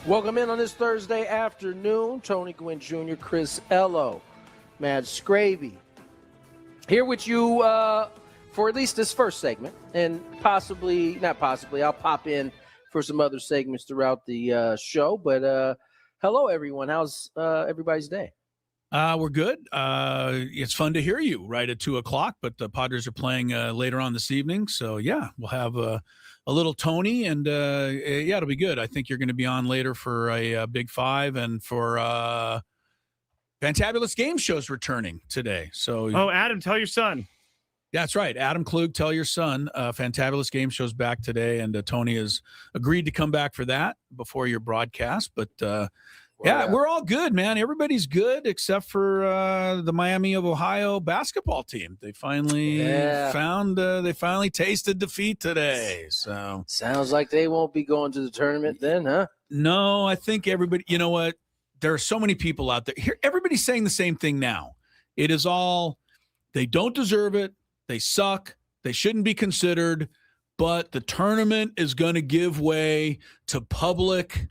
Welcome in on this Thursday afternoon. Tony, Gwynn Jr., Chris Ello, Mad Scravy. Here with you for at least this first segment. And not possibly, I'll pop in for some other segments throughout the show. But hello, everyone. How's everybody's day? We're good. It's fun to hear you right at 2:00, but the Padres are playing later on this evening. So, yeah, we'll have a little Tony, and, yeah, it'll be good. I think you're going to be on later for a Big Five and for Fantabulous Game Show's returning today. So, Adam, tell your son. That's right. Adam Klug, tell your son. Fantabulous Game Show's back today, and Tony has agreed to come back for that before your broadcast. But, yeah, we're all good, man. Everybody's good except for the Miami of Ohio basketball team. They finally finally tasted defeat today. So sounds like they won't be going to the tournament then, huh? No, I think everybody, you know what? There are so many people out there. Here, everybody's saying the same thing now. It is all, they don't deserve it. They suck. They shouldn't be considered. But the tournament is going to give way to public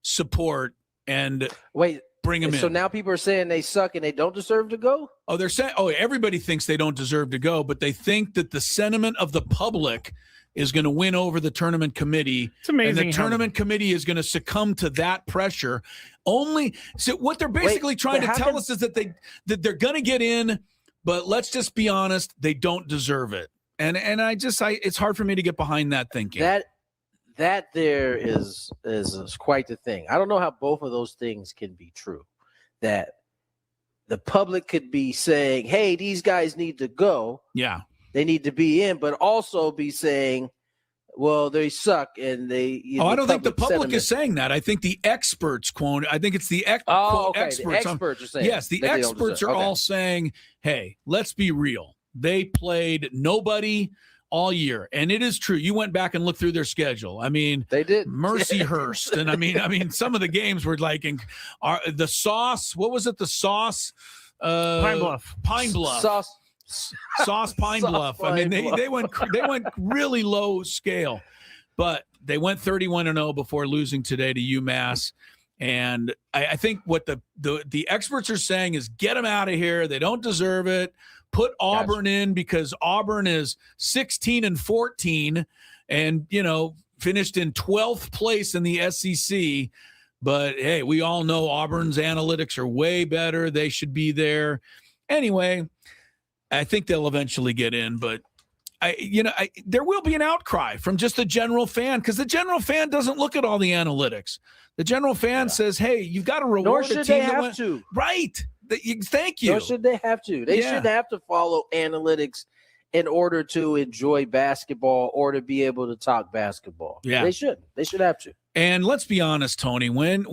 support and bring them in. So now people are saying they suck and they don't deserve to go? Oh, they're saying, everybody thinks they don't deserve to go, but they think that the sentiment of the public is going to win over the tournament committee. It's amazing. And the tournament committee is going to succumb to that pressure. So what they're basically trying to tell us is that they're going to get in, but let's just be honest, they don't deserve it. And it's hard for me to get behind that thinking. That there is quite the thing. I don't know how both of those things can be true. That the public could be saying, hey, these guys need to go. Yeah. They need to be in, but also be saying, well, they suck. And they. I don't think the public is saying that. I think the experts quote. I think it's the experts. The experts are saying. Yes, the experts are all saying, hey, let's be real. They played nobody all year. And it is true. You went back and looked through their schedule. I mean, they did. Mercyhurst. And I mean, some of the games were like the Sauce. What was it? The Sauce. Pine Bluff. Sauce Pine Bluff. I mean, they went really low scale, but they went 31-0 before losing today to UMass. And I think what the experts are saying is get them out of here. They don't deserve it. Put Auburn in because Auburn is 16-14 and, finished in 12th place in the SEC. But, hey, we all know Auburn's analytics are way better. They should be there. Anyway, I think they'll eventually get in. But, there will be an outcry from just the general fan because the general fan doesn't look at all the analytics. The general fan says, hey, you've got to reward the team. Nor should they have to. Right. Thank you. Nor should they have to. They should have to follow analytics in order to enjoy basketball or to be able to talk basketball. Yeah. They should. They should have to. And let's be honest, Tony, when,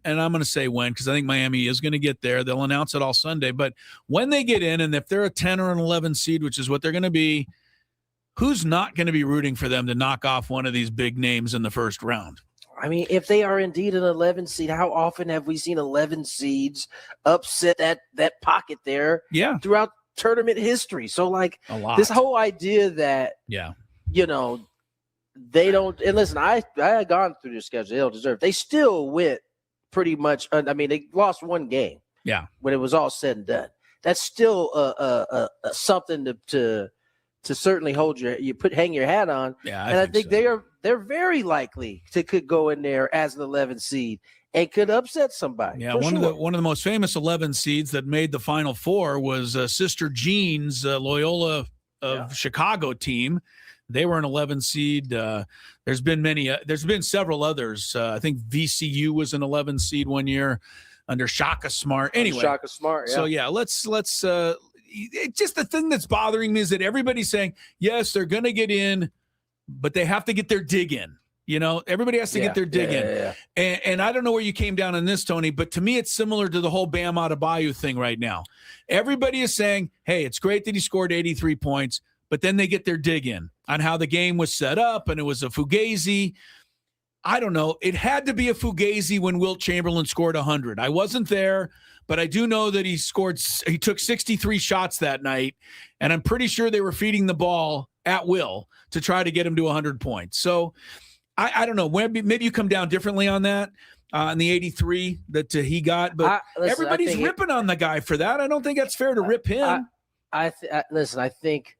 and I'm going to say when, because I think Miami is going to get there. They'll announce it all Sunday. But when they get in, and if they're a 10 or an 11 seed, which is what they're going to be, who's not going to be rooting for them to knock off one of these big names in the first round? I mean, if they are indeed an 11 seed, how often have we seen 11 seeds upset that pocket there throughout tournament history? So, like, this whole idea that, they don't – and listen, I had gone through their schedule. They don't deserve – they still went pretty much – I mean, they lost one game when it was all said and done. That's still something to certainly hang your hat on. Yeah, I think they're very likely could go in there as an 11 seed and could upset somebody. Yeah, one of the most famous 11 seeds that made the Final Four was Sister Jean's Loyola of Chicago team. They were an 11 seed. There's been several others. I think VCU was an 11 seed one year under Shaka Smart. Anyway, Shaka Smart. Yeah. So let's. It's just the thing that's bothering me is that everybody's saying, yes, they're going to get in, but they have to get their dig in. Everybody has to get their dig in. Yeah. And I don't know where you came down on this, Tony, but to me, it's similar to the whole Bam Adebayo thing right now. Everybody is saying, hey, it's great that he scored 83 points, but then they get their dig in on how the game was set up, and it was a fugazi. I don't know. It had to be a fugazi when Wilt Chamberlain scored 100. I wasn't there, but I do know that he took 63 shots that night, and I'm pretty sure they were feeding the ball at will to try to get him to 100 points. So I don't know. Maybe you come down differently on that. in the 83 that he got, but everybody's ripping on the guy for that. I don't think that's fair to rip him. Listen, I think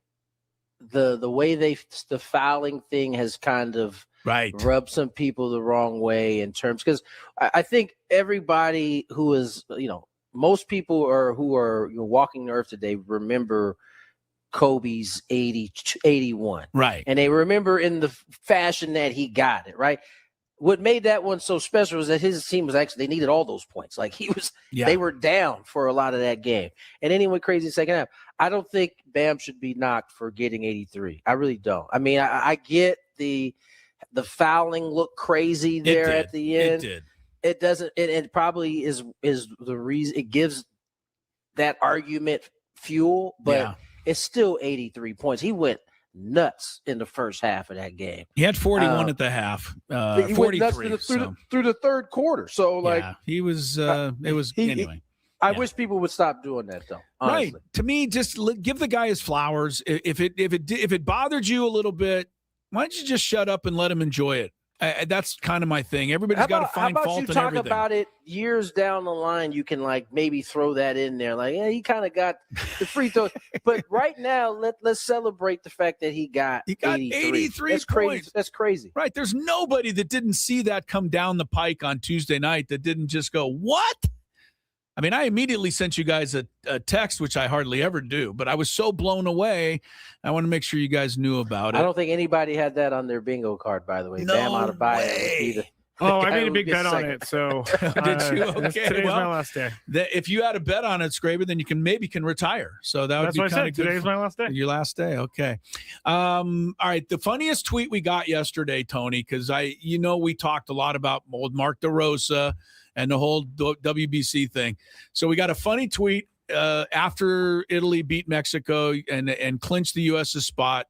the way the fouling thing has kind of rubbed some people the wrong way in terms, because I think everybody who is, most people who are walking the earth today remember Kobe's 81. Right. And they remember in the fashion that he got it, right? What made that one so special was that his team was actually, they needed all those points. Like they were down for a lot of that game. And then he went crazy in the second half. I don't think Bam should be knocked for getting 83. I really don't. I mean, I get the fouling looked crazy there at the end. It did. It doesn't. It probably is the reason it gives that argument fuel, but it's still 83 points. He went nuts in the first half of that game. He had 41 at the half, 43 through the third quarter. So he was. It was anyway. I wish people would stop doing that, though. Honestly. Right. To me, just give the guy his flowers. If it bothered you a little bit, why don't you just shut up and let him enjoy it? That's kind of my thing. Everybody's got to find fault in everything. How about you talk about it years down the line? You can maybe throw that in there. He kind of got the free throws. But right now, let's celebrate the fact that he got 83 That's points. Crazy. That's crazy. Right. There's nobody that didn't see that come down the pike on Tuesday night that didn't just go, what? I mean, I immediately sent you guys a text, which I hardly ever do, but I was so blown away. I want to make sure you guys knew about it. I don't think anybody had that on their bingo card, by the way. No Bam out of way. I made a big bet on it, so did you? Okay, today's my last day. If you had a bet on it, Scraper, then you can retire. So that's be kind of good. Today's my last day. Your last day, okay. All right, the funniest tweet we got yesterday, Tony, because we talked a lot about old Mark DeRosa and the whole WBC thing. So we got a funny tweet after Italy beat Mexico and clinched the U.S.'s spot.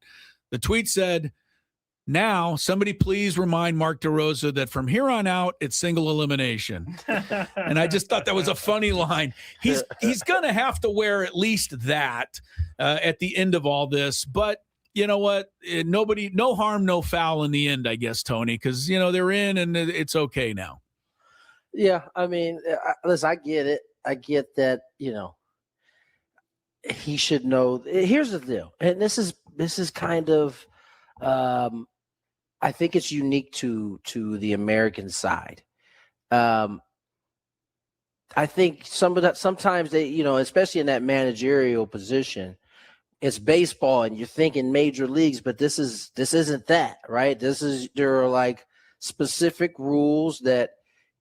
The tweet said, "Now, somebody please remind Mark DeRosa that from here on out, it's single elimination." And I just thought that was a funny line. He's going to have to wear at least that at the end of all this. But you know what? No harm, no foul in the end, I guess, Tony, because, they're in and it's okay now. Yeah, I mean, listen, I get it. I get that, he should know. Here's the deal. And this is kind of I think it's unique to the American side. I think sometimes they, especially in that managerial position, it's baseball and you're thinking major leagues, but this isn't that, right? There are specific rules that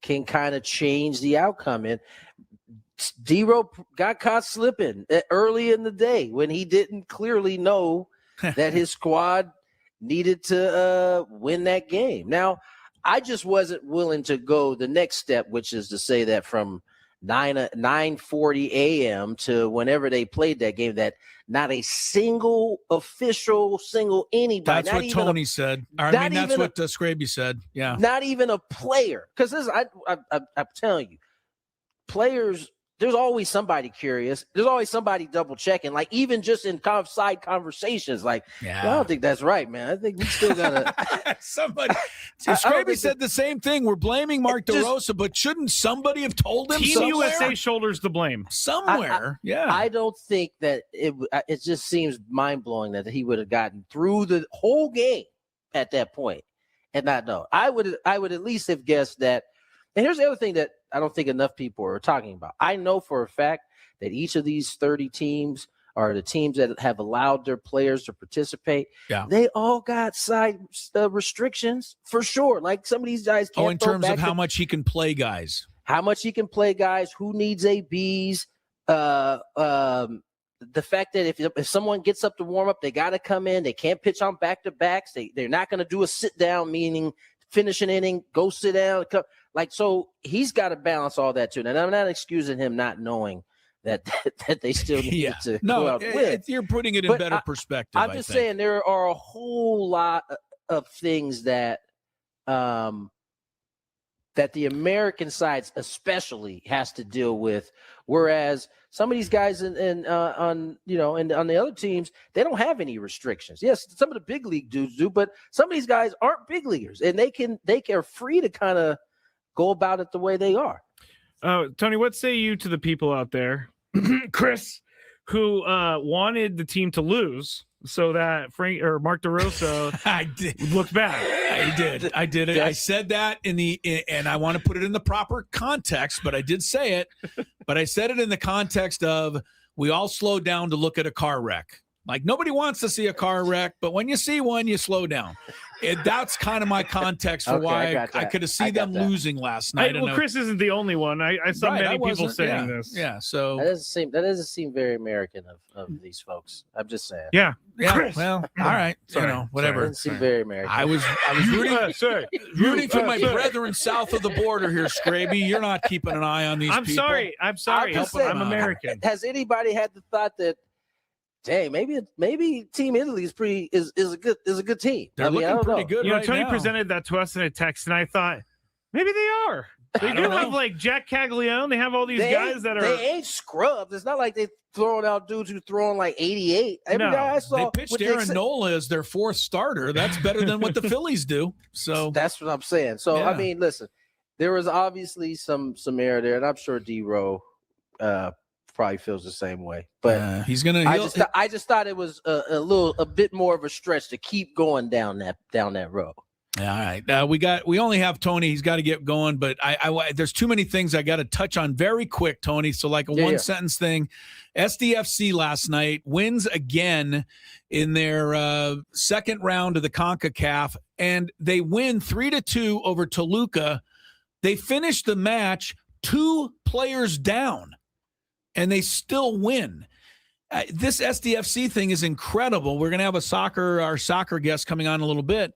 can kind of change the outcome. And D-Ro got caught slipping early in the day when he didn't clearly know that his squad needed to win that game. Now, I just wasn't willing to go the next step, which is to say that from 9:40 a.m. to whenever they played that game, that not a single anybody. That's what Tony said. I mean, that's what Scraby said. Yeah. Not even a player. Because I'm telling you, players, there's always somebody curious. There's always somebody double checking. Even just in side conversations, I don't think that's right, man. I think we still gotta. Somebody. Scraby said the same thing. We're blaming Mark DeRosa, but shouldn't somebody have told him? Team USA shoulders the blame somewhere. I don't think that it just seems mind blowing that he would have gotten through the whole game at that point and not know. I would at least have guessed that. And here's the other thing that I don't think enough people are talking about. I know for a fact that each of these 30 teams are the teams that have allowed their players to participate. Yeah. They all got side restrictions for sure. Some of these guys can't. In terms of how much he can play guys. How much he can play guys, who needs ABs, the fact that if someone gets up to warm up, they got to come in. They can't pitch on back-to-backs. They're not going to do a sit-down, meaning finish an inning, go sit down, come. So he's got to balance all that too. And I'm not excusing him not knowing that they still need to go out with. You're putting it in better perspective. I'm just saying there are a whole lot of things that that the American side especially has to deal with, whereas some of these guys on the other teams, they don't have any restrictions. Yes, some of the big league dudes do, but some of these guys aren't big leaguers, and they are free to kind of go about it the way they are. Tony, what say you to the people out there, Chris, who wanted the team to lose so that Frank or Mark DeRosa looked bad? I did it. I said that and I want to put it in the proper context, but I did say it. But I said it in the context of we all slow down to look at a car wreck. Like nobody wants to see a car wreck, but when you see one, you slow down. That's kind of my context for why I could have seen them losing last night. Well, Chris isn't the only one. I saw many people saying this. Yeah, so that doesn't seem very American of these folks. I'm just saying. Yeah. Chris. Well, all right. Sorry. Whatever. It doesn't seem very American. I was rooting for my brethren south of the border here, Scraby. You're not keeping an eye on these people. I'm sorry. I'm American. Has anybody had the thought that, dang, maybe Team Italy is a good team? They're looking pretty good. You know, right Tony now. presented that to us in a text, and I thought maybe they are. They do have like Jack Caglione. They have all these guys that are. They ain't scrubs. It's not like they throwing out dudes who throwing like 88. Every guy I saw, they pitched Aaron Nola as their fourth starter. That's better than what the Phillies do. So that's what I'm saying. So I mean, listen, there was obviously some error there, and I'm sure D-Row probably feels the same way. But he's gonna. I just thought it was a bit more of a stretch to keep going down that road. Yeah, all right. We only have Tony. He's got to get going, but I there's too many things I got to touch on very quick, Tony. So like a one sentence thing. SDFC last night wins again in their second round of the CONCACAF, and they win 3-2 over Toluca. They finished the match 2 players down, and they still win. This SDFC thing is incredible. We're going to have our soccer guest coming on in a little bit.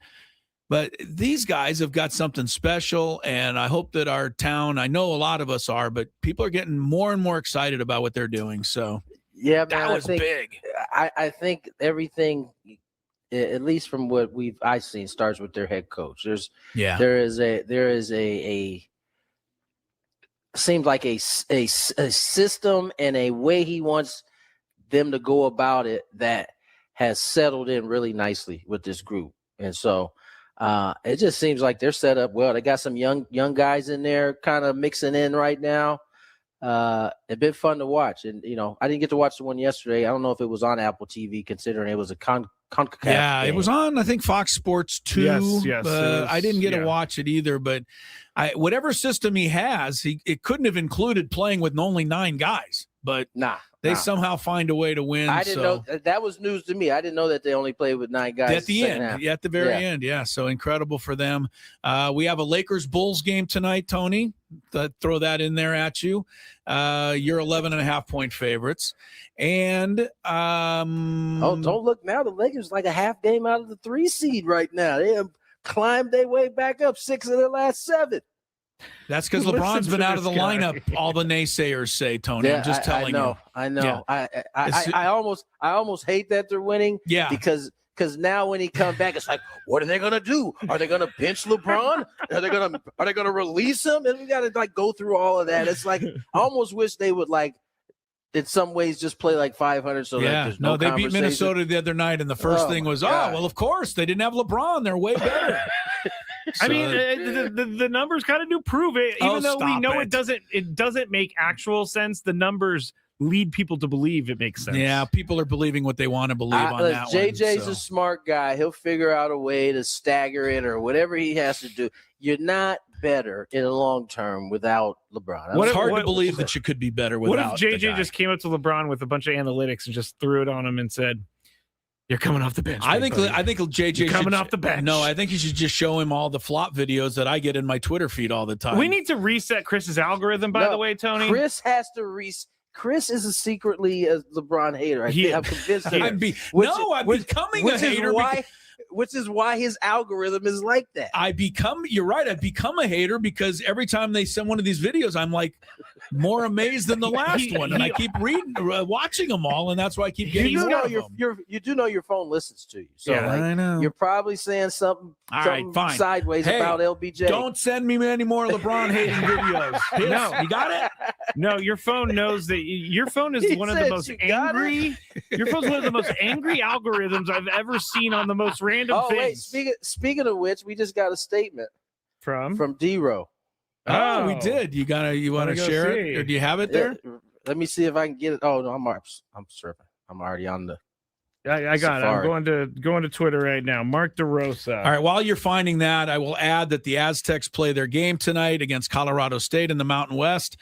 But these guys have got something special, and I hope that our town, I know a lot of us are, but people are getting more and more excited about what they're doing. So, yeah, man, that was big. I think everything, at least from what I've seen, starts with their head coach. There is a seems like a system and a way he wants them to go about it that has settled in really nicely with this group, and so. It just seems like they're set up well. They got some young guys in there kind of mixing in right now. It's been fun to watch. And, I didn't get to watch the one yesterday. I don't know if it was on Apple TV, considering it was a CONCACAF game. It was on, I think, Fox Sports 2. Yes. I didn't get to watch it either, but whatever system he has, it couldn't have included playing with only 9 guys. But they somehow find a way to win. I didn't know that was news to me. I didn't know that they only played with 9 guys at the end. At the very end, so incredible for them. We have a Lakers-Bulls game tonight, Tony. Throw that in there at you. You're 11.5-point favorites, and don't look now. The Lakers like a half game out of the 3 seed right now. They have climbed their way back up 6 of their last 7. That's because LeBron's been out of the lineup. All the naysayers say, Tony. I'm just telling you. I know. Yeah. I almost hate that they're winning. Yeah. Because now when he comes back, it's like, what are they gonna do? Are they gonna bench LeBron? Are they gonna release him? And we gotta go through all of that. It's like I almost wish they would in some ways just play like 500. So there's no they beat Minnesota the other night, and the first thing was, well, of course they didn't have LeBron. They're way better. I mean, the numbers kind of do prove it, even though we know it doesn't make actual sense. The numbers lead people to believe it makes sense. Yeah, people are believing what they want to believe on that JJ's a smart guy. He'll figure out a way to stagger it or whatever he has to do. You're not better in the long term without LeBron. It's hard to believe that you could be better without. What if JJ just came up to LeBron with a bunch of analytics and just threw it on him and said, "You're coming off the bench"? I think JJ coming off the bench. No, I think you should just show him all the flop videos that I get in my Twitter feed all the time. We need to reset Chris's algorithm, by the way, Tony. Chris has to reset. Chris is secretly a LeBron hater. I'm convinced. I'm becoming a hater. Which is why his algorithm is like that. You're right. I've become a hater because every time they send one of these videos, I'm like more amazed than the last one. And I keep watching them all. And that's why I keep getting more of them. You do know your phone listens to you. So I know. You're probably saying something sideways about LBJ. Don't send me any more LeBron hating videos. No, you got it? No, your phone knows that your phone is one of the most angry. Your phone's one of the most angry algorithms I've ever seen on the most random things. Wait, speaking of which, we just got a statement from D-Row. Oh, we did. You want to share it, or do you have it there? Let me see if I can get it. Oh no, I'm surfing. I'm already on the. I got Safari. It. I'm going to Twitter right now. Mark DeRosa. All right. While you're finding that, I will add that the Aztecs play their game tonight against Colorado State in the Mountain West.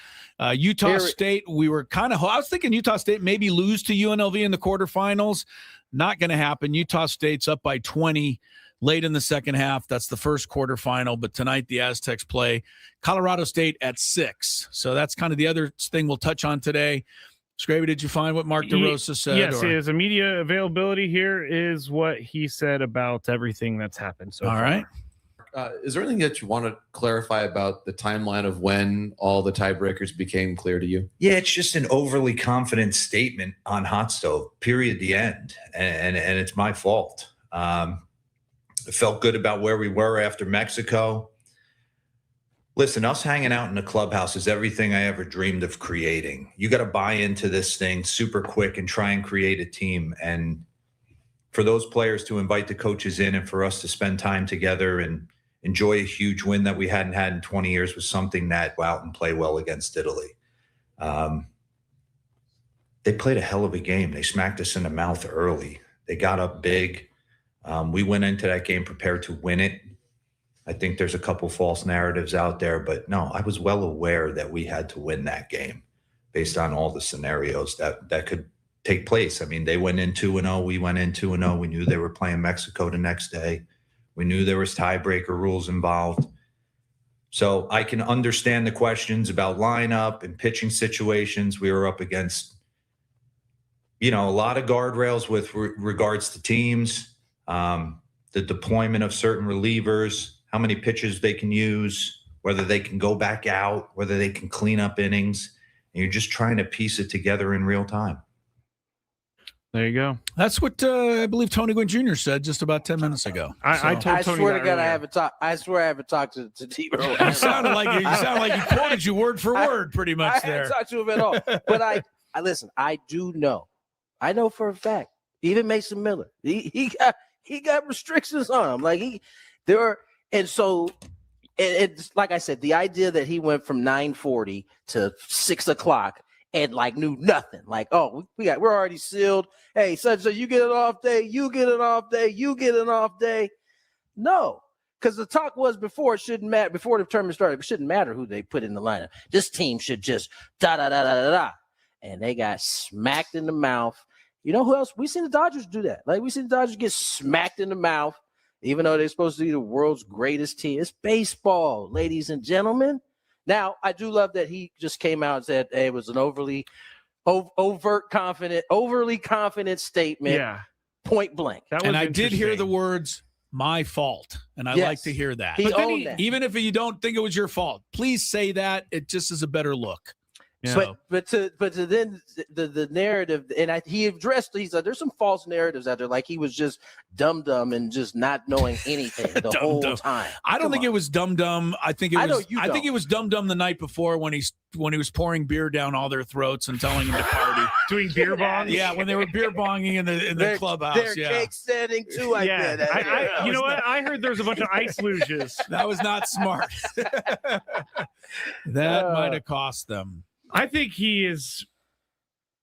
Utah State. I was thinking Utah State maybe lose to UNLV in the quarterfinals. Not going to happen. Utah State's up by 20 late in the second half. That's the first quarterfinal. But tonight the Aztecs play Colorado State at 6. So that's kind of the other thing we'll touch on today. Scraby, did you find what Mark DeRosa said? Yes, his media availability here is what he said about everything that's happened so far. All right. Is there anything that you want to clarify about the timeline of when all the tiebreakers became clear to you? Yeah, it's just an overly confident statement on hot stove, period, the end. And it's my fault. I felt good about where we were after Mexico. Listen, us hanging out in the clubhouse is everything I ever dreamed of creating. You got to buy into this thing super quick and try and create a team. And for those players to invite the coaches in and for us to spend time together and enjoy a huge win that we hadn't had in 20 years was something that go out and play well against Italy. They played a hell of a game. They smacked us in the mouth early. They got up big. We went into that game prepared to win it. I think there's a couple false narratives out there, but no, I was well aware that we had to win that game based on all the scenarios that could take place. I mean, they went in 2-0. We went in 2-0. We knew they were playing Mexico the next day. We knew there was tiebreaker rules involved. So I can understand the questions about lineup and pitching situations. We were up against, a lot of guardrails with regards to teams, the deployment of certain relievers, how many pitches they can use, whether they can go back out, whether they can clean up innings. And you're just trying to piece it together in real time. There you go. That's what I believe Tony Gwynn Jr. said just about 10 minutes ago. I told Tony swear to God, I swear I haven't talked to Tebow. You sounded like he quoted you word for word, pretty much. I haven't talked to him at all. But I listen. I do know. I know for a fact. Even Mason Miller, he got restrictions on him. And so it's like I said, the idea that he went from 9:40 to 6 o'clock and knew nothing. We're already sealed. Hey, so you get an off day, you get an off day, you get an off day. No, because the talk was before it shouldn't matter. Before the tournament started, it shouldn't matter who they put in the lineup. This team should just da. And they got smacked in the mouth. You know who else? We seen the Dodgers do that. We seen the Dodgers get smacked in the mouth. Even though they're supposed to be the world's greatest team. It's baseball, ladies and gentlemen. Now, I do love that he just came out and said it was an overly confident statement. Yeah. Point blank. And I did hear the words, my fault. And I like to hear that. He owned that. Even if you don't think it was your fault, please say that. It just is a better look. Yeah. But to then the narrative, and he addressed, he said there's some false narratives out there, like he was just dumb and just not knowing anything the whole time. I don't think it was dumb. I think it was dumb the night before when he was pouring beer down all their throats and telling them to party. Doing beer bongs? Yeah, when they were beer bonging in the clubhouse. Their cake standing too. You know what? I heard there's a bunch of ice luges. That was not smart. That might have cost them. I think he is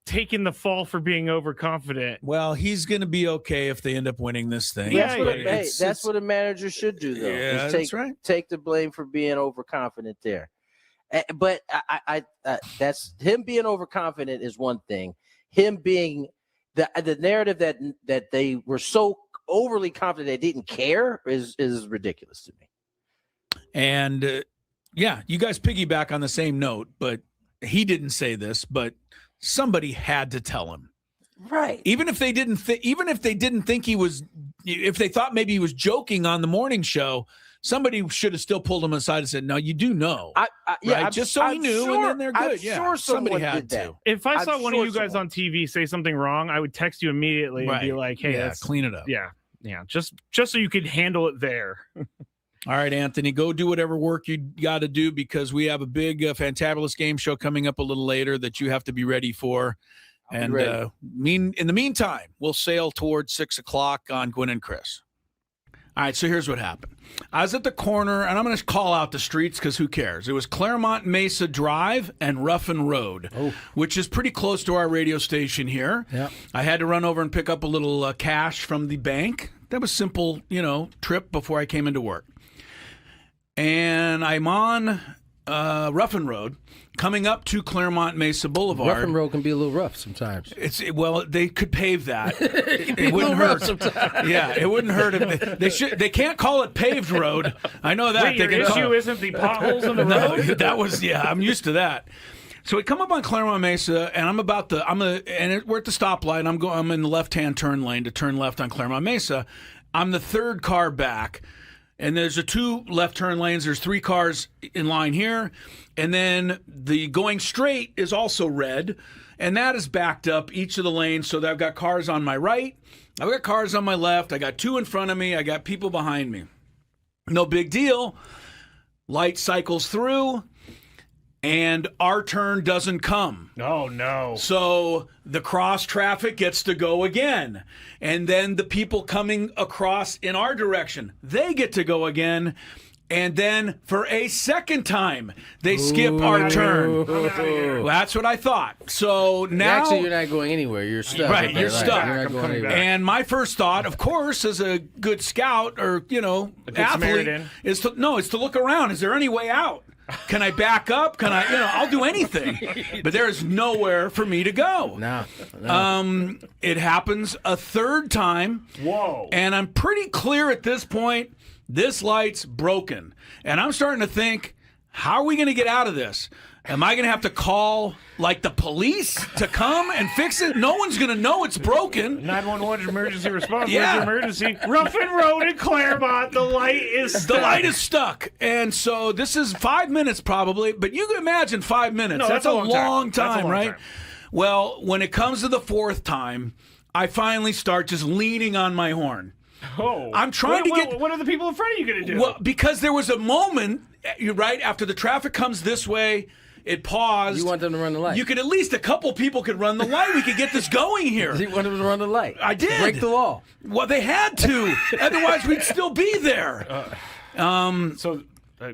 taking the fall for being overconfident. Well, he's going to be okay if they end up winning this thing. That's what a manager should do, though. Yeah, that's right. Take the blame for being overconfident there. But I that's him being overconfident is one thing. Him being the narrative that they were so overly confident they didn't care is ridiculous to me. And you guys piggyback on the same note, but he didn't say this, but somebody had to tell him. Right. Even if they didn't think he was, if they thought maybe he was joking on the morning show, somebody should have still pulled him aside and said, "No, you do know." Just so he knew, and then they're good. Sure somebody had to. If I saw one of you guys on TV say something wrong, I would text you immediately and be like, "Hey, clean it up." Yeah, just so you could handle it there. All right, Anthony, go do whatever work you got to do because we have a big Fantabulous game show coming up a little later that you have to be ready for. In the meantime, we'll sail towards 6 o'clock on Gwynn and Chris. All right, so here's what happened. I was at the corner, and I'm going to call out the streets because who cares? It was Claremont Mesa Drive and Ruffin Road, which is pretty close to our radio station here. Yeah. I had to run over and pick up a little cash from the bank. That was simple, trip before I came into work. And I'm on Ruffin Road, coming up to Claremont Mesa Boulevard. Ruffin Road can be a little rough sometimes. They could pave that. It wouldn't hurt sometimes. Yeah, it wouldn't hurt. They can't call it paved road. I know that. Wait, your issue isn't the potholes in the road? No, that was I'm used to that. So we come up on Claremont Mesa, and we're at the stoplight. I'm in the left-hand turn lane to turn left on Claremont Mesa. I'm the third car back. And there's 2 left turn lanes. There's 3 cars in line here. And then the going straight is also red. And that is backed up each of the lanes. So that I've got cars on my right. I've got cars on my left. I got 2 in front of me. I got people behind me. No big deal. Light cycles through. And our turn doesn't come. Oh, no. So the cross traffic gets to go again. And then the people coming across in our direction, they get to go again. And then for a second time, they skip our turn. Well, that's what I thought. So now... Actually, you're not going anywhere. You're stuck. Right, you're stuck. You're not going anywhere. And my first thought, of course, as a good scout or, athlete, is to look around. Is there any way out? Can I back up? Can I, I'll do anything. But there is nowhere for me to go. No. It happens a third time. Whoa. And I'm pretty clear at this point, this light's broken. And I'm starting to think, how are we going to get out of this? Am I going to have to call, the police to come and fix it? No one's going to know it's broken. 911 emergency response. Yeah. Where's your emergency? Ruffin Road in Claremont. The light is stuck. The light is stuck. And so this is 5 minutes probably, but you can imagine 5 minutes. No, that's a long time. time, right? Well, when it comes to the 4th time, I finally start just leaning on my horn. Oh. I'm trying to get... What are the people in front of you going to do? Well, because there was a moment, right, after the traffic comes this way, it paused. You want them to run the light. You could at least a couple people could run the light. We could get this going here. You want them to run the light. I did. Break the law. Well, they had to. Otherwise, we'd still be there.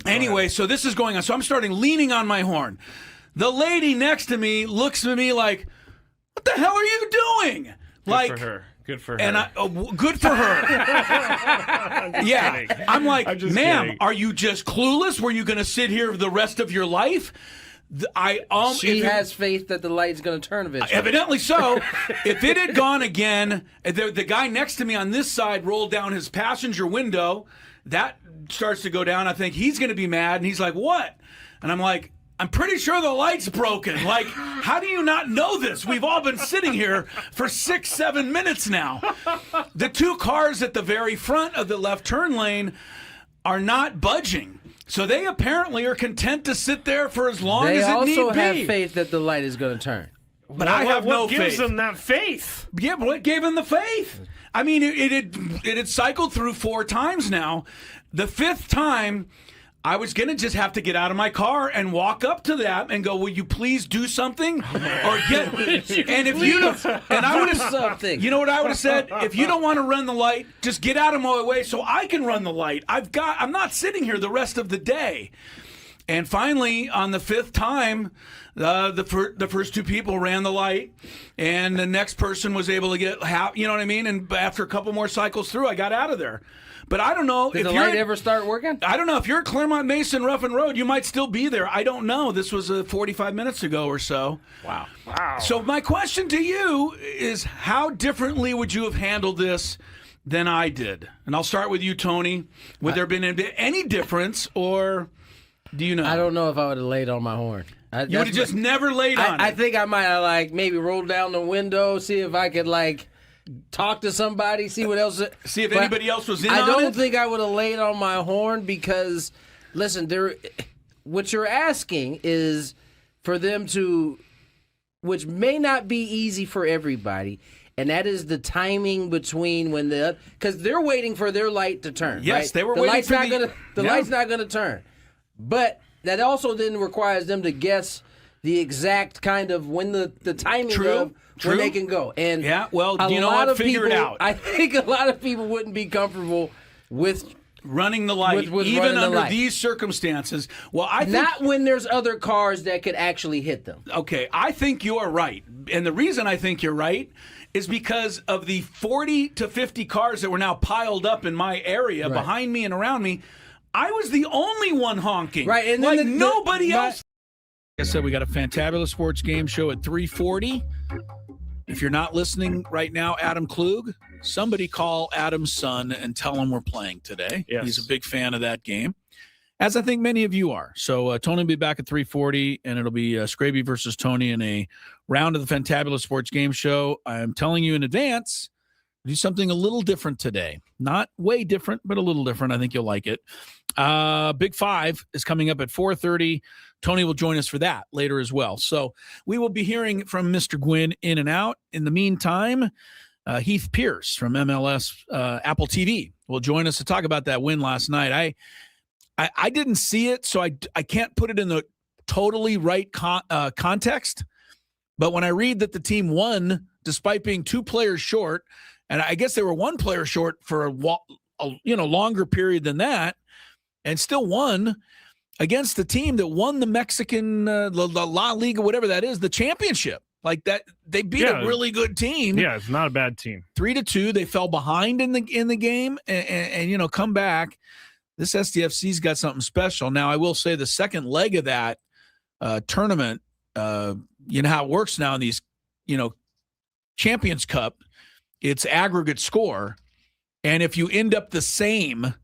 Anyway, so this is going on. So I'm starting leaning on my horn. The lady next to me looks at me like, what the hell are you doing? Good for her. Good for her. And good for her. Kidding. I'm like, ma'am, kidding. are you just clueless? Were you going to sit here the rest of your life? She has faith that the light's going to turn eventually. Evidently so. If it had gone again, the guy next to me on this side rolled down his passenger window. That starts to go down. I think he's going to be mad. And he's like, what? And I'm like, I'm pretty sure the light's broken. Like, how do you not know this? We've all been sitting here for 6-7 minutes now. The 2 cars at the very front of the left turn lane are not budging. So they apparently are content to sit there for as long as it need be. They also have faith that the light is going to turn. But I have no faith. What gives them that faith? Yeah, but what gave them the faith? I mean, it had cycled through 4 times now. The 5th time, I was going to just have to get out of my car and walk up to that and go, will you please do something? Or get, and if you don't, and I would have, something. You know what I would have said? If you don't want to run the light, just get out of my way so I can run the light. I'm not sitting here the rest of the day. And finally, on the 5th time, the first 2 people ran the light, and the next person was able to get half. You know what I mean? And after a couple more cycles through, I got out of there. But I don't know. Did the light ever start working? I don't know. If you're at Claremont Mesa and Ruffin Road, you might still be there. I don't know. This was 45 minutes ago or so. Wow. So my question to you is, how differently would you have handled this than I did? And I'll start with you, Tony. Would there have been any difference, or do you know? I don't know if I would have laid on my horn. You would have just never laid on it. I think I might have maybe rolled down the window, see if I could talk to somebody, see what else. See if anybody else was in on it? I don't think I would have laid on my horn because, listen, what you're asking is for them to, which may not be easy for everybody, and that is the timing between when because they're waiting for their light to turn. Yes, right? they were waiting for the light's not going to turn. But that also then requires them to guess the exact kind of when the timing of when they can go. And yeah, well, you know what? Figure it out. I think a lot of people wouldn't be comfortable with running the light, with even running the under light. these circumstances. Well, I think Not when there's other cars that could actually hit them. okay, I think you are right. And the reason I think you're right is because of the 40 to 50 cars that were now piled up in my area behind me and around me. I was the only one honking. Right, and like then nobody else. Like I said, we got a fantabulous sports game show at 3:40. If you're not listening right now, Adam Klug, somebody call Adam's son and tell him we're playing today. Yes. He's a big fan of that game, as I think many of you are. So Tony will be back at 3:40, and it'll be Scraby versus Tony in a round of the Fantabulous Sports Game Show. I'm telling you in advance, do something a little different today. Not way different, but a little different. I think you'll like it. Big Five is coming up at 4:30. Tony will join us for that later as well. So we will be hearing from Mr. Gwynn in and out. In the meantime, Heath Pierce from MLS Apple TV will join us to talk about that win last night. I didn't see it, so I can't put it in the totally right context. But when I read that the team won despite being 2 players short, and I guess they were 1 player short for a longer period than that, and still won against the team that won the Mexican La Liga, whatever that is, the championship. Like that, they beat a really good team. Yeah, it's not a bad team. 3-2. They fell behind in the game, and come back. This SDFC's got something special. Now, I will say the second leg of that tournament, you know how it works now in these, Champions Cup, it's aggregate score. And if you end up the same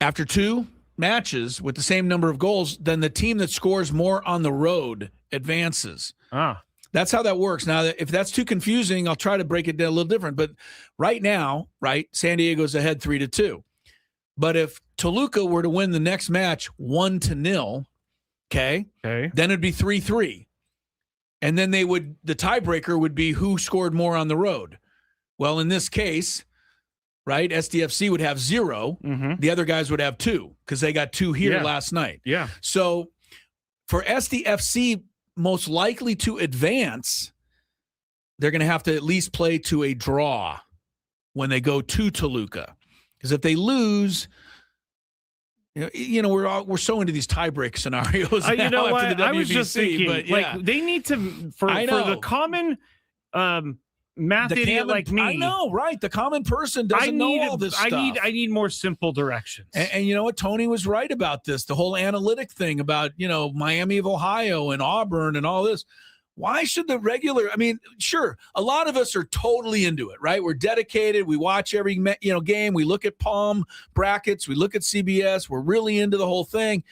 after 2 matches with the same number of goals, then the team that scores more on the road advances. That's how that works. Now, if that's too confusing, I'll try to break it down a little different. But right now, San Diego's ahead 3-2. But if Toluca were to win the next match 1-0, okay, then it'd be 3-3. And then the tiebreaker would be who scored more on the road. Well, in this case, SDFC would have 0. Mm-hmm. The other guys would have 2 because they got 2 here last night. Yeah. So for SDFC most likely to advance, they're going to have to at least play to a draw when they go to Toluca. Because if they lose, we're so into these tiebreak scenarios. Now you know what? after the WBC, I was just thinking, but they need to for the common math idiot like me. I know, right? The common person doesn't know all this stuff. I need more simple directions. And you know what? Tony was right about this. The whole analytic thing about Miami of Ohio and Auburn and all this. Why should the regular? I mean, sure, a lot of us are totally into it, right? We're dedicated. We watch every game. We look at Palm brackets. We look at CBS. We're really into the whole thing.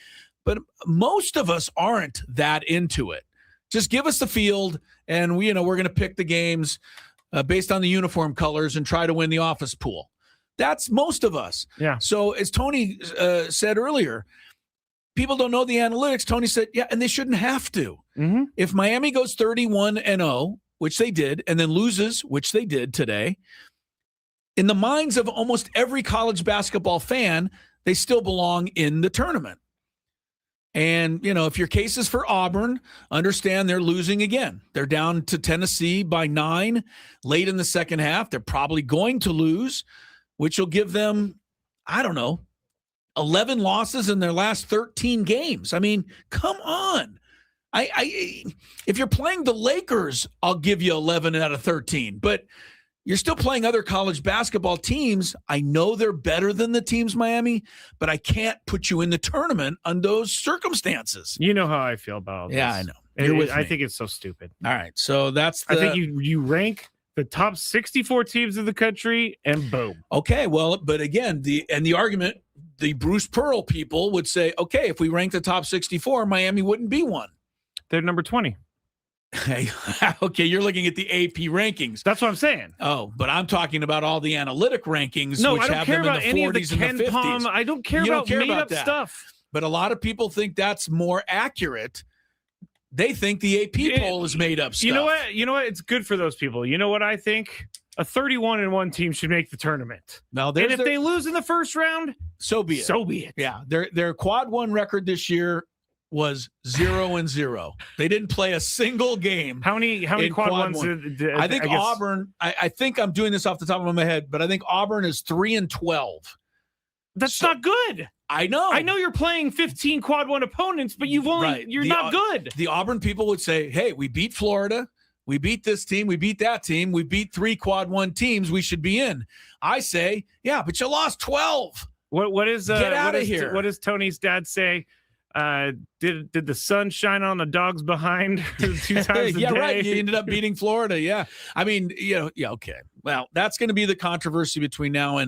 But most of us aren't that into it. Just give us the field, and we're going to pick the games based on the uniform colors and try to win the office pool. That's most of us. Yeah. So as Tony said earlier, people don't know the analytics. Tony said, yeah, and they shouldn't have to. Mm-hmm. If Miami goes 31-0, which they did, and then loses, which they did today, in the minds of almost every college basketball fan, they still belong in the tournament. And, if your case is for Auburn, understand they're losing again. They're down to Tennessee by 9 late in the second half. They're probably going to lose, which will give them, 11 losses in their last 13 games. I mean, come on. If you're playing the Lakers, I'll give you 11 out of 13. But you're still playing other college basketball teams. I know they're better than the teams Miami, but I can't put you in the tournament on those circumstances. You know how I feel about all this. Yeah, I know. I think it's so stupid. All right, so I think you rank the top 64 teams in the country, and boom. Okay, well, but again, the argument, the Bruce Pearl people would say, okay, if we rank the top 64, Miami wouldn't be one. They're number 20. Okay, you're looking at the AP rankings. That's what I'm saying. Oh, but I'm talking about all the analytic rankings, no, which I don't have care them about in the any 40s of the and the 50s. Palm. I don't care about made-up stuff. But a lot of people think that's more accurate. They think the AP poll is made up stuff. You know what? It's good for those people. You know what I think? A 31-1 team should make the tournament. Now, and if they lose in the first round, so be it. So be it. Yeah, their quad 1 record this year was 0-0. They didn't play a single game. How many quad ones? I think Auburn. I think I'm doing this off the top of my head, but I think Auburn is 3-12. That's not good. I know. I know you're playing 15 quad one opponents, but you're not good. The Auburn people would say, hey, we beat Florida. We beat this team. We beat that team. We beat 3 quad one teams. We should be in. I say, yeah, but you lost 12. What is get out of here? What does Tony's dad say? Did the sun shine on the dogs behind 2 times a day? Yeah, right. You ended up beating Florida. Yeah. I mean, okay. Well, that's going to be the controversy between now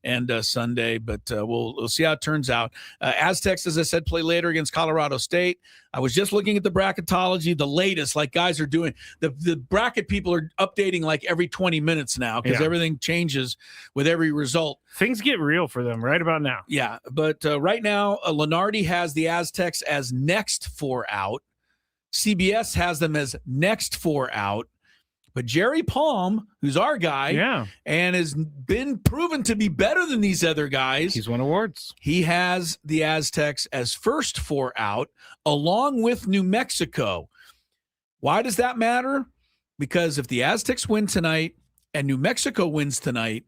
and Sunday, but we'll see how it turns out. Aztecs, as I said, play later against Colorado State. I was just looking at the bracketology, the latest, like guys are doing. The bracket people are updating like every 20 minutes now because everything changes with every result. Things get real for them right about now. Yeah, but right now, Lenardi has the Aztecs as next 4 out. CBS has them as next 4 out. But Jerry Palm, who's our guy, and has been proven to be better than these other guys. He's won awards. He has the Aztecs as first 4 out, along with New Mexico. Why does that matter? Because if the Aztecs win tonight and New Mexico wins tonight,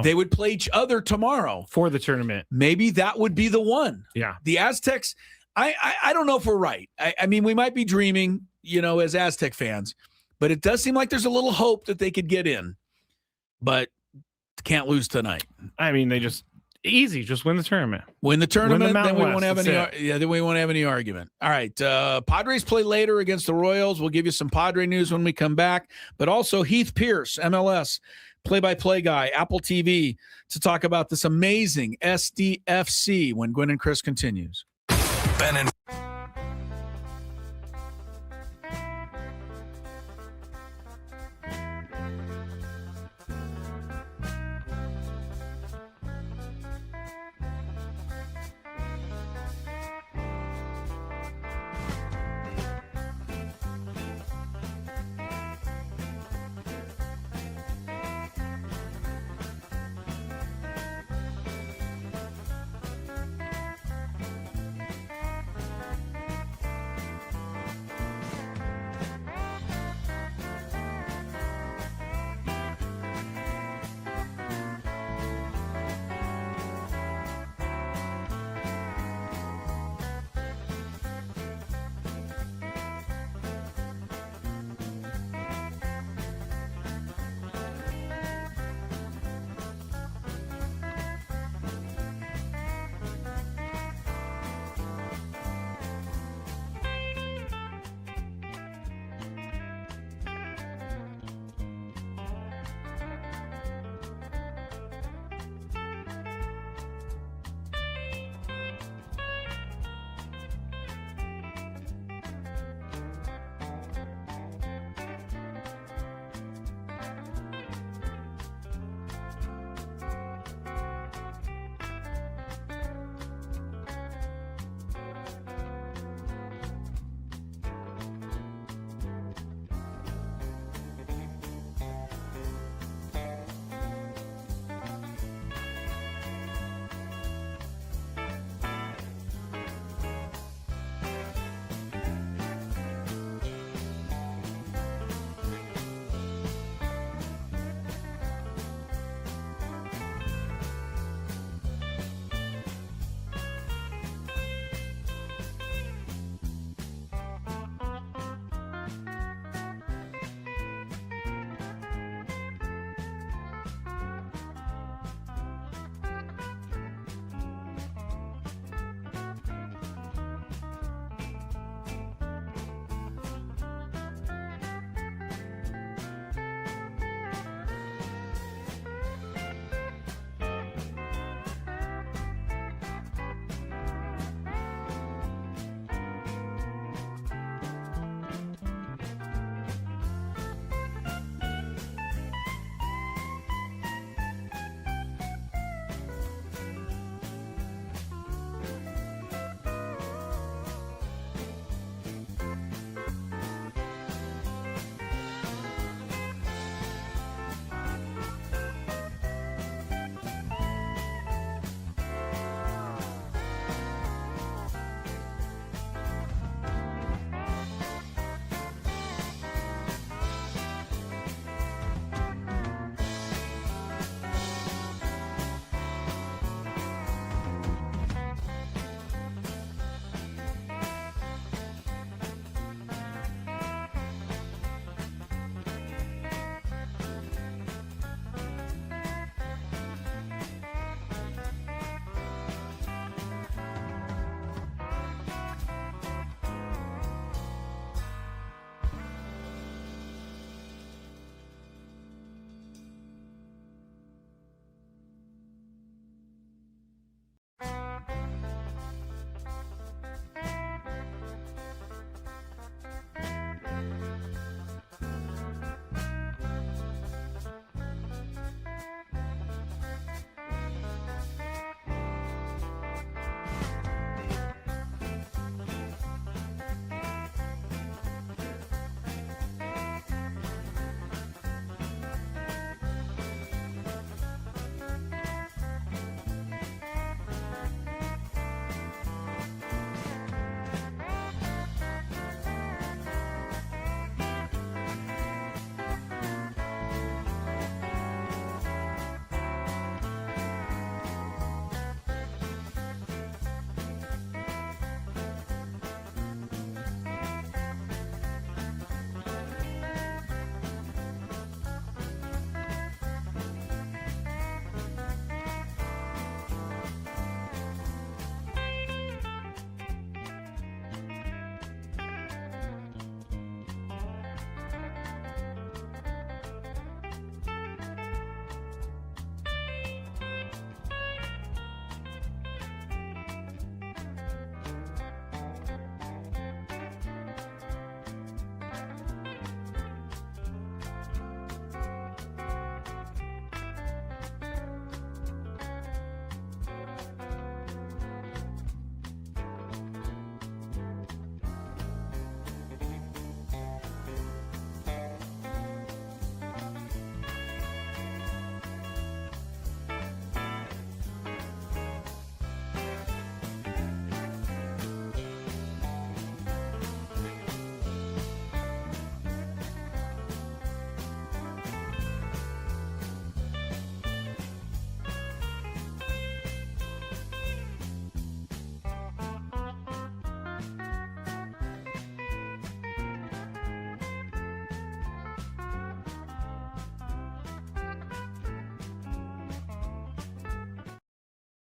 they would play each other tomorrow. For the tournament. Maybe that would be the one. Yeah. The Aztecs, I don't know if we're right. I mean, we might be dreaming, as Aztec fans. But it does seem like there's a little hope that they could get in, but can't lose tonight. I mean, just win the tournament. Win the tournament, then we won't have any. Then we won't have any argument. All right, Padres play later against the Royals. We'll give you some Padre news when we come back, but also Heath Pierce, MLS play-by-play guy, Apple TV, to talk about this amazing SDFC when Gwynn and Chris continues. Ben and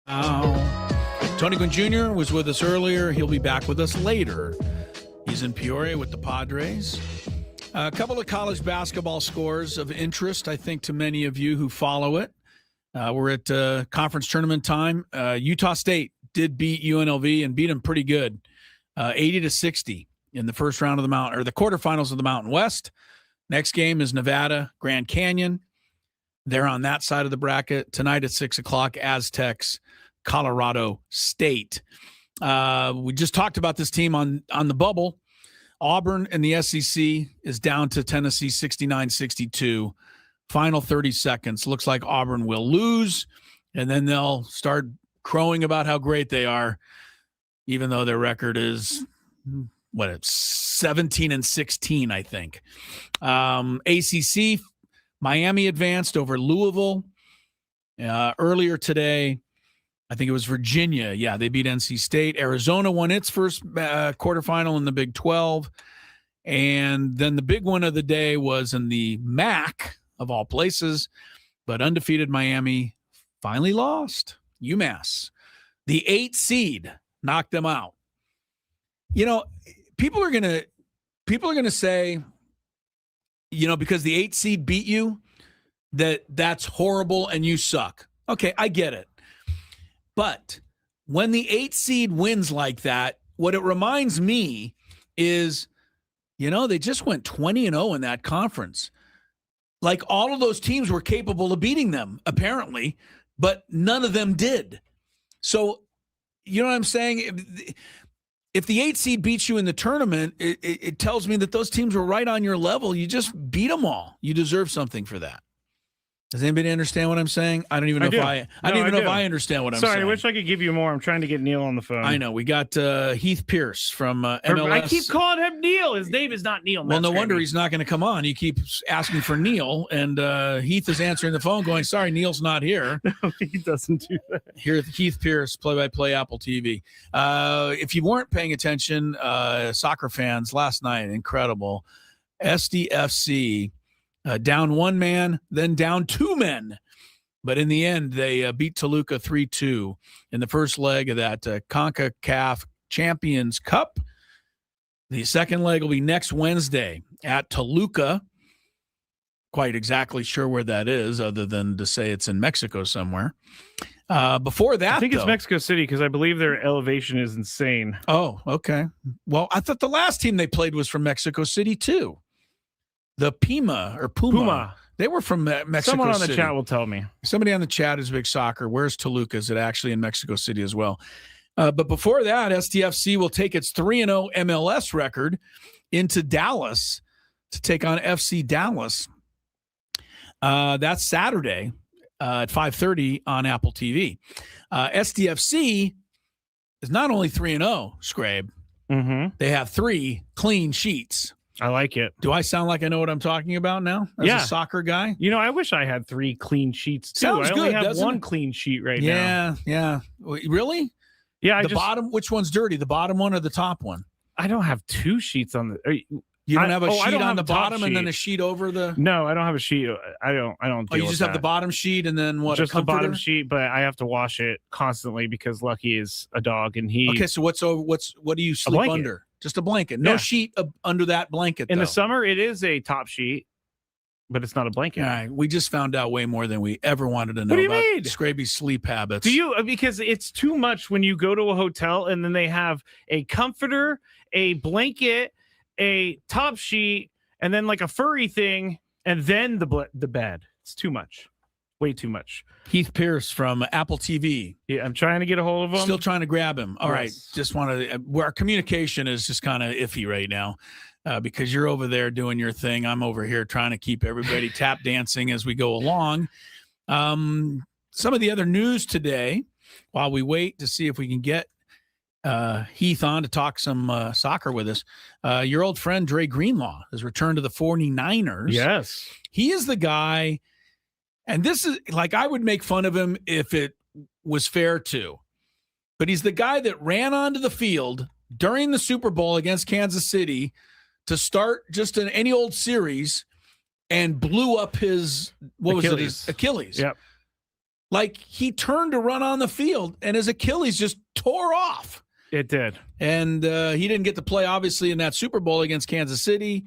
Tony Gwynn Jr. was with us earlier. He'll be back with us later. He's in Peoria with the Padres. A couple of college basketball scores of interest, I think, to many of you who follow it. We're at conference tournament time. Utah State did beat UNLV and beat them pretty good, 80-60 in the first round of the Mountain, or the quarterfinals of the Mountain West. Next game is Nevada, Grand Canyon. They're on that side of the bracket. Tonight at 6 o'clock, Aztecs, Colorado State. We just talked about this team on the bubble. Auburn and the SEC is down to Tennessee 69-62. Final 30 seconds. Looks like Auburn will lose, and then they'll start crowing about how great they are, even though their record is, it's 17-16, I think. ACC, Miami advanced over Louisville. Earlier today, I think it was Virginia. Yeah, they beat NC State. Arizona won its first quarterfinal in the Big 12. And then the big one of the day was in the MAC, of all places, but undefeated Miami finally lost. UMass, the 8 seed, knocked them out. You know, people are gonna say, you know, because the 8 seed beat you, that's horrible and you suck. Okay, I get it. But when the 8 seed wins like that, what it reminds me is, you know, they just went 20-0 in that conference. Like, all of those teams were capable of beating them, apparently, but none of them did. So, you know what I'm saying? If the 8 seed beats you in the tournament, it tells me that those teams were right on your level. You just beat them all. You deserve something for that. Does anybody understand what I'm saying? I don't even know if I understand what I'm saying. Sorry, I wish I could give you more. I'm trying to get Neil on the phone. I know. We got Heath Pierce from MLS. I keep calling him Neil. His name is not Neil. Well, no wonder he's not going to come on. You keep asking for Neil, and Heath is answering the phone going, sorry, Neil's not here. No, he doesn't do that. Here, Heath Pierce, play-by-play Apple TV. If you weren't paying attention, soccer fans, last night, incredible. SDFC down 1 man, then down 2 men. But in the end, they beat Toluca 3-2 in the first leg of that CONCACAF Champions Cup. The second leg will be next Wednesday at Toluca. Quite exactly sure where that is, other than to say it's in Mexico somewhere. Before that, I think it's Mexico City, because I believe their elevation is insane. Oh, okay. Well, I thought the last team they played was from Mexico City, too. The Puma. They were from Mexico City. Someone on the chat will tell me. Somebody on the chat is big soccer. Where's Toluca? Is it actually in Mexico City as well? But before that, STFC will take its 3-0 MLS record into Dallas to take on FC Dallas. That's Saturday at 5:30 on Apple TV. STFC is not only 3-0, Scrabe. Mm-hmm. They have 3 clean sheets. I like it. Do I sound like I know what I'm talking about now as a soccer guy? You know, I wish I had 3 clean sheets, too. Sounds I only good, have 1 clean sheet right now. Yeah. Really? Yeah. Bottom, which one's dirty? The bottom one or the top one? I don't have 2 sheets on the... You don't have a sheet on the bottom and then a sheet over the... No, I don't have a sheet. I don't you just have the bottom sheet and then what? Just the bottom sheet, but I have to wash it constantly because Lucky is a dog and he... Okay, so what do you sleep under? Just a blanket. No sheet under that blanket, In the summer, it is a top sheet, but it's not a blanket. All right, we just found out way more than we ever wanted to know about Scraby's sleep habits. Because it's too much when you go to a hotel and then they have a comforter, a blanket, a top sheet, and then like a furry thing, and then the bed. It's too much. Way too much. Heath Pierce from Apple TV. Yeah, I'm trying to get a hold of him. Still trying to grab him. All right. Just want to, our communication is just kind of iffy right now because you're over there doing your thing. I'm over here trying to keep everybody tap dancing as we go along. Some of the other news today, while we wait to see if we can get Heath on to talk some soccer with us. Your old friend Dre Greenlaw has returned to the 49ers. Yes. He is the guy, and this is like, I would make fun of him if it was fair too, but he's the guy that ran onto the field during the Super Bowl against Kansas City to start just any old series and blew up his Achilles. Yep. Like, he turned to run on the field, and his Achilles just tore off. It did. And he didn't get to play, obviously, in that Super Bowl against Kansas City.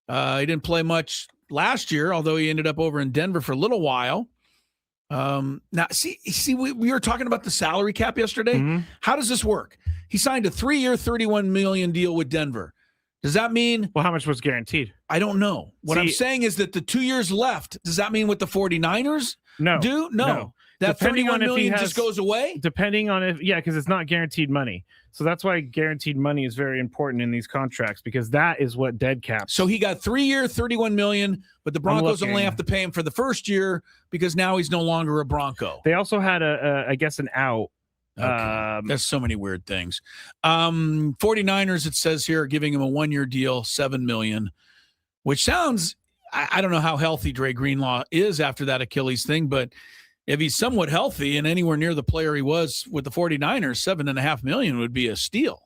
He didn't play much last year, although he ended up over in Denver for a little while. Now, see, we were talking about the salary cap yesterday. Mhm. How does this work? He signed a 3-year, $31 million deal with Denver. Does that mean? Well, how much was guaranteed? I don't know. What I'm saying is that the 2 years left, does that mean what the 49ers do? No. That Depending $31 on if he million has- just goes away? Depending on if, because it's not guaranteed money. So that's why guaranteed money is very important in these contracts, because that is what dead caps. So he got 3-year, $31 million, but the Broncos only have to pay him for the first year because now he's no longer a Bronco. They also had I guess an out. Okay. There's so many weird things. 49ers, it says here, are giving him a 1-year deal, $7 million, which sounds, I don't know how healthy Dre Greenlaw is after that Achilles thing, but if he's somewhat healthy and anywhere near the player he was with the 49ers, $7.5 million would be a steal.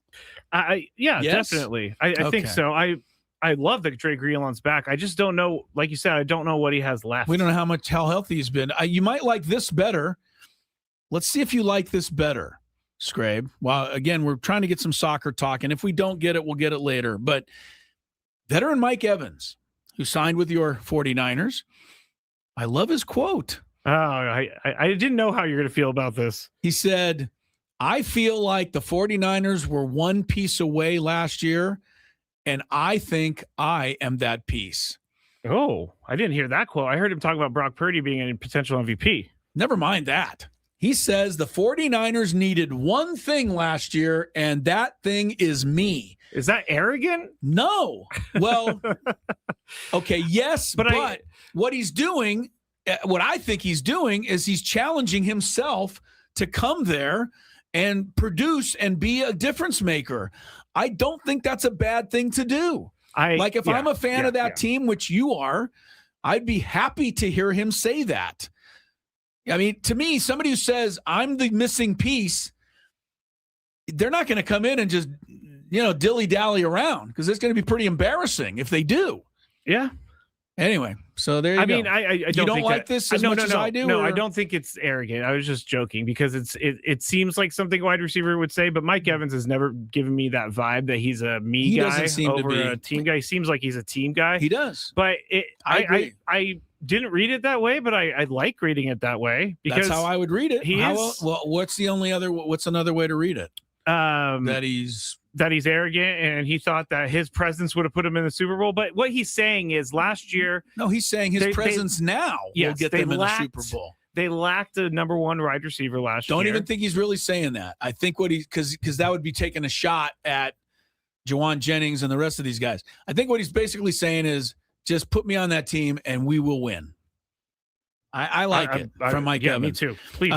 Yes? Definitely. I Okay. think so. I love that Dre Greenlaw's back. I just don't know, like you said, I don't know what he has left. We don't know how healthy he's been. You might like this better. Let's see if you like this better, Scrabe. Well, again, we're trying to get some soccer talk, and if we don't get it, we'll get it later. But veteran Mike Evans, who signed with your 49ers, I love his quote. Oh, I didn't know how you're going to feel about this. He said, I feel like the 49ers were one piece away last year, and I think I am that piece. Oh, I didn't hear that quote. I heard him talk about Brock Purdy being a potential MVP. Never mind that. He says the 49ers needed one thing last year, and that thing is me. Is that arrogant? No. Well, okay, yes, but what he's doing, what I think he's doing is he's challenging himself to come there and produce and be a difference maker. I don't think that's a bad thing to do. If I'm a fan of that team, which you are, I'd be happy to hear him say that. I mean, to me, somebody who says I'm the missing piece, they're not going to come in and just, dilly-dally around, because it's going to be pretty embarrassing if they do. Yeah. Anyway, so there you go. I don't you don't like this as much as I do? No, or? I don't think it's arrogant. I was just joking because it seems like something a wide receiver would say, but Mike Evans has never given me that vibe that he's a me guy over a team guy. He seems like he's a team guy. He does. But I agree. I didn't read it that way, but I like reading it that way because that's how I would read it. What's another way to read it? That he's arrogant and he thought that his presence would have put him in the Super Bowl. But what he's saying is last yeyear. No, he's saying his presence now will get them in the Super Bowl. They lacked a number one wide receiver last year. Don't even think he's really saying that. I think because that would be taking a shot at Juwan Jennings and the rest of these guys. I think what he's basically saying is just put me on that team and we will win. I like it from Mike Evans. Me too. Please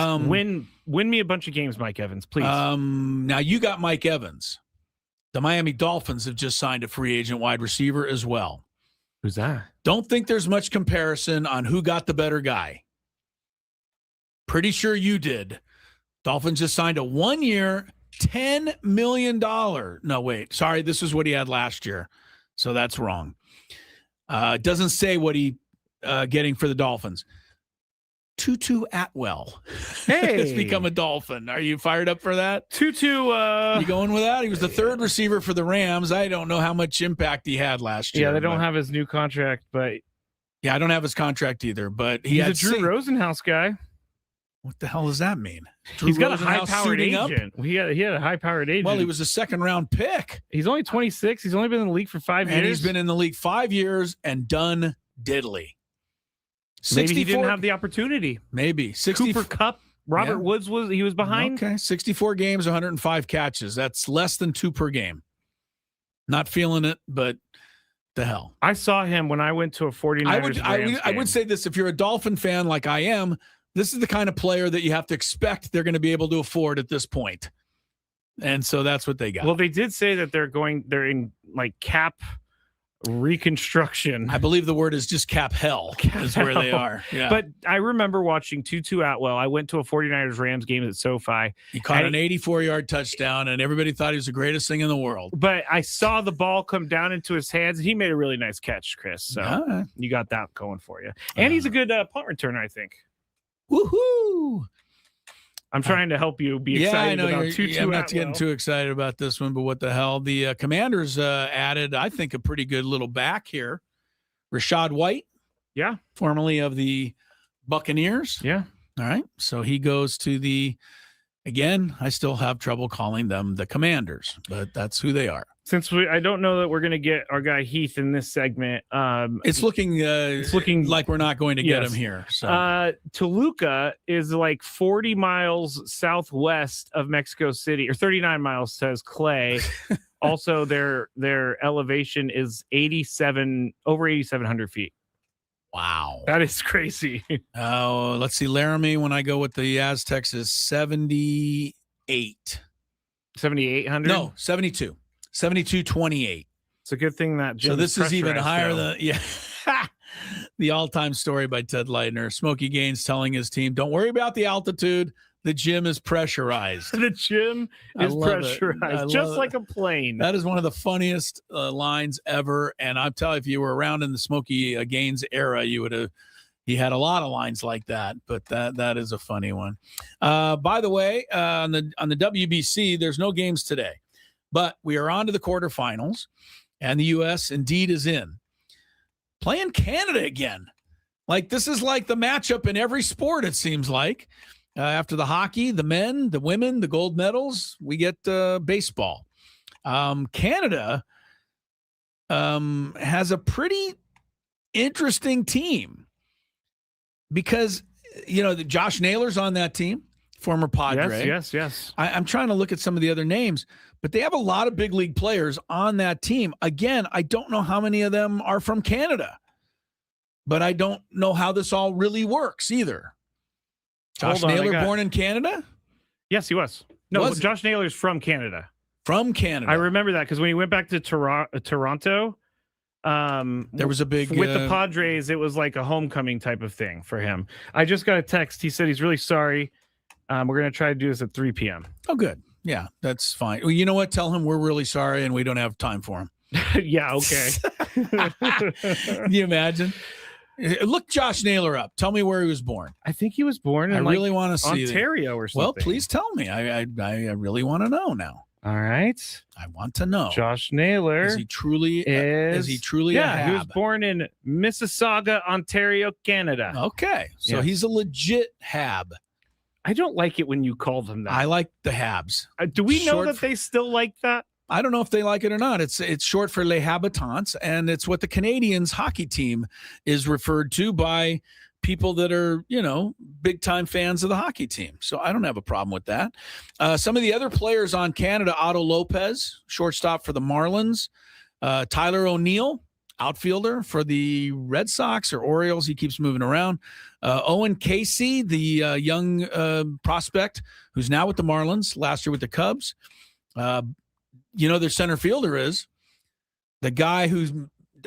win me a bunch of games, Mike Evans, please. Now you got Mike Evans. The Miami Dolphins have just signed a free agent wide receiver as well. Who's that? Don't think there's much comparison on who got the better guy. Pretty sure you did. Dolphins just signed a 1-year, $10 million. No, wait. Sorry, this is what he had last year. So that's wrong. It doesn't say what he getting for the Dolphins. Tutu Atwell has become a Dolphin. Are you fired up for that? Tutu, you going with that? He was the third receiver for the Rams. I don't know how much impact he had last year. Yeah, they don't have his new contract, but yeah, I don't have his contract either. But he's a Drew Rosenhaus guy. What the hell does that mean? He's got a high-powered agent. He had a high-powered agent. Well, he was a second-round pick. He's only 26. He's only been in the league for 5 years. And he's been in the league 5 years and done diddly. Maybe he didn't have the opportunity. Maybe. Cooper Kupp, Robert Woods was behind. Okay, 64 games, 105 catches. That's less than 2 per game. Not feeling it, but the hell. I saw him when I went to a 49ers I would say this, if you're a Dolphin fan like I am, this is the kind of player that you have to expect they're going to be able to afford at this point. And so that's what they got. Well, they did say that they're in like cap reconstruction. I believe the word is just cap hell is where they are. Yeah. But I remember watching Tutu Atwell. I went to a 49ers Rams game at SoFi. He caught an 84-yard touchdown, and everybody thought he was the greatest thing in the world. But I saw the ball come down into his hands, and he made a really nice catch, Chris. So you got that going for you. And he's a good punt returner, I think. Woohoo! I'm trying to help you be excited I know. about Tutu I'm not Atwell. getting too excited about this one, but what the hell? The Commanders added, I think, a pretty good little back here. Rashad White. Yeah. Formerly of the Buccaneers. Yeah. All right. So he goes to again, I still have trouble calling them the Commanders, but that's who they are. Since I don't know that we're going to get our guy Heath in this segment. It's looking like we're not going to get him here. So. Toluca is like 40 miles southwest of Mexico City, or 39 miles, says Clay. Also, their elevation is over 8,700 feet. Wow. That is crazy. Oh, let's see. Laramie, when I go with the Aztecs, is 78. 7,800? No, 72. 72.28. It's a good thing that Jim so this is even higher though. than the all-time story by Ted Leitner. Smokey Gaines telling his team, don't worry about the altitude. The gym is pressurized. The gym is pressurized, just like a plane. That is one of the funniest lines ever. And I'm telling you, if you were around in the Smokey Gaines era, he had a lot of lines like that. But that is a funny one. By the way, on the WBC, there's no games today, but we are on to the quarterfinals, and the U.S. indeed is in. Playing Canada again. Like, this is like the matchup in every sport, it seems like. After the hockey, the men, the women, the gold medals, we get baseball. Canada has a pretty interesting team because, Josh Naylor's on that team, former Padre. Yes. I'm trying to look at some of the other names, but they have a lot of big league players on that team. Again, I don't know how many of them are from Canada, but I don't know how this all really works either. Josh Naylor born in Canada? Yes, he was. No, Josh Naylor's from Canada. From Canada. I remember that because when he went back to Toronto, there was a big with the Padres. It was like a homecoming type of thing for him. I just got a text. He said he's really sorry. We're going to try to do this at 3 p.m. Oh, good. Yeah, that's fine. Well, you know what? Tell him we're really sorry and we don't have time for him. Yeah, okay. Can you imagine? Look Josh Naylor up. Tell me where he was born. I think he was born in I really want to see Ontario or something. Well, please tell me. I really want to know now. All right. I want to know. Josh Naylor. Is he truly a Hab? He was born in Mississauga, Ontario, Canada. Okay. So he's a legit Hab. I don't like it when you call them that. I like the Habs. Do we know that they still like that? I don't know if they like it or not. It's short for Les Habitants, and it's what the Canadians hockey team is referred to by people that are, big time fans of the hockey team. So I don't have a problem with that. Some of the other players on Canada: Otto Lopez, shortstop for the Marlins; Tyler O'Neill, outfielder for the Red Sox or Orioles. He keeps moving around. Owen Casey, the young prospect who's now with the Marlins, last year with the Cubs. Their center fielder is the guy who's,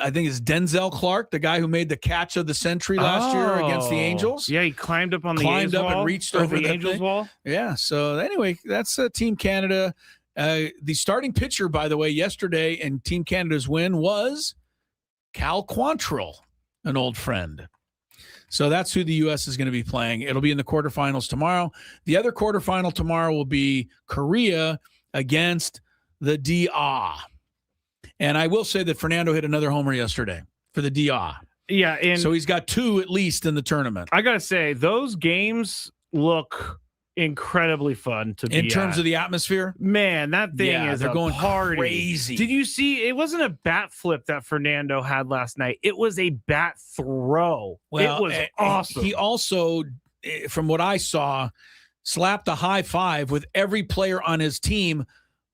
I think is Denzel Clark, the guy who made the catch of the century last year against the Angels. Yeah, he climbed up on the Angels wall, and reached over the Angels wall. Yeah. So anyway, that's Team Canada. The starting pitcher, by the way, yesterday in Team Canada's win was Cal Quantrill, an old friend. So that's who the U.S. is going to be playing. It'll be in the quarterfinals tomorrow. The other quarterfinal tomorrow will be Korea against the DR. And I will say that Fernando hit another homer yesterday for the DR. Yeah. And so he's got 2 at least in the tournament. I got to say, those games look incredibly fun to be in terms of the atmosphere. Man, that thing is they're going party. Crazy. Did you see? It wasn't a bat flip that Fernando had last night. It was a bat throw. Well, it was awesome. He also, from what I saw, slapped a high five with every player on his team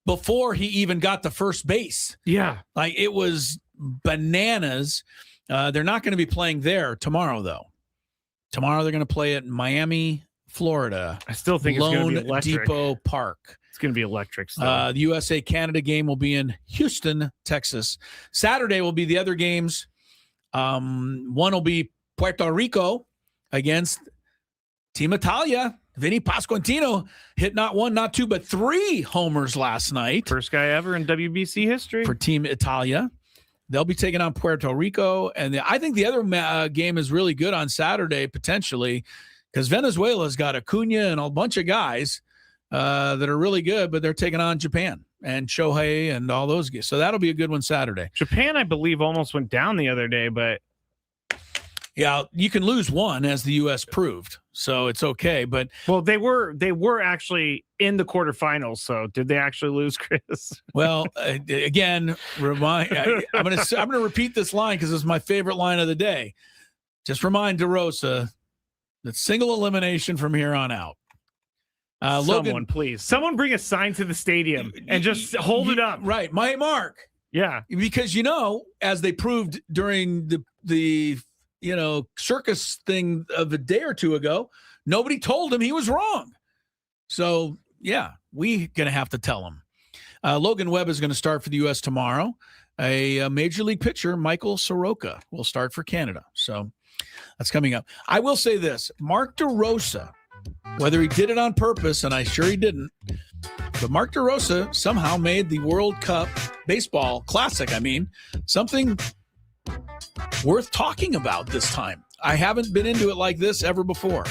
before he even got to first base. Yeah. Like, it was bananas. They're not going to be playing there tomorrow, though. Tomorrow they're going to play at Miami, Florida. I still think it's going to be electric. Depot Park. It's going to be electric still. The USA-Canada game will be in Houston, Texas. Saturday will be the other games. One will be Puerto Rico against Team Italia. Vinny Pasquantino hit not 1, not 2, but 3 homers last night. First guy ever in WBC history. For Team Italia. They'll be taking on Puerto Rico. And I think the other game is really good on Saturday, potentially. because Venezuela's got Acuna and a bunch of guys that are really good, but they're taking on Japan and Shohei and all those guys. So that'll be a good one Saturday. Japan, I believe, almost went down the other day, but yeah, you can lose one, as the U.S. proved, so it's okay. But well, they were actually in the quarterfinals. So did they actually lose, Chris? Well, again, I'm gonna repeat this line because it's my favorite line of the day. Just remind DeRosa that single elimination from here on out. Someone, please. Someone bring a sign to the stadium and just hold it up. Right. My mark. Yeah. Because, as they proved during the circus thing of a day or two ago, nobody told him he was wrong. So, yeah, we're going to have to tell him. Logan Webb is going to start for the U.S. tomorrow. A major league pitcher, Michael Soroka, will start for Canada. So that's coming up. I will say this, Mark DeRosa, whether he did it on purpose, and I'm sure he didn't, but Mark DeRosa somehow made the World Cup baseball classic, something worth talking about this time. I haven't been into it like this ever before.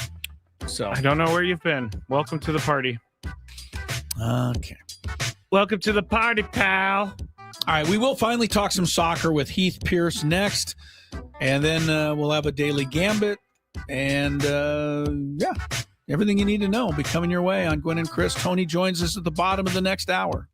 So I don't know where you've been. Welcome to the party. Okay. Welcome to the party, pal. All right, we will finally talk some soccer with Heath Pierce next, and then we'll have a daily gambit, and everything you need to know will be coming your way on Gwynn and Chris. Tony joins us at the bottom of the next hour.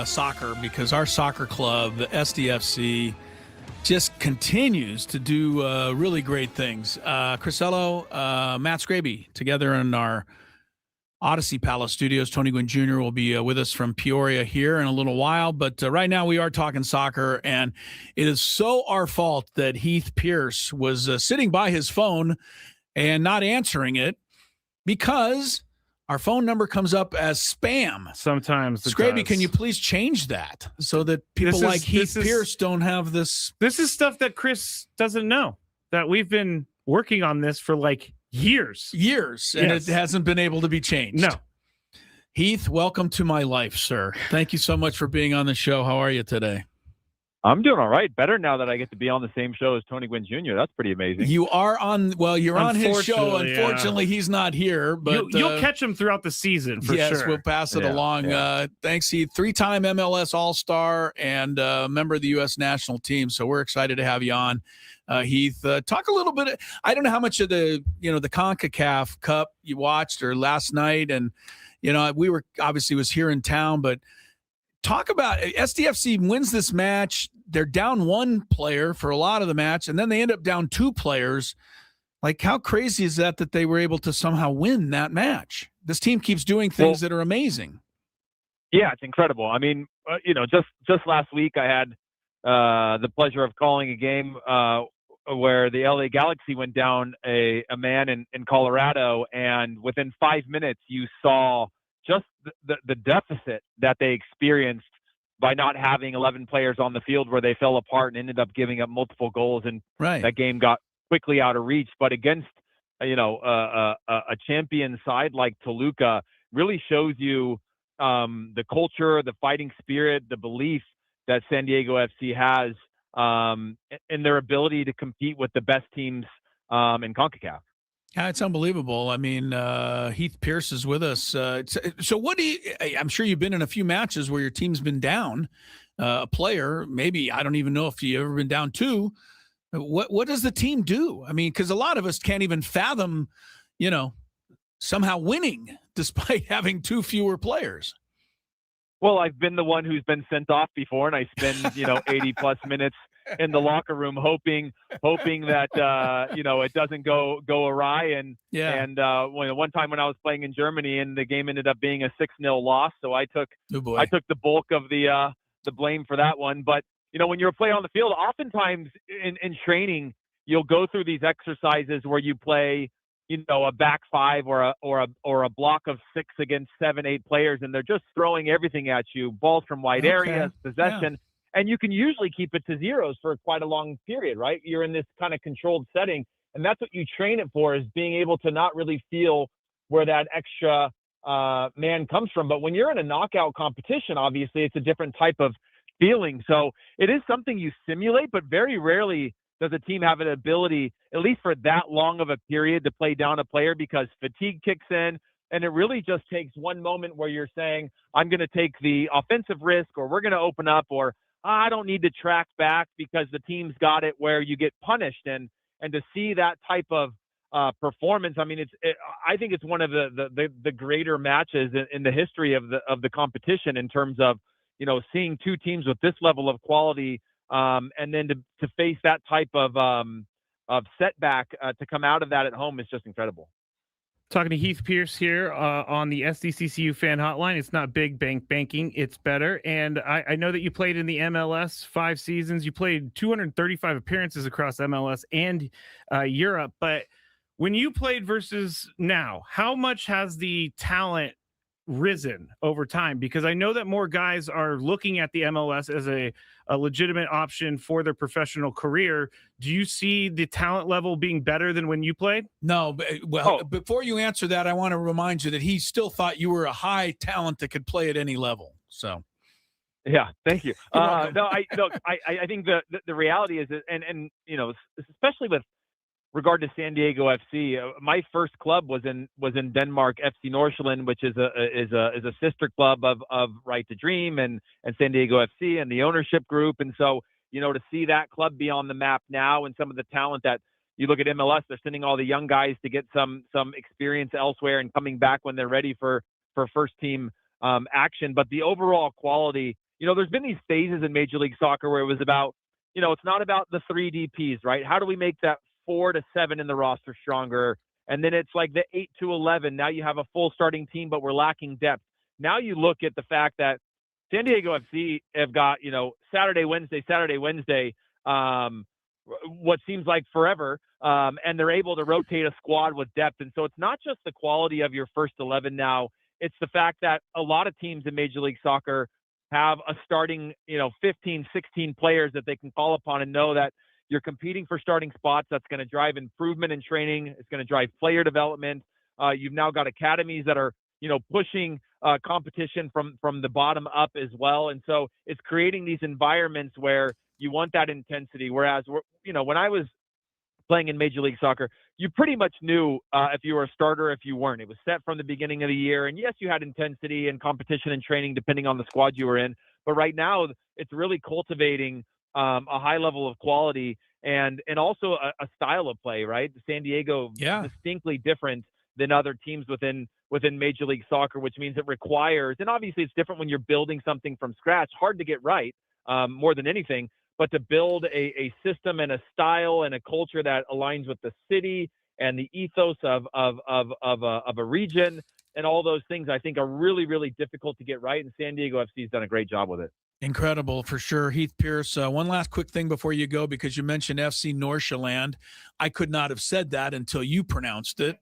soccer because our soccer club, the SDFC, just continues to do really great things. Chris Ello, Matt Scraby, together in our Odyssey Palace Studios. Tony Gwynn Jr. will be with us from Peoria here in a little while. But right now we are talking soccer, and it is so our fault that Heath Pierce was sitting by his phone and not answering it because our phone number comes up as spam. Sometimes it Scraby, does. can you please change that so that people like Heath Pierce don't have this? This is stuff that Chris doesn't know, that we've been working on this for like years, and it hasn't been able to be changed. No. Heath, welcome to my life, sir. Thank you so much for being on the show. How are you today? I'm doing all right. Better now that I get to be on the same show as Tony Gwynn Jr. That's pretty amazing. You are on. Well, you're on his show. Unfortunately, he's not here. But you'll catch him throughout the season for sure. Yes, we'll pass it along. Yeah. Thanks, Heath. 3-time MLS All-Star and member of the U.S. national team. So we're excited to have you on, Heath. Talk a little bit. I don't know how much of the the CONCACAF Cup you watched or last night, and we were obviously was here in town, but. Talk about SDFC wins this match. They're down one player for a lot of the match, and then they end up down two players. Like, how crazy is that they were able to somehow win that match? This team keeps doing things that are amazing. Yeah, it's incredible. I mean, just last week I had the pleasure of calling a game where the LA Galaxy went down a man in Colorado, and within 5 minutes you saw just the deficit that they experienced by not having 11 players on the field, where they fell apart and ended up giving up multiple goals, and that game got quickly out of reach. But against a champion side like Toluca, really shows you the culture, the fighting spirit, the belief that San Diego FC has in their ability to compete with the best teams in CONCACAF. Yeah, it's unbelievable. I mean, Heath Pierce is with us. So what I'm sure you've been in a few matches where your team's been down a player. Maybe, I don't even know if you've ever been down two. What does the team do? I mean, because a lot of us can't even fathom, somehow winning despite having two fewer players. Well, I've been the one who's been sent off before, and I spend 80 plus minutes in the locker room hoping that it doesn't go awry. And one time when I was playing in Germany, and the game ended up being a 6-0 loss, so I took the bulk of the blame for that one. But when you're a player on the field, oftentimes in training you'll go through these exercises where you play a back five or a block of 6 against 7-8 players, and they're just throwing everything at you, balls from wide areas, possession. Yeah. And you can usually keep it to zeros for quite a long period, right? You're in this kind of controlled setting, and that's what you train it for, is being able to not really feel where that extra man comes from. But when you're in a knockout competition, obviously it's a different type of feeling. So it is something you simulate, but very rarely does a team have an ability, at least for that long of a period, to play down a player, because fatigue kicks in. And it really just takes one moment where you're saying, I'm going to take the offensive risk, or we're going to open up, or I don't need to track back because the team's got it, where you get punished. And to see that type of performance, I mean, I think it's one of the greater matches in the history of the competition, in terms of, seeing two teams with this level of quality, and then to face that type of setback, to come out of that at home is just incredible. Talking to Heath Pierce here on the SDCCU fan hotline. It's not big banking, it's better. And I know that you played in the MLS 5 seasons. You played 235 appearances across MLS and Europe. But when you played versus now, how much has the talent risen over time? Because I know that more guys are looking at the MLS as a legitimate option for their professional career. Do you see the talent level being better than when you played? No, before you answer that, I want to remind you that he still thought you were a high talent that could play at any level. So, yeah, thank you. I think the reality is that, and especially with regard to San Diego FC, my first club was in Denmark, FC Nordsjælland, which is a sister club of Right to Dream and San Diego FC and the ownership group. And so, to see that club be on the map now, and some of the talent that you look at MLS, they're sending all the young guys to get some experience elsewhere and coming back when they're ready for first team action. But the overall quality, there's been these phases in Major League Soccer where it was about, it's not about the 3 DPs, right? How do we make that 4 to 7 in the roster stronger? And then it's like the 8 to 11. Now you have a full starting team, but we're lacking depth. Now you look at the fact that San Diego FC have got, Saturday, Wednesday, what seems like forever, and they're able to rotate a squad with depth. And so it's not just the quality of your first 11 now. It's the fact that a lot of teams in Major League Soccer have a starting, 15, 16 players that they can call upon and know that you're competing for starting spots. That's going to drive improvement in training. It's going to drive player development. You've now got academies that are, pushing competition from the bottom up as well. And so it's creating these environments where you want that intensity. Whereas, when I was playing in Major League Soccer, you pretty much knew if you were a starter, if you weren't. It was set from the beginning of the year. And yes, you had intensity and competition and training depending on the squad you were in. But right now, it's really cultivating a high level of quality and also a style of play, right? San Diego, distinctly different than other teams within Major League Soccer, which means it requires, and obviously it's different when you're building something from scratch, hard to get right more than anything, but to build a system and a style and a culture that aligns with the city and the ethos of a region and all those things, I think are really, really difficult to get right. And San Diego FC has done a great job with it. Incredible for sure. Heath Pierce, one last quick thing before you go, because you mentioned FC Nordsjælland. I could not have said that until you pronounced it,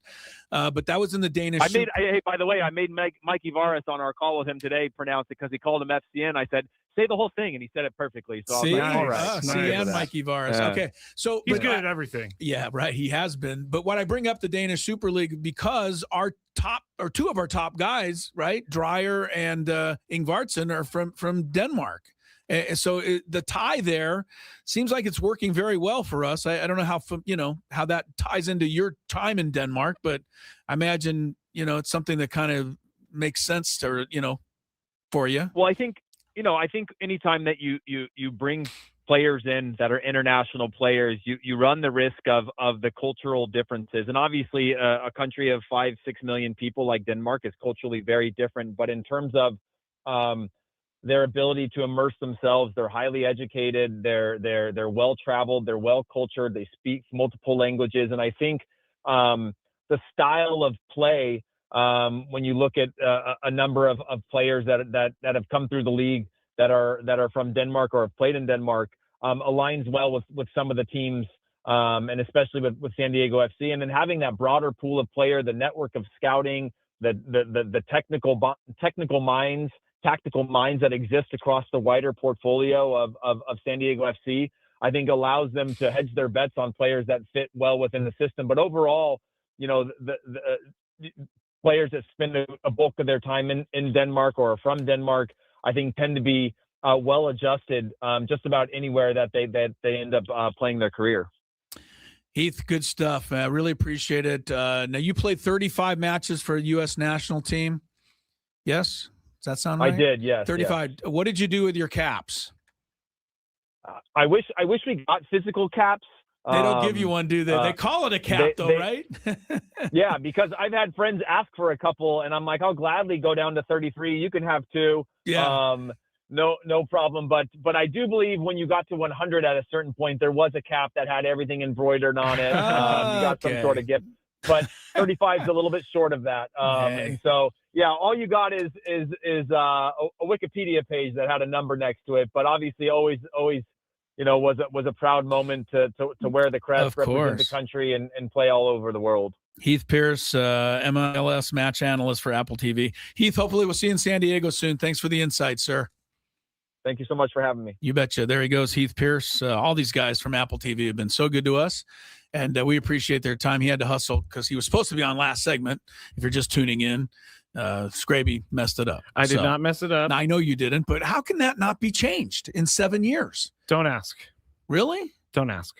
but that was in the Danish. Hey, by the way, I made Mikey Varas on our call with him today pronounce it because he called him FCN. I said, say the whole thing, and he said it perfectly. So I was like, all right. CN Mikey Varas. Okay. So he's good at everything. Yeah, right. He has been. But what I bring up the Danish Super League because our two of our top guys, right, Dreyer and Ingvartsen are from Denmark. And so the tie there seems like it's working very well for us. I don't know how that ties into your time in Denmark, but I imagine, it's something that kind of makes sense to, for you. Well, I think anytime that you bring players in that are international players, you run the risk of the cultural differences. And obviously a country of 5-6 million people like Denmark is culturally very different, but in terms of their ability to immerse themselves, they're highly educated, they're well-traveled, they're well-cultured, they speak multiple languages. And I think the style of play, when you look at a number of players that have come through the league that are from Denmark or have played in Denmark, aligns well with some of the teams, and especially with San Diego FC. And then having that broader pool of player, the network of scouting, the technical minds, tactical minds that exist across the wider portfolio of San Diego FC, I think allows them to hedge their bets on players that fit well within the system. But overall, the players that spend a bulk of their time in Denmark or from Denmark, I think tend to be well adjusted just about anywhere that they end up playing their career. Heath, good stuff. I really appreciate it. Now, you played 35 matches for a U.S. national team. Yes? Does that sound right? I did, yes. 35. Yes. What did you do with your caps? I wish we got physical caps. They don't give you one, do they? They call it a cap, right? Yeah, because I've had friends ask for a couple, and I'm like, I'll gladly go down to 33. You can have 2. Yeah. No problem. But I do believe when you got to 100 at a certain point, there was a cap that had everything embroidered on it. You got some sort of gift. But 35 is a little bit short of that. And so, yeah, all you got is a Wikipedia page that had a number next to it. But obviously, always was a proud moment to wear the crest, represent the country, and play all over the world. Heath Pierce, MLS match analyst for Apple TV. Heath, hopefully we'll see you in San Diego soon. Thanks for the insight, sir. Thank you so much for having me. You betcha. There he goes, Heath Pierce. All these guys from Apple TV have been so good to us, and we appreciate their time. He had to hustle because he was supposed to be on last segment. If you're just tuning in, Scraby messed it up. I did not mess it up. I know you didn't, but how can that not be changed in 7 years? Don't ask. Really? Don't ask.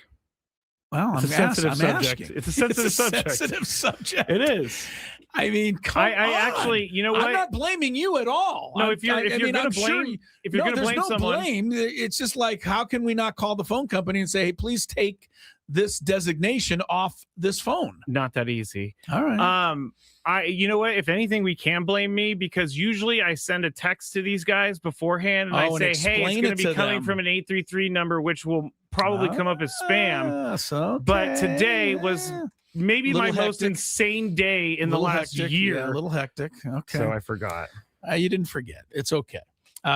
Well, it's a sensitive subject. It's a sensitive subject. It is. I mean, I actually, you know what? I'm not blaming you at all. No, if you're going to blame, there's no blame. It's just like, how can we not call the phone company and say, hey, please take this designation off this phone. Not that easy. All right. You know what? If anything, we can blame me because usually I send a text to these guys beforehand and I say, "Hey, it's going to be coming from an 833 number, which will probably come up as spam." But today was maybe my most insane day in the last year. Yeah, a little hectic. Okay. So I forgot. You didn't forget. It's okay.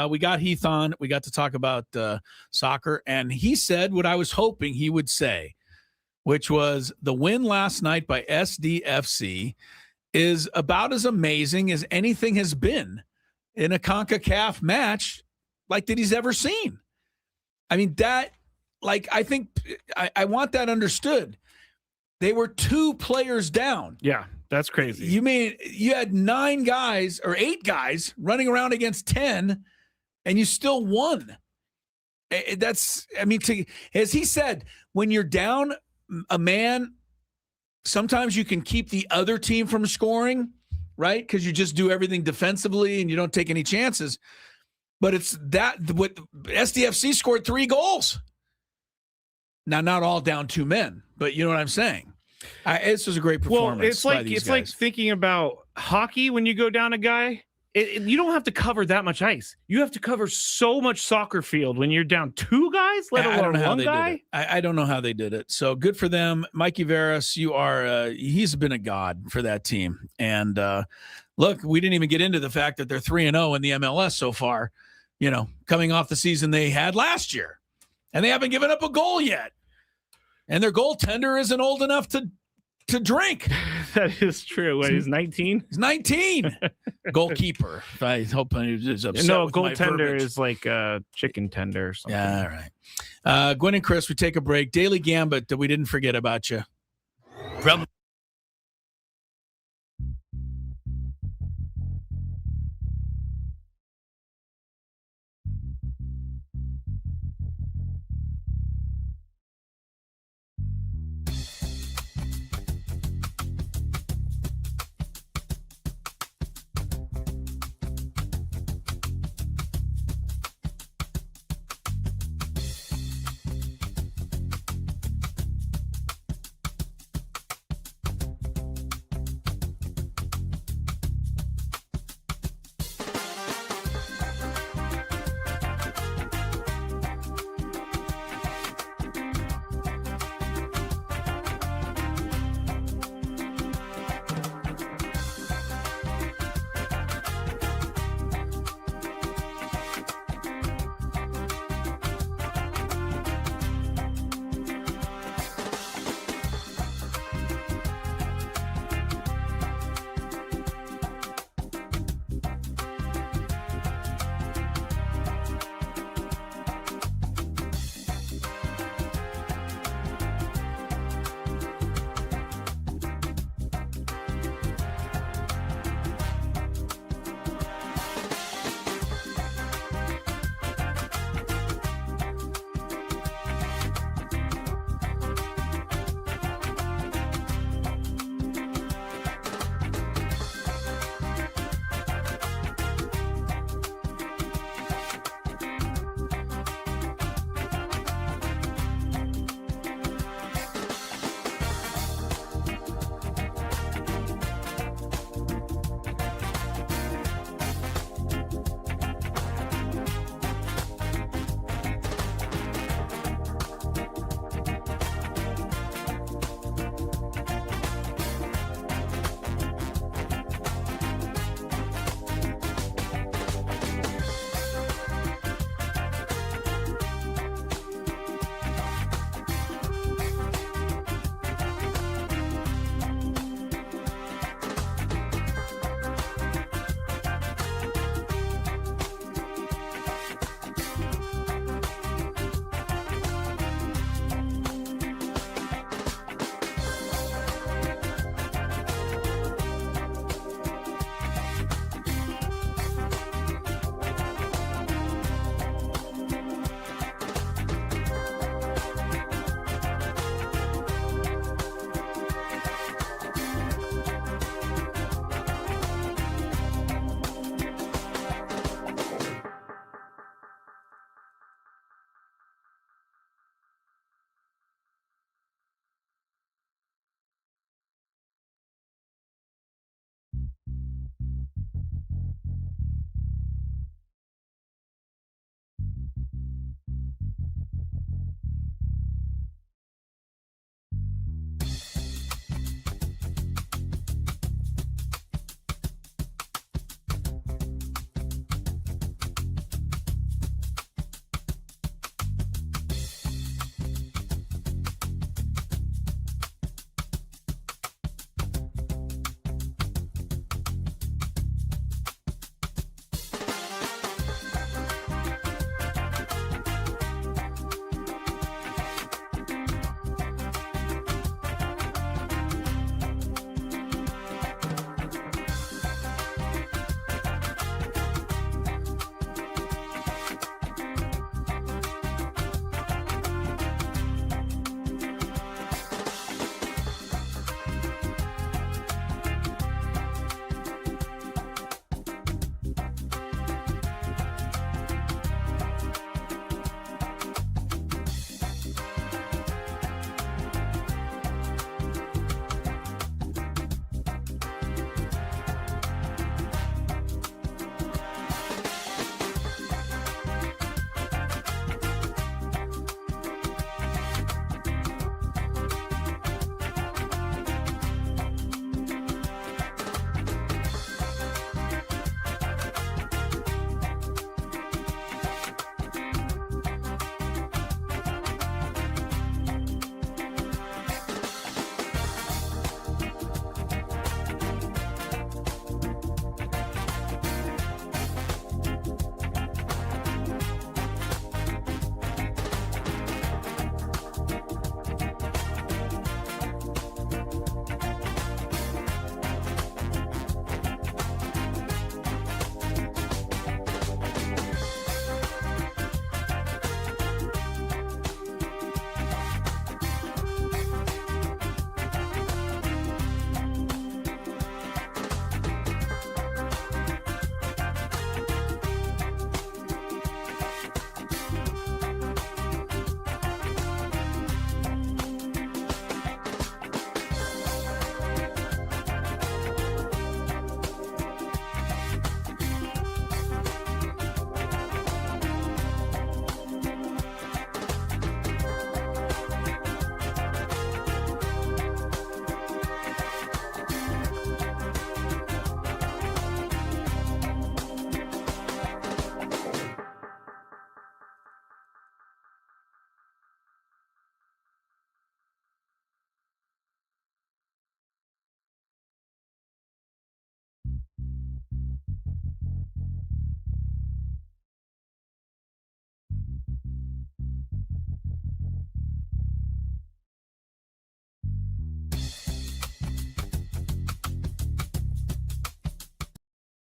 We got Heath on. We got to talk about soccer, and he said what I was hoping he would say, which was the win last night by SDFC is about as amazing as anything has been in a CONCACAF match like that he's ever seen. I mean, I think I want that understood. They were 2 players down. Yeah, that's crazy. You mean you had 9 guys or 8 guys running around against 10 and you still won. As he said, when you're down a man, sometimes you can keep the other team from scoring, right? Because you just do everything defensively and you don't take any chances. But it's what SDFC scored 3 goals. Now, not all down 2 men, but you know what I'm saying. This was a great performance. Well, it's like thinking about hockey when you go down a guy. You don't have to cover that much ice. You have to cover so much soccer field when you're down 2 guys, let alone 1 guy. I don't know how they did it. So good for them. Mikey Veras, you are he's been a god for that team. And look, we didn't even get into the fact that they're 3-0 in the MLS so far, coming off the season they had last year. And they haven't given up a goal yet. And their goaltender isn't old enough to drink. That is true. He's 19? He's 19. Goalkeeper. I hope he's upset. No, goaltender is like a chicken tender or something. Yeah, all right. Gwynn and Chris, we take a break. Daily Gambit, we didn't forget about you. From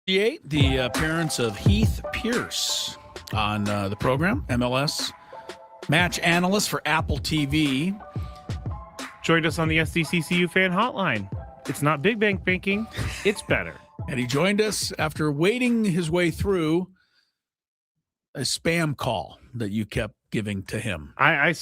The appearance of Heath Pierce on the program, MLS match analyst for Apple TV. Joined us on the SDCCU fan hotline. It's not big bank banking, it's better. And he joined us after wading his way through a spam call that you kept giving to him. I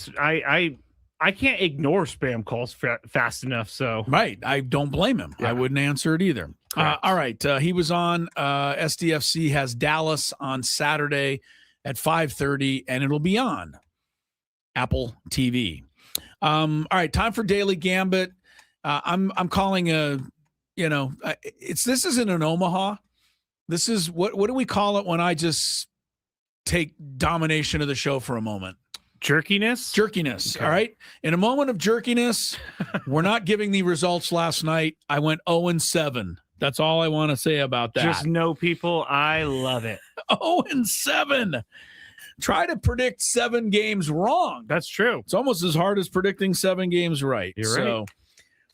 can't ignore spam calls fast enough. So right, I don't blame him. Yeah. I wouldn't answer it either. All right, he was on. SDFC has Dallas on Saturday at 5:30, and it'll be on Apple TV. All right, time for Daily Gambit. I'm calling this isn't an Omaha. This is what do we call it when I just take domination of the show for a moment? Jerkiness. Okay. All right. In a moment of jerkiness, we're not giving the results last night. I went 0-7. That's all I want to say about that. Just know, people, I love it. 0-7. Try to predict 7 games wrong. That's true. It's almost as hard as predicting 7 games right. You're right. So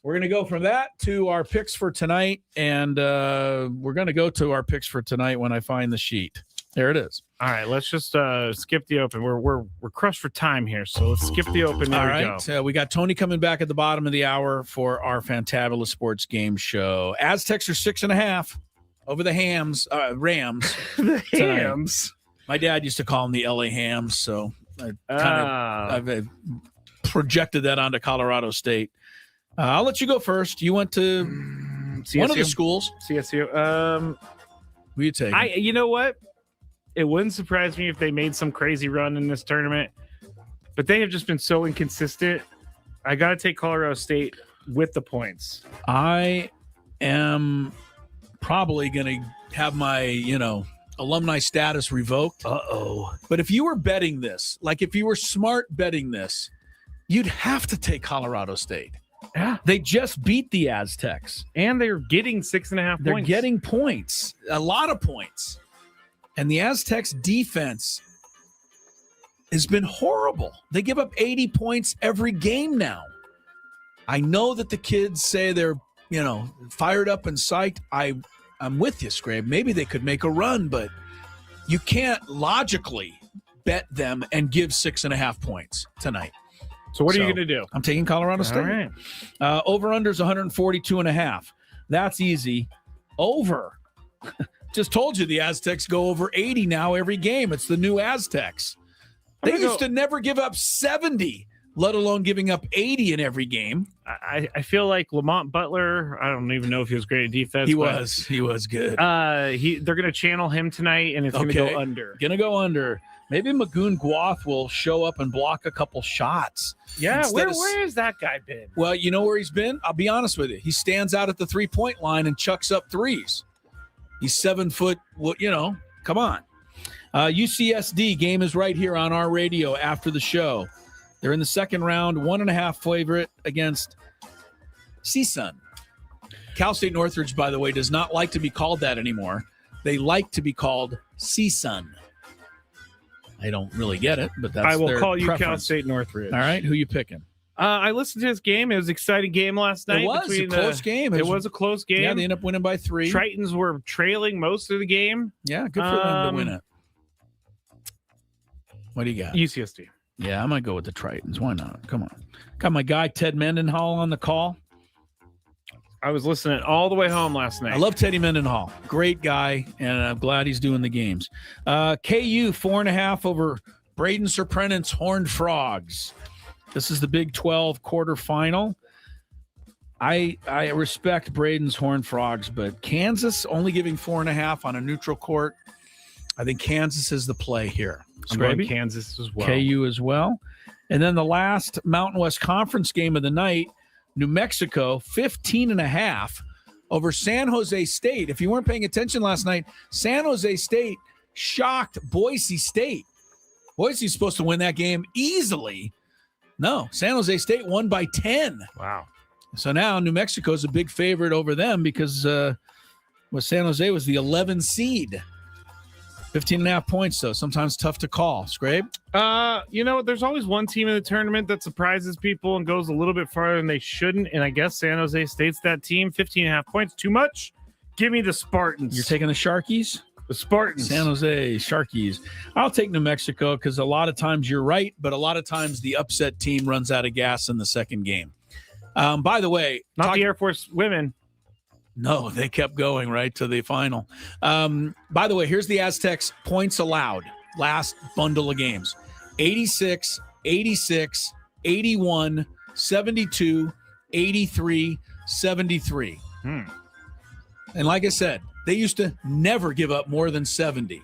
we're going to go from that to our picks for tonight. And we're going to go to our picks for tonight when I find the sheet. There it is. All right, let's just skip the open. We're crushed for time here, so let's skip the open. There All we right, go. We got Tony coming back at the bottom of the hour for our Fantabulous Sports Game Show. Aztecs are 6.5 over the Rams. The tonight. Hams. My dad used to call them the LA Hams, so I've projected that onto Colorado State. I'll let you go first. You went to CSU? One of the schools. CSU. Who you take? You know what? It wouldn't surprise me if they made some crazy run in this tournament, but they have just been so inconsistent. I got to take Colorado State with the points. I am probably going to have my, alumni status revoked. But if you were betting this, like if you were smart betting this, you'd have to take Colorado State. Yeah. They just beat the Aztecs. And they're getting 6.5 points. They're getting points, a lot of points. And the Aztecs defense has been horrible. They give up 80 points every game now. I know that the kids say they're, fired up and psyched. I'm with you, Scrape. Maybe they could make a run, but you can't logically bet them and give 6.5 points tonight. So what are you going to do? I'm taking Colorado State. All right. Over-under is 142.5. That's easy. Over. Just told you the Aztecs go over 80 now every game. It's the new Aztecs. They used to never give up 70, let alone giving up 80 in every game. I feel like Lamont Butler, I don't even know if he was great at defense. He was good. They're going to channel him tonight, and it's going to go under. Going to go under. Maybe Magoon Guath will show up and block a couple shots. Yeah, where has that guy been? Well, you know where he's been? I'll be honest with you. He stands out at the three-point line and chucks up threes. He's 7 foot, come on. UCSD game is right here on our radio after the show. They're in the second round, 1.5 favorite against CSUN. Cal State Northridge, by the way, does not like to be called that anymore. They like to be called CSUN. I don't really get it, but that's I will their call you preference. Cal State Northridge. All right, who you picking? I listened to this game. It was an exciting game last night. It was a close game. It was a close game. Yeah, they ended up winning by 3. Tritons were trailing most of the game. Yeah, good for them to win it. What do you got? UCSD. Yeah, I might go with the Tritons. Why not? Come on. Got my guy Ted Mendenhall on the call. I was listening all the way home last night. I love Teddy Mendenhall. Great guy, and I'm glad he's doing the games. KU 4.5 over Braden Surprenant's Horned Frogs. This is the Big 12 quarterfinal. I respect Braden's Horned Frogs, but Kansas only giving 4.5 on a neutral court. I think Kansas is the play here. I'm going Kansas as well. KU as well. And then the last Mountain West Conference game of the night, New Mexico 15.5 over San Jose State. If you weren't paying attention last night, San Jose State shocked Boise State. Boise's supposed to win that game easily. No, San Jose State won by 10. Wow. So now New Mexico is a big favorite over them because San Jose was the 11 seed. 15.5 points, though. Sometimes tough to call. Scrape? There's always one team in the tournament that surprises people and goes a little bit farther than they shouldn't, and I guess San Jose State's that team. 15.5 points. Too much? Give me the Spartans. You're taking the Sharkies? The Spartans. San Jose Sharkies. I'll take New Mexico because a lot of times you're right, but a lot of times the upset team runs out of gas in the second game. By the way, not the Air Force women. No, they kept going right to the final. By the way, here's the Aztecs points allowed. Last bundle of games. 86, 86, 81, 72, 83, 73. And like I said, they used to never give up more than 70.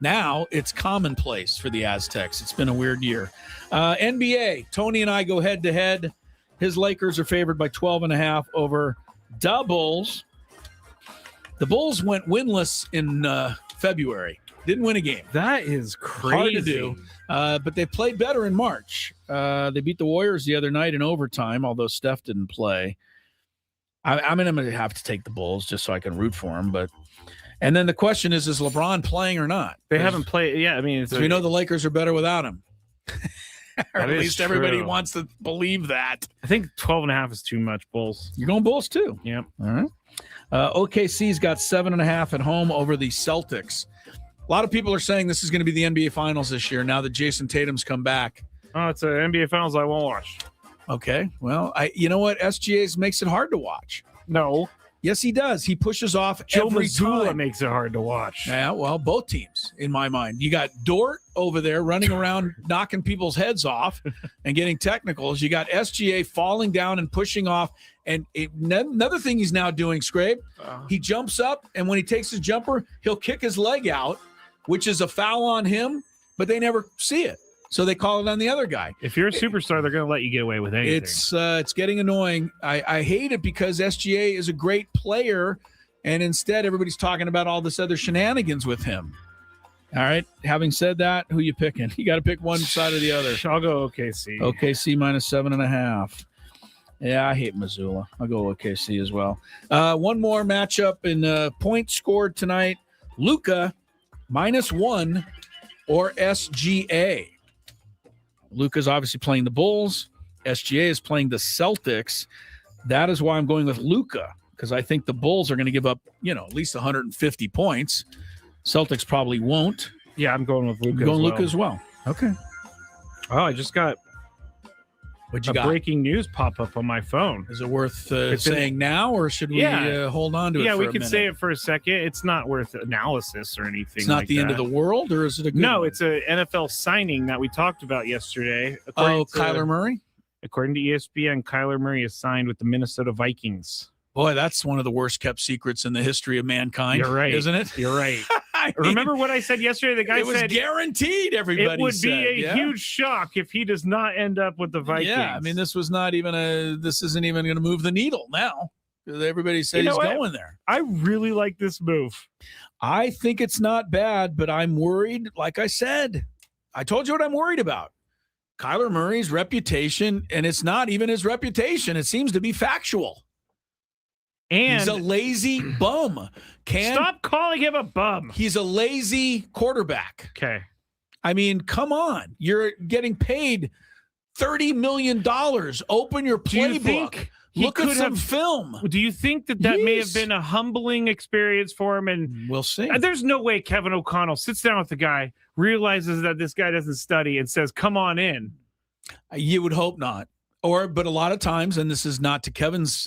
Now it's commonplace for the Aztecs. It's been a weird year. NBA, Tony and I go head-to-head. His Lakers are favored by 12.5 over the Bulls. The Bulls went winless in February. Didn't win a game. That is crazy. Hard to do. But they played better in March. They beat the Warriors the other night in overtime, although Steph didn't play. I'm going to have to take the Bulls just so I can root for them. And then the question is LeBron playing or not? They haven't played. Yeah, I mean, we know the Lakers are better without him. Or at least true. Everybody wants to believe that. I think 12.5 is too much, Bulls. You're going Bulls too? Yep. All right. OKC's got 7.5 at home over the Celtics. A lot of people are saying this is going to be the NBA Finals this year now that Jason Tatum's come back. Oh, it's an NBA Finals I won't watch. Okay. Well, you know what? SGA makes it hard to watch. No. Yes, he does. He pushes off Joe every Mazzulla time. makes it hard to watch. Yeah, well, both teams, in my mind. You got Dort over there running around knocking people's heads off and getting technicals. You got SGA falling down and pushing off. And another thing he's now doing, Scrape, he jumps up, and when he takes his jumper, he'll kick his leg out, which is a foul on him, but they never see it. So they call it on the other guy. If you're a superstar, they're going to let you get away with anything. It's getting annoying. I hate it because SGA is a great player, and instead everybody's talking about all this other shenanigans with him. All right. Having said that, who you picking? You got to pick one side or the other. I'll go OKC. OKC minus 7.5. Yeah, I hate Missoula. I'll go OKC as well. One more matchup in points scored tonight. Luka -1 or SGA. Luka's obviously playing the Bulls. SGA is playing the Celtics. That is why I'm going with Luka, because I think the Bulls are going to give up, at least 150 points. Celtics probably won't. Yeah, I'm going with Luka. Luka as well. Okay. Oh, I just got breaking news pop up on my phone. Is it worth saying now, or should we hold on to it? Yeah, for we a could minute? say it for a second. It's not worth analysis or anything. It's not the end of the world, or is it a good one? It's an NFL signing that we talked about yesterday. Kyler Murray? According to ESPN, Kyler Murray is signed with the Minnesota Vikings. Boy, that's one of the worst kept secrets in the history of mankind. You're right. Isn't it? You're right. Remember what I said yesterday? The guy said it was guaranteed. Everybody it would said, be a huge shock if he does not end up with the Vikings. Yeah, I mean, this isn't even going to move the needle now. Everybody says he's going there. I really like this move. I think it's not bad, but I'm worried. Like I said, I told you what I'm worried about. Kyler Murray's reputation, and it's not even his reputation. It seems to be factual. And he's a lazy bum. Stop calling him a bum. He's a lazy quarterback. Okay. I mean, come on. You're getting paid $30 million. Open your playbook. Look at some film. Do you think that may have been a humbling experience for him? And we'll see. There's no way Kevin O'Connell sits down with the guy, realizes that this guy doesn't study, and says, "Come on in." You would hope not. But a lot of times, and this is not to Kevin's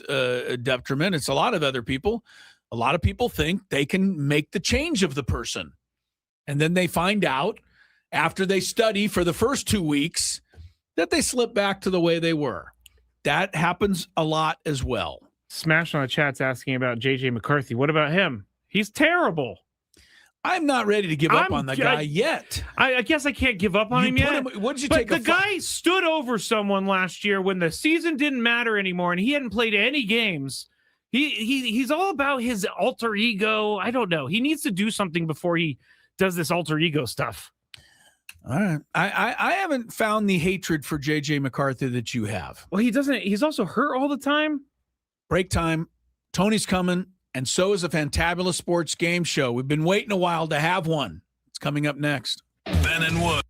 detriment, it's a lot of other people. A lot of people think they can make the change of the person. And then they find out after they study for the first 2 weeks that they slip back to the way they were. That happens a lot as well. Smash on the chat's asking about J.J. McCarthy. What about him? He's terrible. I'm not ready to give up on the guy yet. I guess I can't give up on him yet. What did you but take? The guy stood over someone last year when the season didn't matter anymore, and he hadn't played any games. He's all about his alter ego. I don't know. He needs to do something before he does this alter ego stuff. All right. I haven't found the hatred for J.J. McCarthy that you have. Well, he doesn't. He's also hurt all the time. Break time. Tony's coming. And so is a Fantabulous Sports Game Show. We've been waiting a while to have one. It's coming up next. Ben and Wood.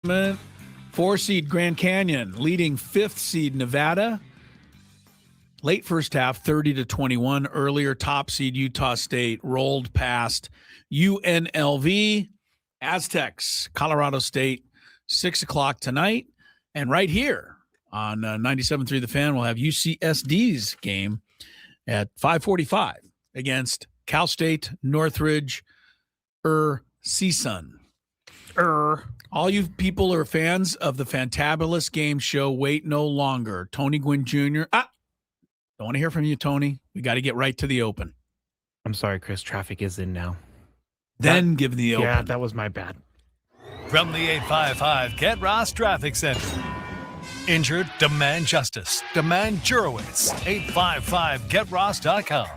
4 seed Grand Canyon leading 5th seed Nevada. Late first half, 30-21. Earlier, top seed Utah State rolled past UNLV. Aztecs, Colorado State, 6 o'clock tonight. And right here on 97.3 The Fan, we'll have UCSD's game at 5:45 against Cal State Northridge CSUN. All you people are fans of the Fantabulous Game Show, wait no longer. Tony Gwynn Jr. Don't want to hear from you, Tony. We got to get right to the open. I'm sorry, Chris. Traffic is in now. Then give the open. Yeah, that was my bad. From the 855 Get Ross Traffic Center. Injured? Demand justice. Demand Jurowitz. 855GetRoss.com.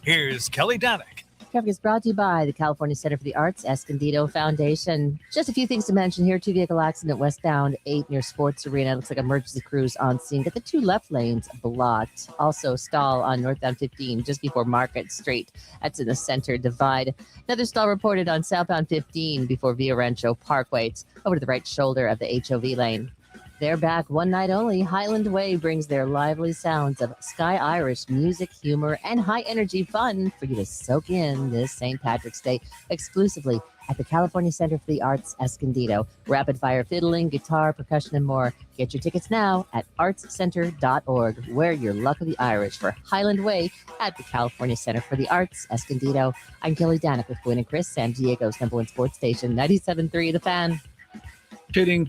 Here's Kelly Danick. Traffic is brought to you by the California Center for the Arts Escondido Foundation. Just a few things to mention here. 2-vehicle accident westbound 8 near Sports Arena. Looks like emergency crews on scene. Get the 2 left lanes blocked. Also stall on northbound 15 just before Market Street. That's in the center divide. Another stall reported on southbound 15 before Via Rancho Parkway. It's over to the right shoulder of the HOV lane. They're back one night only. Highland Way brings their lively sounds of Sky Irish music, humor, and high-energy fun for you to soak in this St. Patrick's Day exclusively at the California Center for the Arts Escondido. Rapid-fire fiddling, guitar, percussion, and more. Get your tickets now at artscenter.org. Wear your luck of the Irish for Highland Way at the California Center for the Arts Escondido. I'm Kelly Danick with Gwynn and Chris, San Diego's #1 sports station, 97.3 The Fan.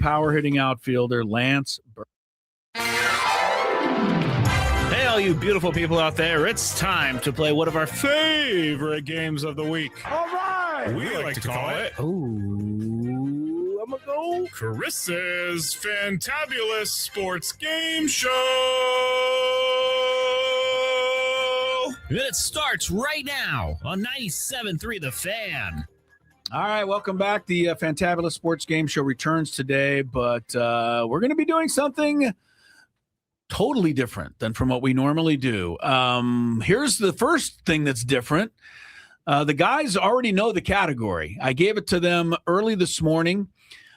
Power hitting outfielder Lance Burke. Hey, all you beautiful people out there. It's time to play one of our favorite games of the week. All right. We like to call it Ooh, I'm going to go. Chris's Fantabulous Sports Game Show. And it starts right now on 97.3 The Fan. All right, welcome back. The Fantabulous Sports Game Show returns today, but we're going to be doing something totally different than from what we normally do. Here's the first thing that's different. The guys already know the category. I gave it to them early this morning.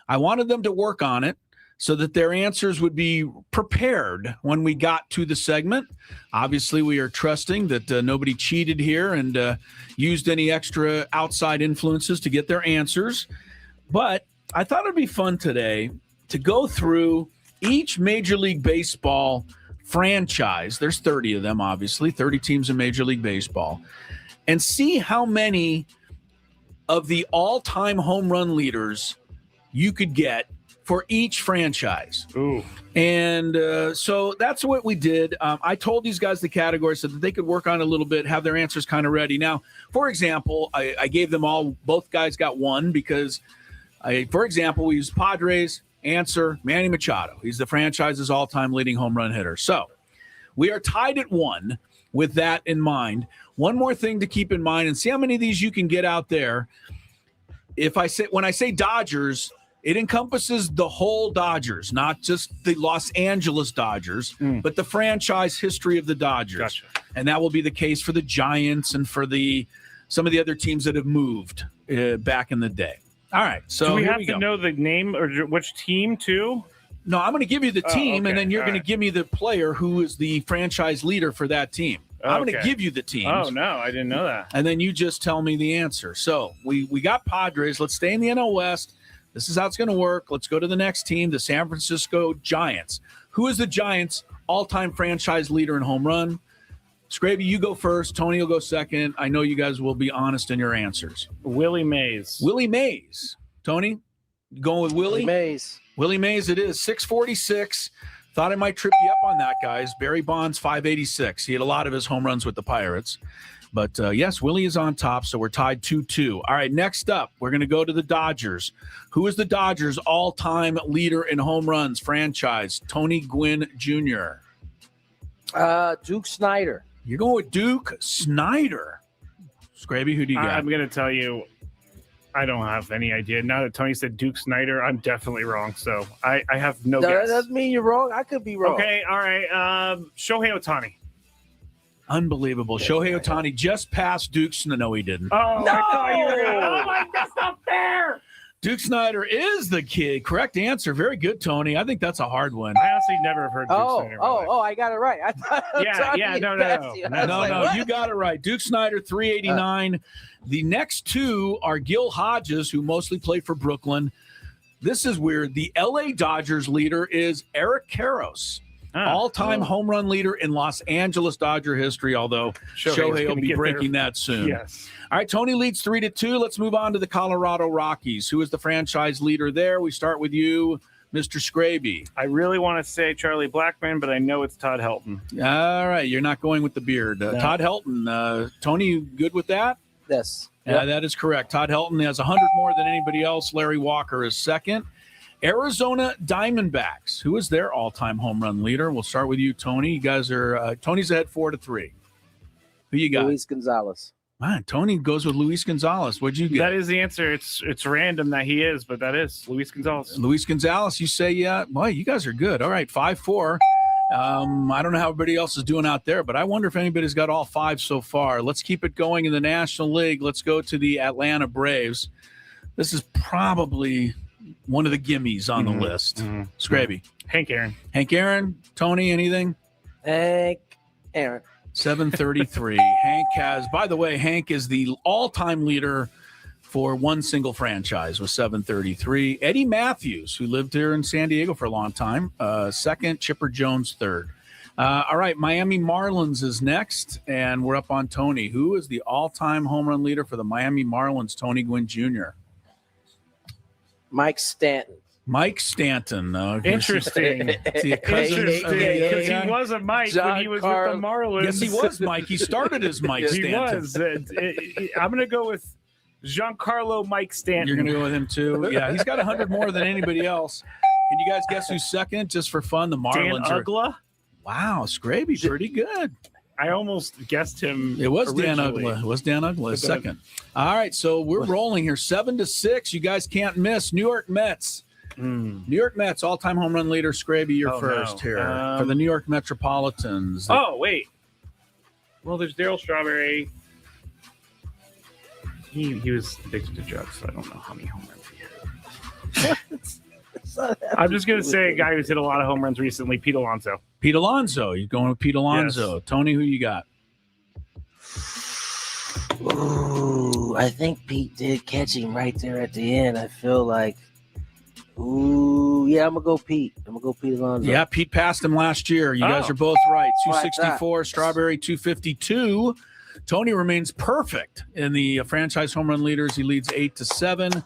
I wanted them to work on it so that their answers would be prepared when we got to the segment. Obviously, we are trusting that nobody cheated here and used any extra outside influences to get their answers. But I thought it'd be fun today to go through each Major League Baseball franchise. There's 30 of them, obviously, 30 teams in Major League Baseball, and see how many of the all-time home run leaders you could get for each franchise. Ooh. And so that's what we did. I told these guys the category so that they could work on it a little bit, have their answers kind of ready. Now, for example, I gave them all, both guys got one because, for example, we used Padres, answer, Manny Machado. He's the franchise's all-time leading home run hitter. So we are tied at 1 with that in mind. One more thing to keep in mind, and see how many of these you can get out there. When I say Dodgers, it encompasses the whole Dodgers, not just the Los Angeles Dodgers, but the franchise history of the Dodgers. Gotcha. And that will be the case for the Giants and for some of the other teams that have moved back in the day. All right. So do we have to know the name or which team too? No, I'm going to give you the team, and then you're going to give me the player who is the franchise leader for that team. I'm going to give you the teams. Oh, no, I didn't know that. And then you just tell me the answer. So we got Padres. Let's stay in the NL West. This is how it's going to work. Let's go to the next team, the San Francisco Giants. Who is the Giants' all-time franchise leader in home run? Scraby, you go first. Tony will go second. I know you guys will be honest in your answers. Willie Mays. Willie Mays. Tony, you going with Willie? Mays. Willie Mays it is. 646. Thought I might trip you up on that, guys. Barry Bonds, 586. He had a lot of his home runs with the Pirates. But, yes, Willie is on top, so we're tied 2-2. All right, next up, we're going to go to the Dodgers. Who is the Dodgers' all-time leader in home runs franchise? Tony Gwynn Jr. Duke Snyder. You're going with Duke Snyder. Scraby, who do you got? I'm going to tell you, I don't have any idea. Now that Tony said Duke Snyder, I'm definitely wrong. So I have no guess. That doesn't mean you're wrong. I could be wrong. Okay, all right. Shohei Ohtani. Unbelievable. Shohei Ohtani just passed Duke Snyder. No, he didn't. Oh, No! I thought you were gonna... Oh, my, that's not fair. Duke Snyder is the kid. Correct answer. Very good, Tony. I think that's a hard one. I honestly never have heard Duke Snyder. I got it right. I thought No. You got it right. Duke Snyder, 389. The next two are Gil Hodges, who mostly played for Brooklyn. This is weird. The LA Dodgers leader is Eric Karros. All-time home run leader in Los Angeles Dodger history, although Shohei will be breaking that soon. Yes. All right, Tony leads 3-2. Let's move on to the Colorado Rockies. Who is the franchise leader there? We start with you, Mr. Scraby. I really want to say Charlie Blackmon, but I know it's Todd Helton. All right, you're not going with the beard. No. Todd Helton. Tony, you good with that? Yes. Yeah, that is correct. Todd Helton has 100 more than anybody else. Larry Walker is second. Arizona Diamondbacks. Who is their all-time home run leader? We'll start with you, Tony. You guys are Tony's ahead 4-3. Who you got? Luis Gonzalez. Man, Tony goes with Luis Gonzalez. What'd you get? That is the answer. It's random that he is, but that is Luis Gonzalez. Luis Gonzalez, you say, yeah. Boy, you guys are good. All right, 5-4. I don't know how everybody else is doing out there, but I wonder if anybody's got all five so far. Let's keep it going in the National League. Let's go to the Atlanta Braves. This is probably one of the gimmies on the list. Scraby. Hank Aaron. Hank Aaron. Tony, anything? Hank Aaron. 733. Hank has, by the way, Hank is the all-time leader for one single franchise with 733. Eddie Matthews, who lived here in San Diego for a long time, second. Chipper Jones, third. All right, Miami Marlins is next, and we're up on Tony. Who is the all-time home run leader for the Miami Marlins? Tony Gwynn Jr. Mike Stanton. Mike Stanton. Interesting. Because he was a Mike when he was with the Marlins. Yes, he was Mike. He started as Mike Stanton. He was. I'm going to go with Giancarlo Mike Stanton. You're going to go with him, too? Yeah, he's got 100 more than anybody else. Can you guys guess who's second, just for fun? The Marlins Dan Uggla? Wow, Scraby, pretty good. I almost guessed him. It was originally. Dan Uggla. It was Dan Uggla, second. All right, so we're rolling here, 7-6. You guys can't miss. New York Mets. New York Mets, all-time home run leader. Scraby, you're first here for the New York Metropolitans. Oh, wait. Well, there's Darryl Strawberry. He was addicted to drugs, so I don't know how many home runs he had. I'm just going to say a guy who's hit a lot of home runs recently, Pete Alonso. Pete Alonso. You're going with Pete Alonso. Yes. Tony, who you got? Ooh, I think Pete did catch him right there at the end. I feel like, I'm going to go Pete. I'm going to go Pete Alonso. Yeah, Pete passed him last year. You guys are both right. 264, Strawberry 252. Tony remains perfect in the franchise home run leaders. He leads 8-7.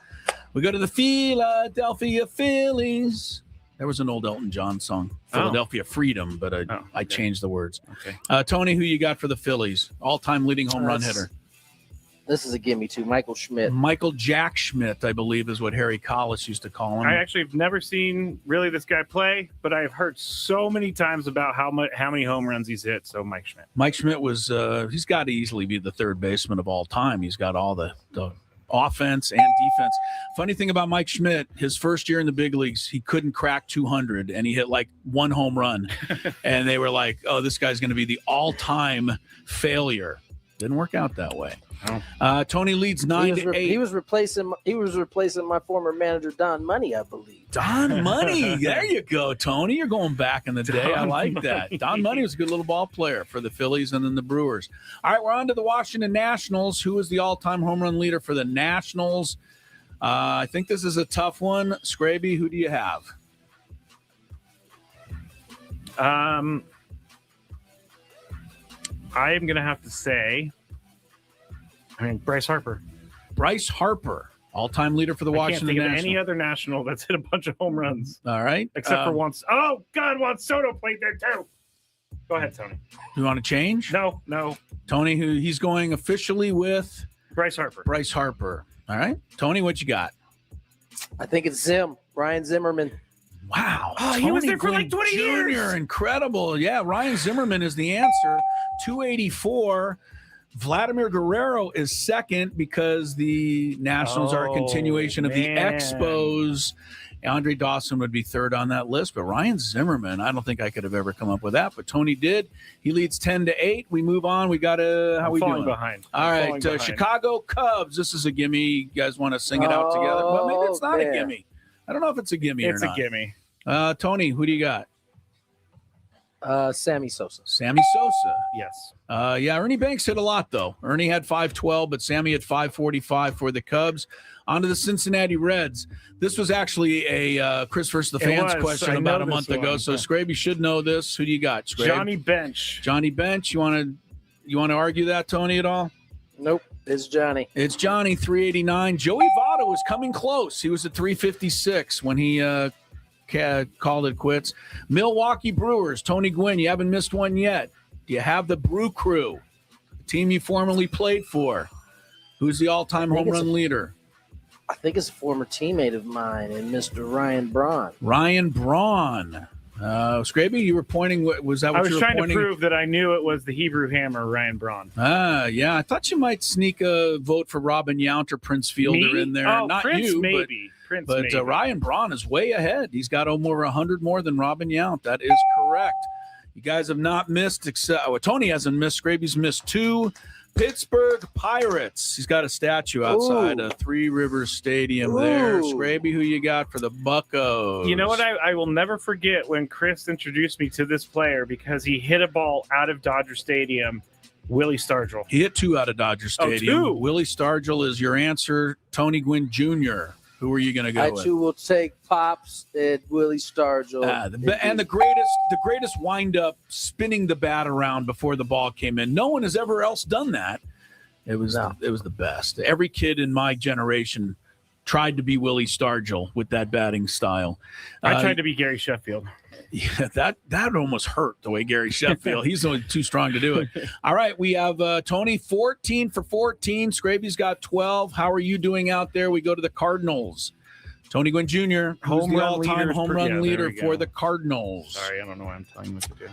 We go to the Philadelphia Phillies. There was an old Elton John song, Philadelphia Freedom, but I changed the words. Okay. Tony, who you got for the Phillies? All-time leading home run hitter. This is a gimme, too. Michael Schmidt. Michael Jack Schmidt, I believe, is what Harry Collis used to call him. I actually have never seen really this guy play, but I've heard so many times about how many home runs he's hit. So Mike Schmidt. Mike Schmidt was he's got to easily be the third baseman of all time. He's got all the offense and defense. Funny thing about Mike Schmidt, his first year in the big leagues, he couldn't crack 200, and he hit like one home run. And they were like, oh, this guy's going to be the all-time failure. Didn't work out that way. Oh. Tony leads 9-8. He was replacing my former manager, Don Money, I believe. Don Money. There you go, Tony. You're going back in the day. I like that. Don Money was a good little ball player for the Phillies and then the Brewers. All right, we're on to the Washington Nationals. Who is the all-time home run leader for the Nationals? I think this is a tough one. Scraby, who do you have? I am going to have to say, Bryce Harper. Bryce Harper, all-time leader for the Washington Nationals. I can't think of any other National that's hit a bunch of home runs. All right. Except for once. Oh, God, Juan Soto played there, too. Go ahead, Tony. You want to change? No. Tony, he's going officially with? Bryce Harper. Bryce Harper. All right. Tony, what you got? I think it's Ryan Zimmerman. Wow. Oh, he was there for like 20 years. Incredible. Yeah, Ryan Zimmerman is the answer. 284. Vladimir Guerrero is second because the Nationals are a continuation of the Expos. Andre Dawson would be third on that list, but Ryan Zimmerman, I don't think I could have ever come up with that, but Tony did. He leads 10-8. We move on. We got how we doing? Behind. All right, Chicago Cubs. This is a gimme. You guys want to sing it out together? Well, maybe it's not a gimme. I don't know if it's a gimme or not. It's a gimme. Tony, who do you got? Sammy Sosa. Sammy Sosa. Yes. Yeah, Ernie Banks hit a lot, though. Ernie had 512, but Sammy had 545 for the Cubs. On to the Cincinnati Reds. This was actually a Chris versus the Fans question about a month ago, so Scraby should know this. Who do you got, Scraby? Johnny Bench. Johnny Bench. You want to argue that, Tony, at all? Nope. It's Johnny. It's Johnny, 389. Joey Votto was coming close. He was at 356 when he called it quits. Milwaukee Brewers, Tony Gwynn, you haven't missed one yet. Do you have the Brew Crew, the team you formerly played for? Who's the all-time home run leader? I think it's a former teammate of mine and Mr. Ryan Braun. Ryan Braun. Scraby, you were pointing. Was that what you were pointing? I was trying to prove that I knew it was the Hebrew Hammer, Ryan Braun. Yeah. I thought you might sneak a vote for Robin Yount or Prince Fielder in there. Oh, Not Prince, you, maybe. but Ryan Braun is way ahead. He's got over 100 more than Robin Yount. That is correct. You guys have not missed, except Tony hasn't missed. Scraby's missed 2. Pittsburgh Pirates. He's got a statue outside of Three Rivers Stadium there. Scraby, who you got for the Buccos? You know what? I will never forget when Chris introduced me to this player because he hit a ball out of Dodger Stadium. Willie Stargell. He hit 2 out of Dodger Stadium. 2. Willie Stargell is your answer. Tony Gwynn Jr. Who are you going to go with? I too will take Pops and Willie Stargell. And the greatest wind-up, spinning the bat around before the ball came in. No one has ever else done that. It was the best. Every kid in my generation tried to be Willie Stargell with that batting style. I tried to be Gary Sheffield. Yeah, that almost hurt the way Gary Sheffield. He's only too strong to do it. All right, we have Tony 14 for 14. Scraby's got 12. How are you doing out there? We go to the Cardinals. Tony Gwynn Jr., who's the all-time home run leader for the Cardinals. Sorry, I don't know why I'm telling you what to do.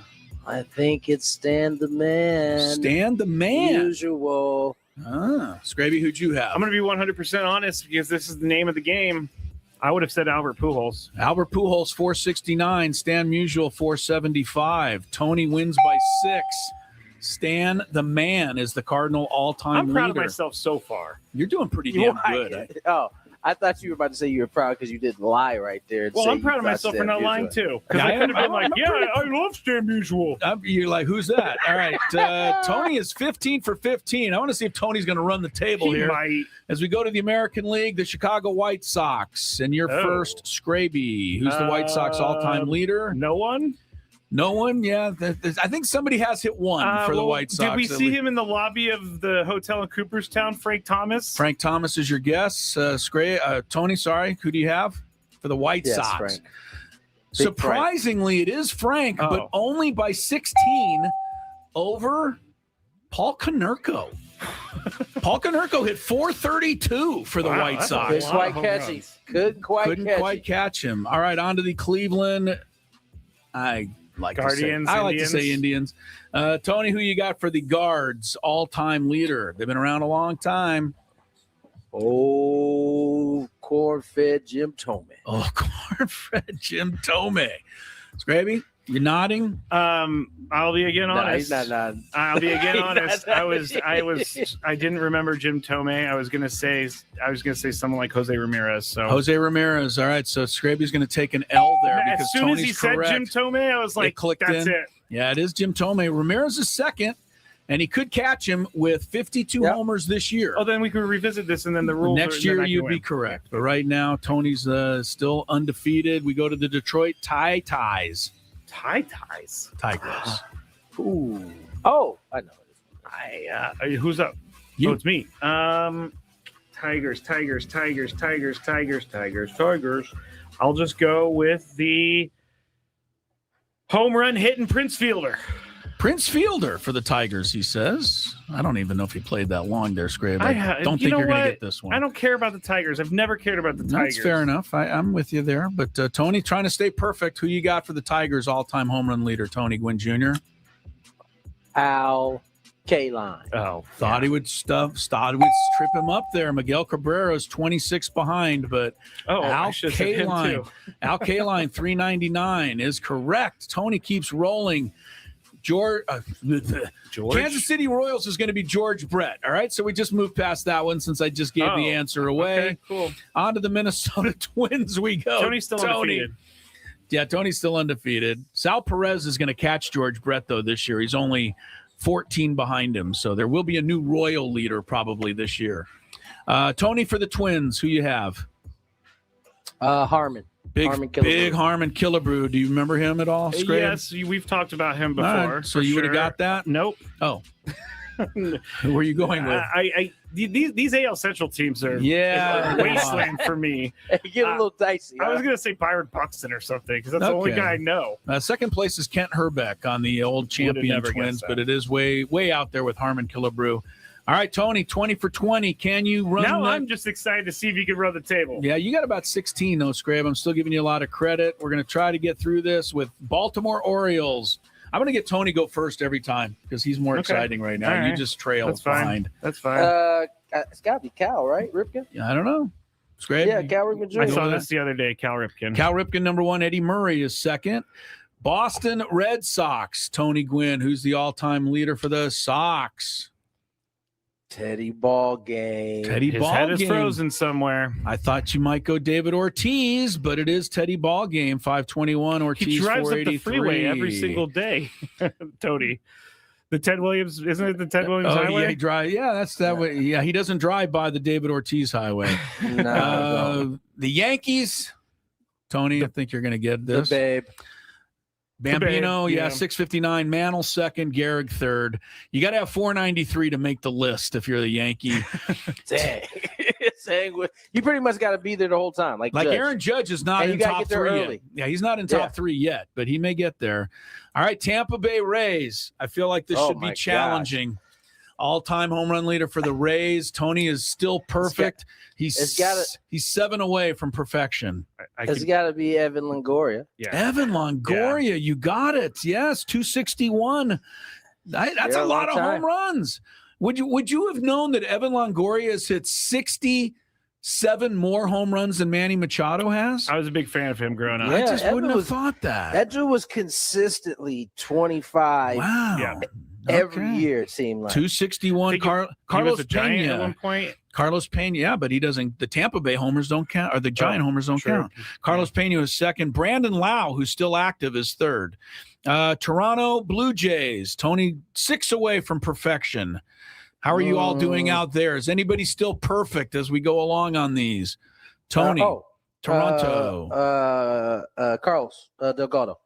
I think it's Stan the Man. Stan the Man. Usual. Scraby, who'd you have? I'm going to be 100% honest because this is the name of the game. I would have said Albert Pujols. Albert Pujols, 469. Stan Musial, 475. Tony wins by 6. Stan the Man is the Cardinal all-time leader. I'm proud of myself so far. You're doing pretty damn good. I thought you were about to say you were proud because you did lie right there. Well, I'm proud of myself for not lying, too. Because I could have been like, I love Stan Musial. You're like, who's that? All right. Tony is 15 for 15. I want to see if Tony's going to run the table here. Might. As we go to the American League, the Chicago White Sox. And your first, Scraby. Who's the White Sox all-time leader? No one? No one? Yeah. I think somebody has hit one for the White Sox. Did we see him in the lobby of the hotel in Cooperstown, Frank Thomas? Frank Thomas is your guess. Tony, sorry. Who do you have for the White Sox? Frank. Surprisingly, it is Frank, but only by 16 over Paul Konerko. Paul Konerko hit 432 for the White Sox. Couldn't quite catch him. All right, on to the Cleveland. I like to say Indians. Tony, who you got for the Guards, all-time leader? They've been around a long time. Oh, corn-fed Jim Thome. Oh, corn-fed Jim Thome. Scraby, you're nodding. I'll be again honest. He's not nodding. I'll be again honest. I didn't remember Jim Thome. I was gonna say someone like Jose Ramirez. So Jose Ramirez. All right. So Scraby's gonna take an L there because as soon Tony's as he correct. said Jim Thome, I was like, that's it. Yeah, it is Jim Thome. Ramirez is second, and he could catch him with 52 homers this year. Oh, then we could revisit this, and then the rules. Next year you'd be correct, but right now Tony's still undefeated. We go to the Detroit Tigers. Tigers. Ooh. Oh, I know. Who's up? You. Oh, it's me. Tigers. I'll just go with the home run hitting Prince Fielder. Prince Fielder for the Tigers, he says. I don't even know if he played that long there, Scrabe. I don't think you're going to get this one. I don't care about the Tigers. I've never cared about the Tigers. That's fair enough. I'm with you there. But Tony, trying to stay perfect. Who you got for the Tigers all-time home run leader, Tony Gwynn Jr.? Al K-line. Oh, Thought he would trip him up there. Miguel Cabrera's 26 behind, but I should have said him too. Al Kaline 399 is correct. Tony keeps rolling. George. Kansas City Royals is going to be George Brett. All right, so we just moved past that one since I just gave the answer away. Okay, cool. On to the Minnesota Twins we go. Tony's still undefeated. Yeah, Tony's still undefeated. Sal Perez is going to catch George Brett, though, this year. He's only 14 behind him, so there will be a new Royal leader probably this year. Tony, for the Twins, who you have? Harmon. Big Harmon Killebrew. Do you remember him at all, Scrape? Yes, we've talked about him before. Right, so you would have got that? Nope. Oh. Who were you going with? These AL Central teams are a wasteland for me. They get a little dicey. I was going to say Byron Buxton or something because that's the only guy I know. Second place is Kent Herbeck on the old champion Twins, but it is way out there with Harmon Killebrew. All right, Tony, 20 for 20. Can you run? Now I'm just excited to see if you can run the table. Yeah, you got about 16, though, Scrabe. I'm still giving you a lot of credit. We're going to try to get through this with Baltimore Orioles. I'm going to get Tony go first every time because he's more exciting right now. Right. You just trail behind. That's fine. It's got to be Cal, right? Ripken? Yeah, I don't know. Scrabe? Yeah, Cal Ripken Jr. I saw this the other day, Cal Ripken. Cal Ripken, number 1. Eddie Murray is second. Boston Red Sox, Tony Gwynn, who's the all-time leader for the Sox. Teddy Ballgame. His head is frozen somewhere. I thought you might go David Ortiz, but it is Teddy Ballgame, 521. Ortiz, he drives up 483. the freeway every single day, Tony. The Ted Williams, isn't it the Ted Williams highway? Yeah, he drives. Yeah, that's that way. Yeah, he doesn't drive by the David Ortiz highway. No, the Yankees, Tony, I think you're going to get this. The Babe. Bambino, yeah. 659. Mantle second, Gehrig third. You got to have 493 to make the list if you're the Yankee. Dang. You pretty much got to be there the whole time. Like Judge. Aaron Judge is not in top 3 yet. Yeah, he's not in top 3 yet, but he may get there. All right, Tampa Bay Rays. I feel like this should be challenging. Gosh. All-time home run leader for the Rays. Tony is still perfect. He's 7 away from perfection. It's got to be Evan Longoria. Yeah. Evan Longoria, you got it. Yes, 261. That's a lot of home runs. Would you have known that Evan Longoria has hit 67 more home runs than Manny Machado has? I was a big fan of him growing up. Yeah, I just wouldn't have thought that. That dude was consistently 25. Wow. Yeah. Every year it seemed like 261. Carlos Pena at one point. Carlos Pena, yeah, but he doesn't. The Tampa Bay homers don't count, or the Giant homers don't count. Carlos Pena is second. Brandon Lau, who's still active, is third. Toronto Blue Jays. Tony 6 away from perfection. How are you all doing out there? Is anybody still perfect as we go along on these? Tony, Toronto. Carlos Delgado.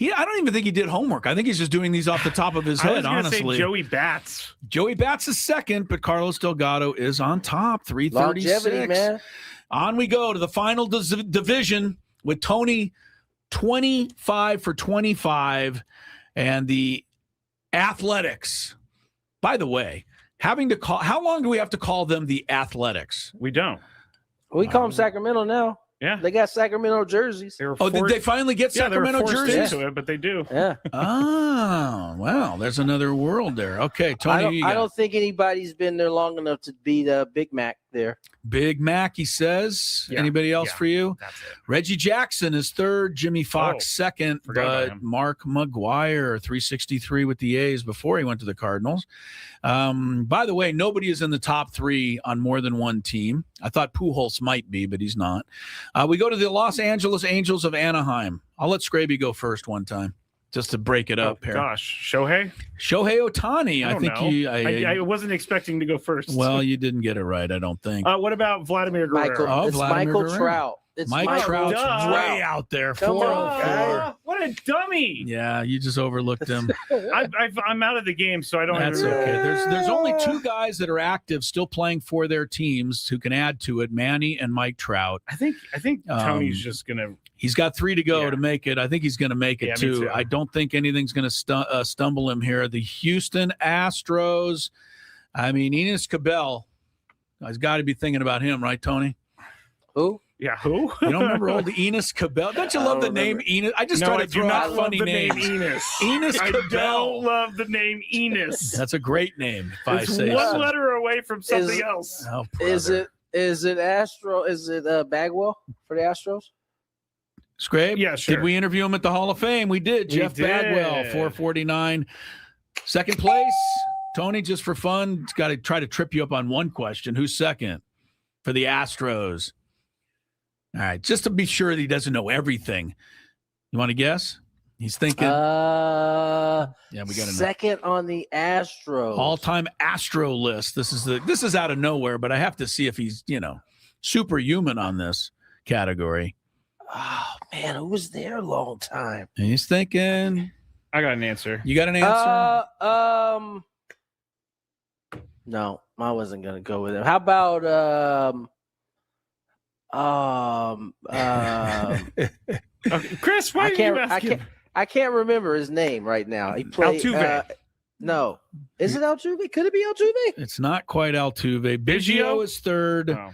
I don't even think he did homework. I think he's just doing these off the top of his head, honestly. Say Joey Bats. Joey Bats is second, but Carlos Delgado is on top, 336. Longevity, man. On we go to the final division with Tony 25 for 25 and the Athletics. By the way, how long do we have to call them the Athletics? We don't. We call them Sacramento now. Yeah, they got Sacramento jerseys. Did they finally get Sacramento jerseys? Into it, but they do. Yeah. Oh, well, there's another world there. Okay, Tony. I don't think anybody's been there long enough to beat Big Mac there. Big Mac, he says. Yeah. Anybody else for you? That's it. Reggie Jackson is third. Jimmy Fox second. But Mark McGuire, 363 with the A's before he went to the Cardinals. By the way, nobody is in the top 3 on more than one team. I thought Pujols might be, but he's not. We go to the Los Angeles Angels of Anaheim. I'll let Scraby go first one time, just to break it up here. Gosh, Shohei Ohtani. I wasn't expecting to go first. Well, you didn't get it right, I don't think. What about Vladimir Guerrero? It's Michael Trout. It's Mike Trout's way out there. 404. What a dummy! Yeah, you just overlooked him. I'm out of the game, so I don't. That's okay. There's only 2 guys that are active, still playing for their teams, who can add to it: Manny and Mike Trout. I think Tony's just gonna. He's got 3 to go to make it. I think he's going to make it too. I don't think anything's going to stumble him here. The Houston Astros. I mean, Enos Cabell. I've got to be thinking about him, right, Tony? Who? Yeah, who? You don't remember old Enos Cabell? Don't you love the name Enos? I just try to throw out funny names. Enos. Enos I Cabell. don't love the name Enos. That's a great name. If I It's say one so. letter away from something else. Oh, Is it Bagwell for the Astros? Scrape? Yeah, sure. Did we interview him at the Hall of Fame? We did. Jeff did. Bagwell, 449. Second place. Tony, just for fun, got to try to trip you up on one question. Who's second for the Astros? All right, just to be sure that he doesn't know everything. You want to guess? He's thinking. Yeah, we got to know. second on the Astros. All-time Astro list. This is out of nowhere, but I have to see if he's, superhuman on this category. Oh man, who was there a long time? And he's thinking. I got an answer. You got an answer? No, I wasn't gonna go with him. How about Chris, why did you ask him? I can't remember his name right now. He played Altuve. No. Is it Altuve? Could it be Altuve? It's not quite Altuve. Biggio is third. Oh.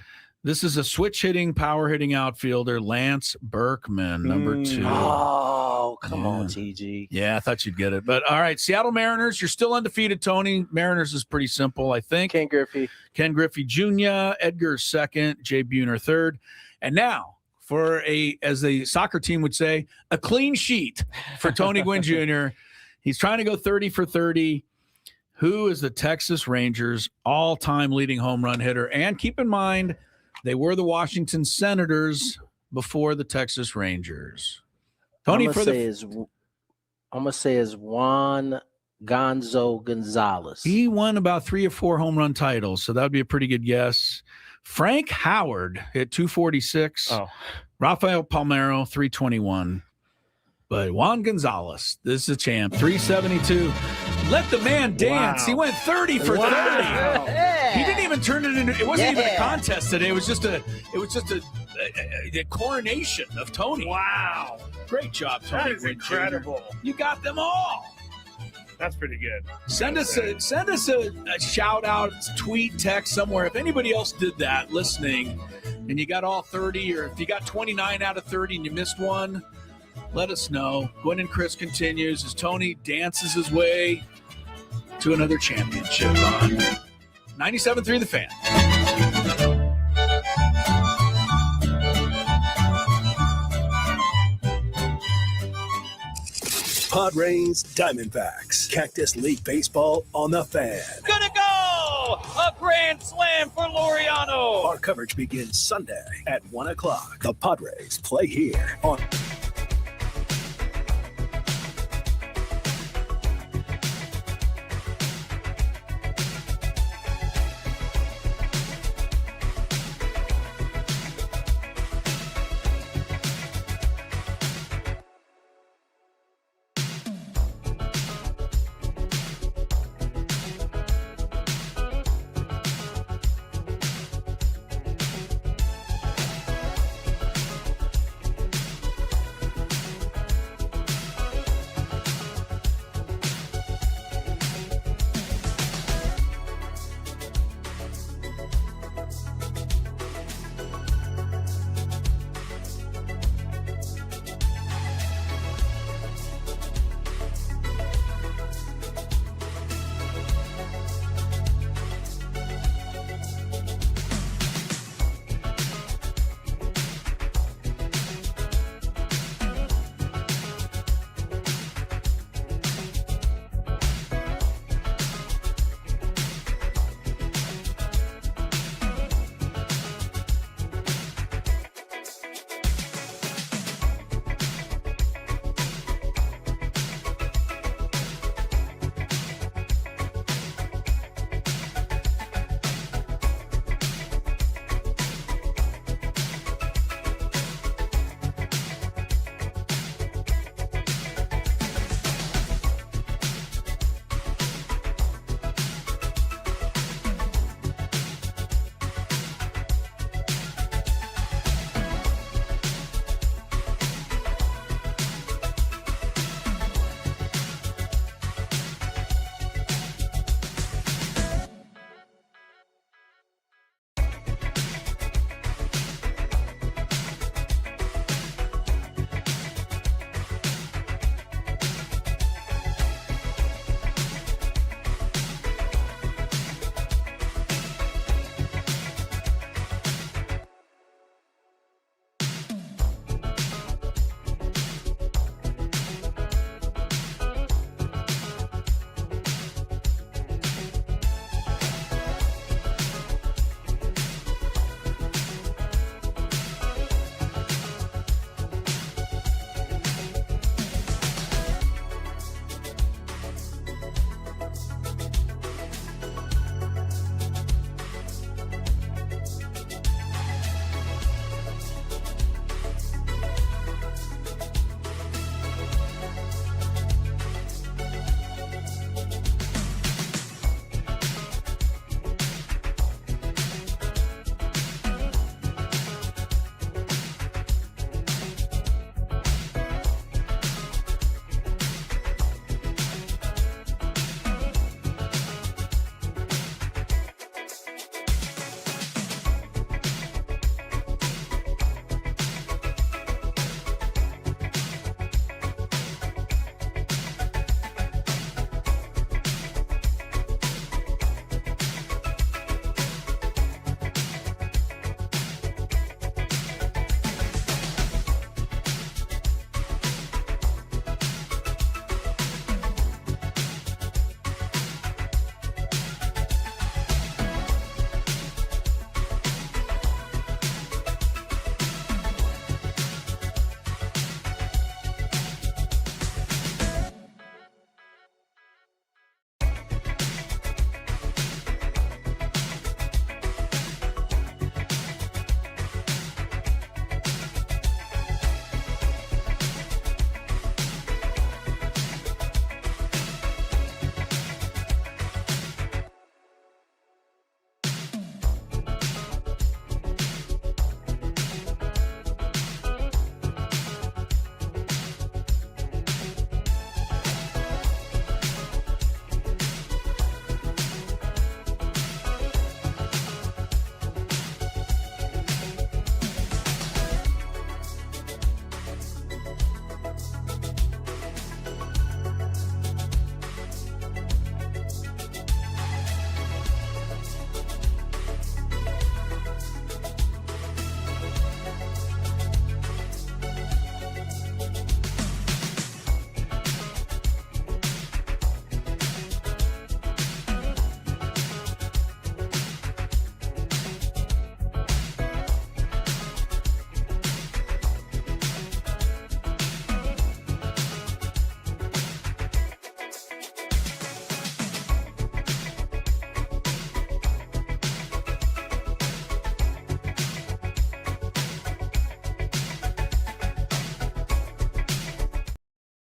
This is a switch-hitting, power-hitting outfielder, Lance Berkman, number 2. Oh, come on, TG. Yeah, I thought you'd get it. But, all right, Seattle Mariners, you're still undefeated, Tony. Mariners is pretty simple, I think. Ken Griffey Jr., Edgar second, Jay Buhner third. And now, as the soccer team would say, a clean sheet for Tony Gwynn Jr. He's trying to go 30 for 30. Who is the Texas Rangers' all-time leading home run hitter? And keep in mind, they were the Washington Senators before the Texas Rangers. Tony, I'm gonna say is Juan Gonzo Gonzalez. He won about 3 or 4 home run titles, so that would be a pretty good guess. Frank Howard hit 246. Oh. Rafael Palmeiro 321. But Juan Gonzalez, this is a champ, 372. Let the man dance. Wow. He went 30 for 30. Yeah. He didn't even turn it into. It wasn't even a contest today. It was just a coronation of Tony. Wow. Great job, Tony. That is incredible. You got them all. That's pretty good. Send us a shout out, tweet, text somewhere. If anybody else did that listening and you got all 30, or if you got 29 out of 30 and you missed one, let us know. Gwynn and Chris continues as Tony dances his way to another championship on 97.3 The Fan. Padres, Diamondbacks, Cactus League Baseball on the Fan. Gonna go! A grand slam for Laureano! Our coverage begins Sunday at 1 o'clock. The Padres play here on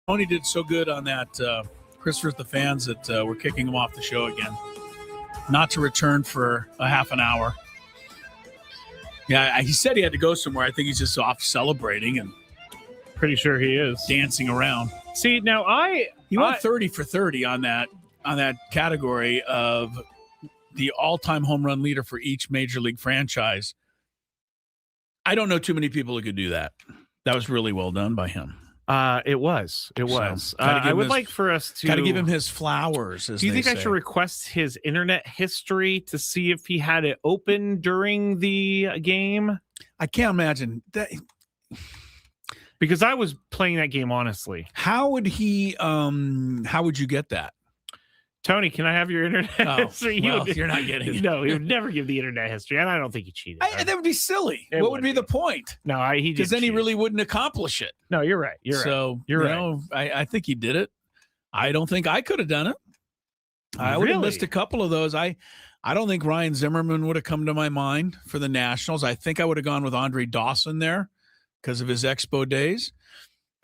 Tony did so good on that. Chris versus the fans that we're kicking him off the show again. Not to return for a half an hour. Yeah, he said he had to go somewhere. I think he's just off celebrating and pretty sure he is dancing around. See, now he went 30 for 30 on that category of the all-time home run leader for each major league franchise. I don't know too many people who could do that. That was really well done by him. It was. I would like for us to got to give him his flowers. Do you think I should request his internet history to see if he had it open during the game? I can't imagine that, because I was playing that game honestly. How would he? How would you get that? Tony, can I have your internet history? You're not getting it. No, he would never give the internet history, and I don't think he cheated. That would be silly. What would be the point? No, because then he really wouldn't accomplish it. No, you're right. You're right. I think he did it. I don't think I could have done it. I would have missed a couple of those. I don't think Ryan Zimmerman would have come to my mind for the Nationals. I think I would have gone with Andre Dawson there because of his Expo days.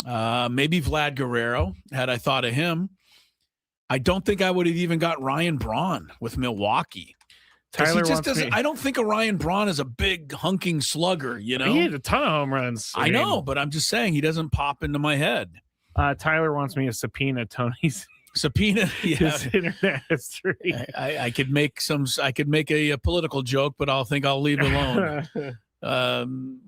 Maybe Vlad Guerrero, had I thought of him. I don't think I would have even got Ryan Braun with Milwaukee. Tyler just doesn't. I don't think a Ryan Braun is a big hunking slugger. You know, he had a ton of home runs. I know, but I'm just saying he doesn't pop into my head. Tyler wants me to subpoena Tony's his internet history. I could make a political joke, but I'll leave it alone.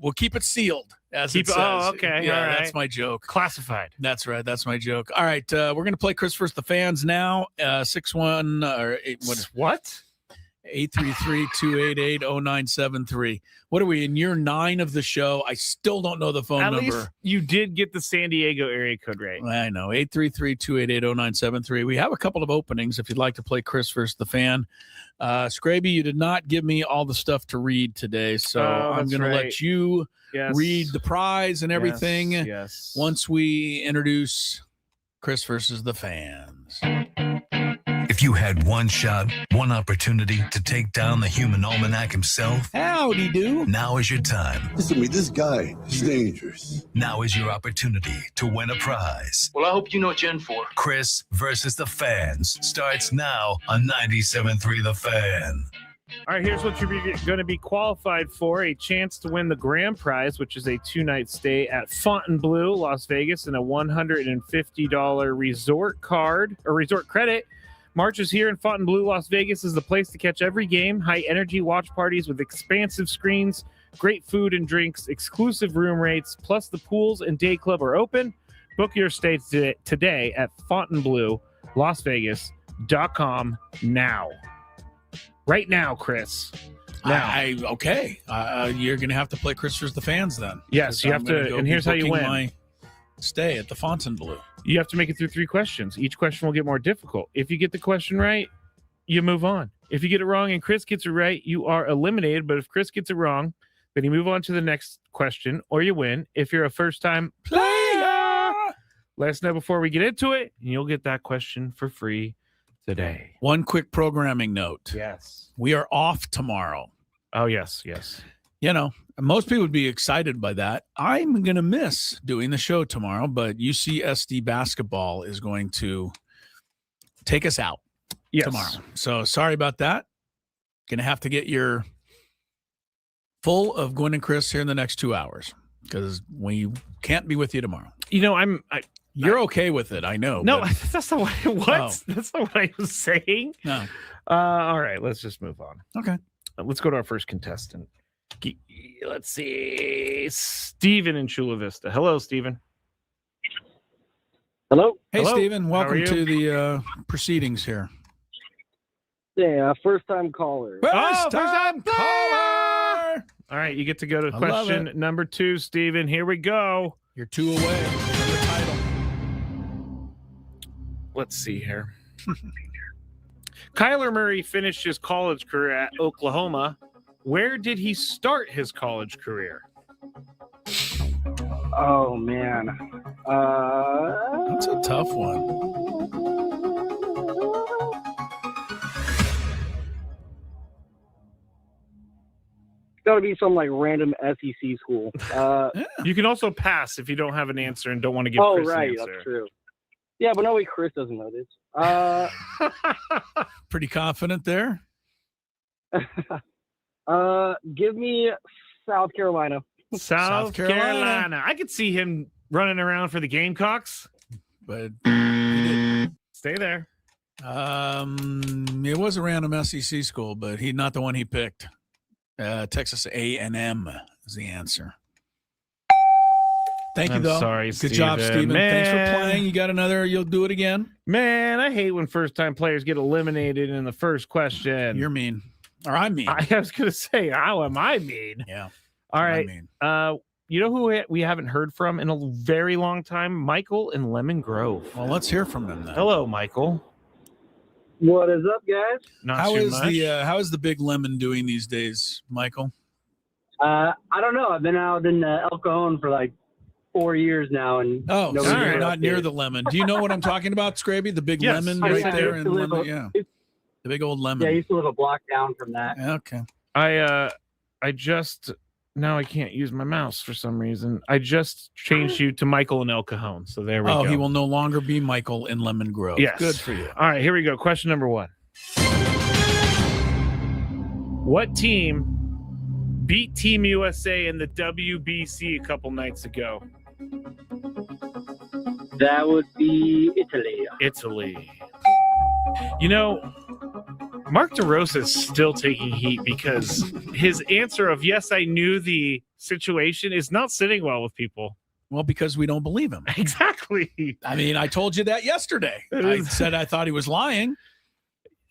We'll keep it sealed. As it says. Oh, okay. Yeah, all right. That's my joke. Classified. That's right. That's my joke. All right. We're going to play Chris versus the fans now. 6-1 or 8. What? 833-288-0973. What are we in year 9 of the show? I still don't know the phone number. At least you did get the San Diego area code right. I know. 833-288-0973. We have a couple of openings if you'd like to play Chris versus the fan. Scraby, you did not give me all the stuff to read today, so I'm going to let you read the prize and everything. Yes. Once we introduce Chris versus the fans. If you had one shot, one opportunity to take down the human almanac himself, howdy do. Now is your time. Listen to me, this guy is dangerous. Now is your opportunity to win a prize. Well, I hope you know what you're in for. Chris versus the fans starts now on 97.3 The Fan. All right, here's what you're going to be qualified for: a chance to win the grand prize, which is a 2-night stay at Fontainebleau, Las Vegas, and a $150 resort card or resort credit. March is here in Fontainebleau, Las Vegas is the place to catch every game. High energy watch parties with expansive screens, great food and drinks, exclusive room rates, plus the pools and day club are open. Book your stay today at FontainebleauLasVegas.com now. Right now, Chris. Now. Okay. You're going to have to play Chris versus the fans then. Yes, you have to. And here's how you win. My stay at the Fontainebleau. You have to make it through 3 questions. Each question will get more difficult. If you get the question right, you move on. If you get it wrong and Chris gets it right, you are eliminated. But if Chris gets it wrong, then you move on to the next question or you win. If you're a first-time player, let us know before we get into it, and you'll get that question for free today. One quick programming note. Yes. We are off tomorrow. Oh, yes. You know, most people would be excited by that. I'm going to miss doing the show tomorrow, but UCSD basketball is going to take us out tomorrow. So sorry about that. Going to have to get your full of Gwynn and Chris here in the next 2 hours because we can't be with you tomorrow. You know, you're okay with it, I know. No, that's not what. That's not what I was saying. No. All right, let's just move on. Okay. Let's go to our first contestant. Let's see. Steven in Chula Vista. Hello, Steven. Hello. Hey, Steven. Welcome to the proceedings here. Yeah, first-time caller. First-time caller. All right, you get to go to question number 2, Steven. Here we go. You're 2 away from the title. Let's see here. Kyler Murray finished his college career at Oklahoma. Where did he start his college career? Oh, man. That's a tough one. It's got to be some, random SEC school. You can also pass if you don't have an answer and don't want to give Chris an answer. That's true. Yeah, but no way Chris doesn't know this. Pretty confident there. Give me South Carolina. South Carolina. I could see him running around for the Gamecocks, but he didn't. Stay there. It was a random SEC school, but he's not the one he picked. Texas A&M is the answer. Thank you, though. Sorry, Good job, Steven. Thanks for playing. You got another. You'll do it again. Man, I hate when first-time players get eliminated in the first question. You're mean. Or I'm mean. I was going to say, how am I mean? Yeah. All right. You know who we haven't heard from in a very long time? Michael in Lemon Grove. Well, let's hear from him then. Hello, Michael. What is up, guys? How is the Big Lemon doing these days, Michael? I don't know. I've been out in El Cajon for like 4 years now, and so you're not near the lemon. Do you know what I'm talking about, Scraby? The big lemon right there in Lemon. Yeah, the big old lemon. Yeah, I used to live a block down from that. Okay. I just now I can't use my mouse for some reason. I just changed you to Michael in El Cajon. So there we go. Oh, he will no longer be Michael in Lemon Grove. Yes. Good for you. All right, here we go. Question number 1. What team beat Team USA in the WBC a couple nights ago? That would be Italy. Italy. You know, Mark DeRosa is still taking heat because his answer of yes, I knew the situation is not sitting well with people. Well, because we don't believe him. Exactly. I mean, I told you that yesterday. I said I thought he was lying.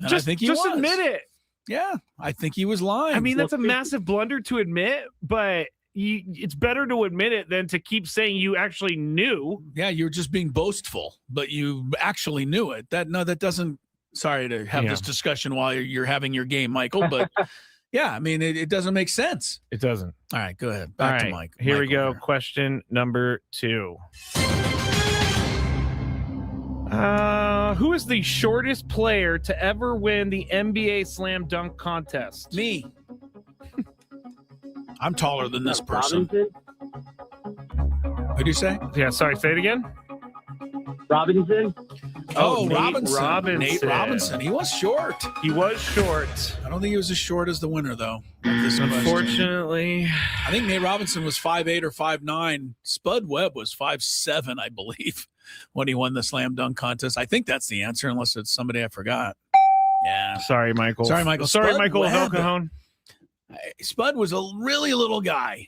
And I think he was. Admit it. Yeah, I think he was lying. I mean, that's a massive blunder to admit, but it's better to admit it than to keep saying you actually knew. Yeah, you're just being boastful, but you actually knew it. That doesn't. Sorry to have this discussion while you're having your game, Michael, but yeah, I mean, it doesn't make sense. It doesn't. All right, go ahead. Back to Mike. Here we go. Question number 2. Who is the shortest player to ever win the NBA Slam Dunk Contest? Me. I'm taller than this person. What did you say? Yeah, sorry. Say it again. Robinson. Oh, Nate Robinson. Nate Robinson. He was short. He was short. I don't think he was as short as the winner, though. Unfortunately. I think Nate Robinson was 5'8" or 5'9". Spud Webb was 5'7", I believe, when he won the slam dunk contest. I think that's the answer, unless it's somebody I forgot. Yeah. Sorry, Michael. Sorry, Michael. Sorry, Spud Michael of El Webb. Cajon. Spud was a really little guy.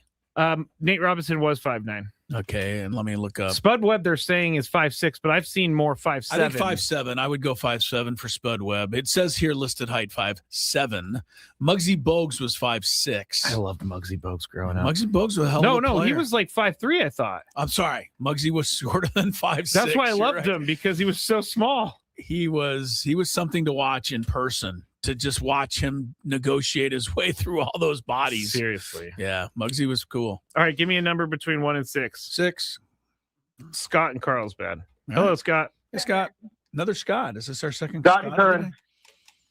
Nate Robinson was 5'9". Okay, and let me look up. Spud Webb, they're saying, is 5'6", but I've seen more 5'7". I think 5'7". I would go 5'7" for Spud Webb. It says here listed height 5'7". Muggsy Bogues was 5'6". I loved Muggsy Bogues growing up. Muggsy Bogues was a hell of a player. He was like 5'3", I thought. I'm sorry. Muggsy was shorter than 5'6". That's why I loved him, because he was so small. He was something to watch in person, to just watch him negotiate his way through all those bodies. Seriously. Yeah, Muggsy was cool. All right, give me a number between 1 and 6. 6. Scott and Carlsbad. All Hello, right. Scott. Hey, Scott. Another Scott. Is this our second Scott Scott? returns.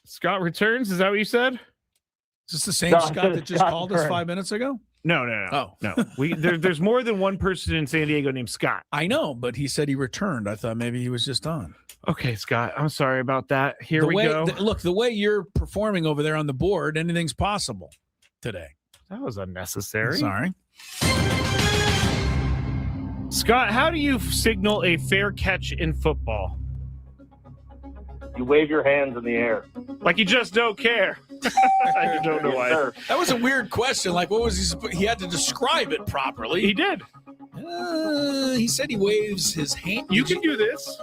Scott returns? Is that what you said? Is this the same Scott that just called us 5 minutes ago? No. Oh. No. There's more than one person in San Diego named Scott. I know, but he said he returned. I thought maybe he was just on. Okay, Scott. I'm sorry about that. Here we go. Look, the way you're performing over there on the board, anything's possible today. That was unnecessary. Sorry. Scott, how do you signal a fair catch in football? You wave your hands in the air. Like you just don't care. I don't know why. That was a weird question. Like, what was he had to describe it properly. He did. He said he waves his hand. You can do this.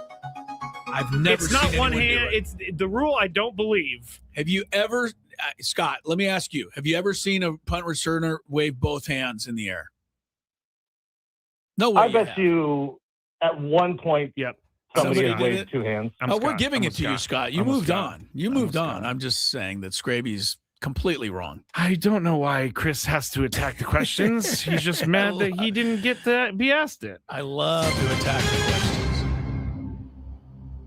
I've never It's seen not one anyone do hand. it. It's the rule. I don't believe. Have you ever, Scott, let me ask you, have you ever seen a punt returner wave both hands in the air? No way. I bet you at one point, somebody Somebody did waved it? 2 hands. We're giving it to you, Scott. You moved on. You moved on. I'm just saying that Scraby's completely wrong. I don't know why Chris has to attack the questions. He's just mad that he didn't get to be asked it. I love to attack the questions.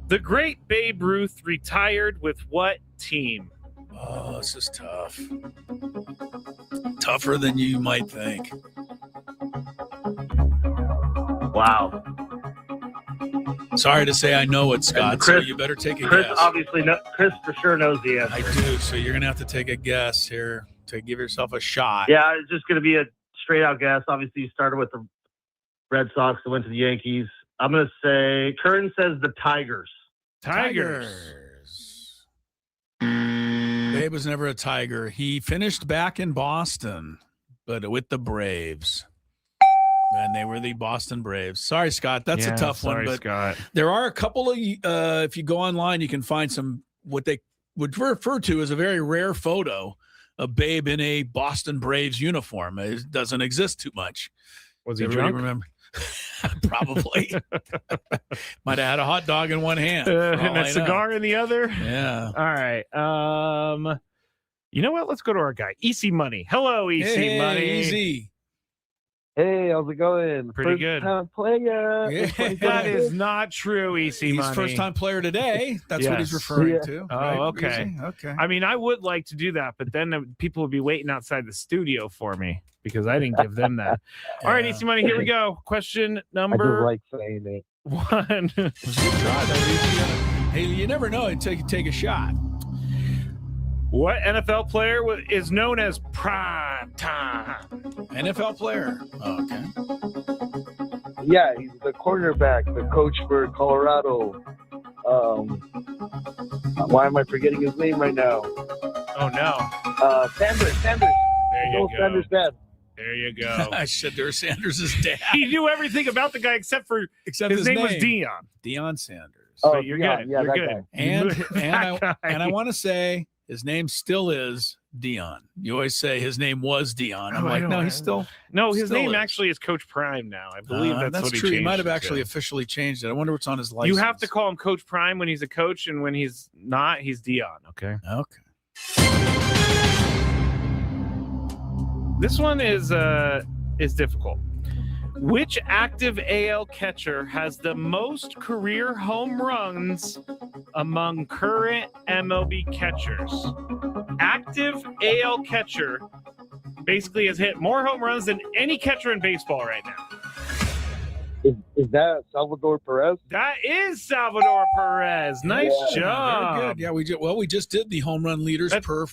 The great Babe Ruth retired with what team? Oh, this is tough. Tougher than you might think. Wow. Sorry to say I know it, Scott, Chris- so you better take a Chris guess. obviously Chris for sure knows the answer. I do, so you're going to have to take a guess here to give yourself a shot. Yeah, it's just going to be a straight out guess. Obviously, you started with the Red Sox and went to the Yankees. I'm going to say, Curran says the Tigers. Tigers. Babe was never a Tiger. He finished back in Boston, but with the Braves. And they were the Boston Braves. Sorry, Scott. That's a tough one. But Scott. there are a couple of, if you go online, you can find some, what they would refer to as a very rare photo of Babe in a Boston Braves uniform. It doesn't exist too much. Was he Everybody drunk? Remember? Probably. Might have had a hot dog in one hand. And a cigar in the other. Yeah. All right. You know what? Let's go to our guy, Easy Money. Hello, Easy Money. Easy. Hey, how's it going? Pretty good. First-time player. Yeah. That is not true, Easy Money. He's first-time player today. That's what he's referring to. Oh, right? okay. Easy? Okay. I mean, I would like to do that, but then people would be waiting outside the studio for me because I didn't give them that. All right, Easy Money, here we go. Question number I just like saying it. 1. Good try, though, Easy. Hey, you never know until you take a shot. What NFL player is known as prime time? NFL player. Oh, okay. Yeah, he's the quarterback, the coach for Colorado. Why am I forgetting his name right now? Oh, no. Sanders. There you Joel go. Sanders' dad. There you go. I said there's Sanders' dad. He knew everything about the guy except his name was Dion. Deion Sanders. Oh, But you're yeah, good. yeah, You're that good. guy. And I want to say his name still is Dion. You always say his name was Dion. I'm like, no, he's still. No, his still name is. actually is Coach Prime now. I believe that's what he true. He changed might have it actually to. officially changed it. I wonder what's on his license. You have to call him Coach Prime when he's a coach, and when he's not, he's Dion. Okay. Okay. This one is difficult. Which active AL catcher has the most career home runs among current MLB catchers? Active AL catcher basically has hit more home runs than any catcher in baseball right now. Is that Salvador Perez? That is Salvador Perez. Nice job. Very good. Yeah, we just did the home run leaders per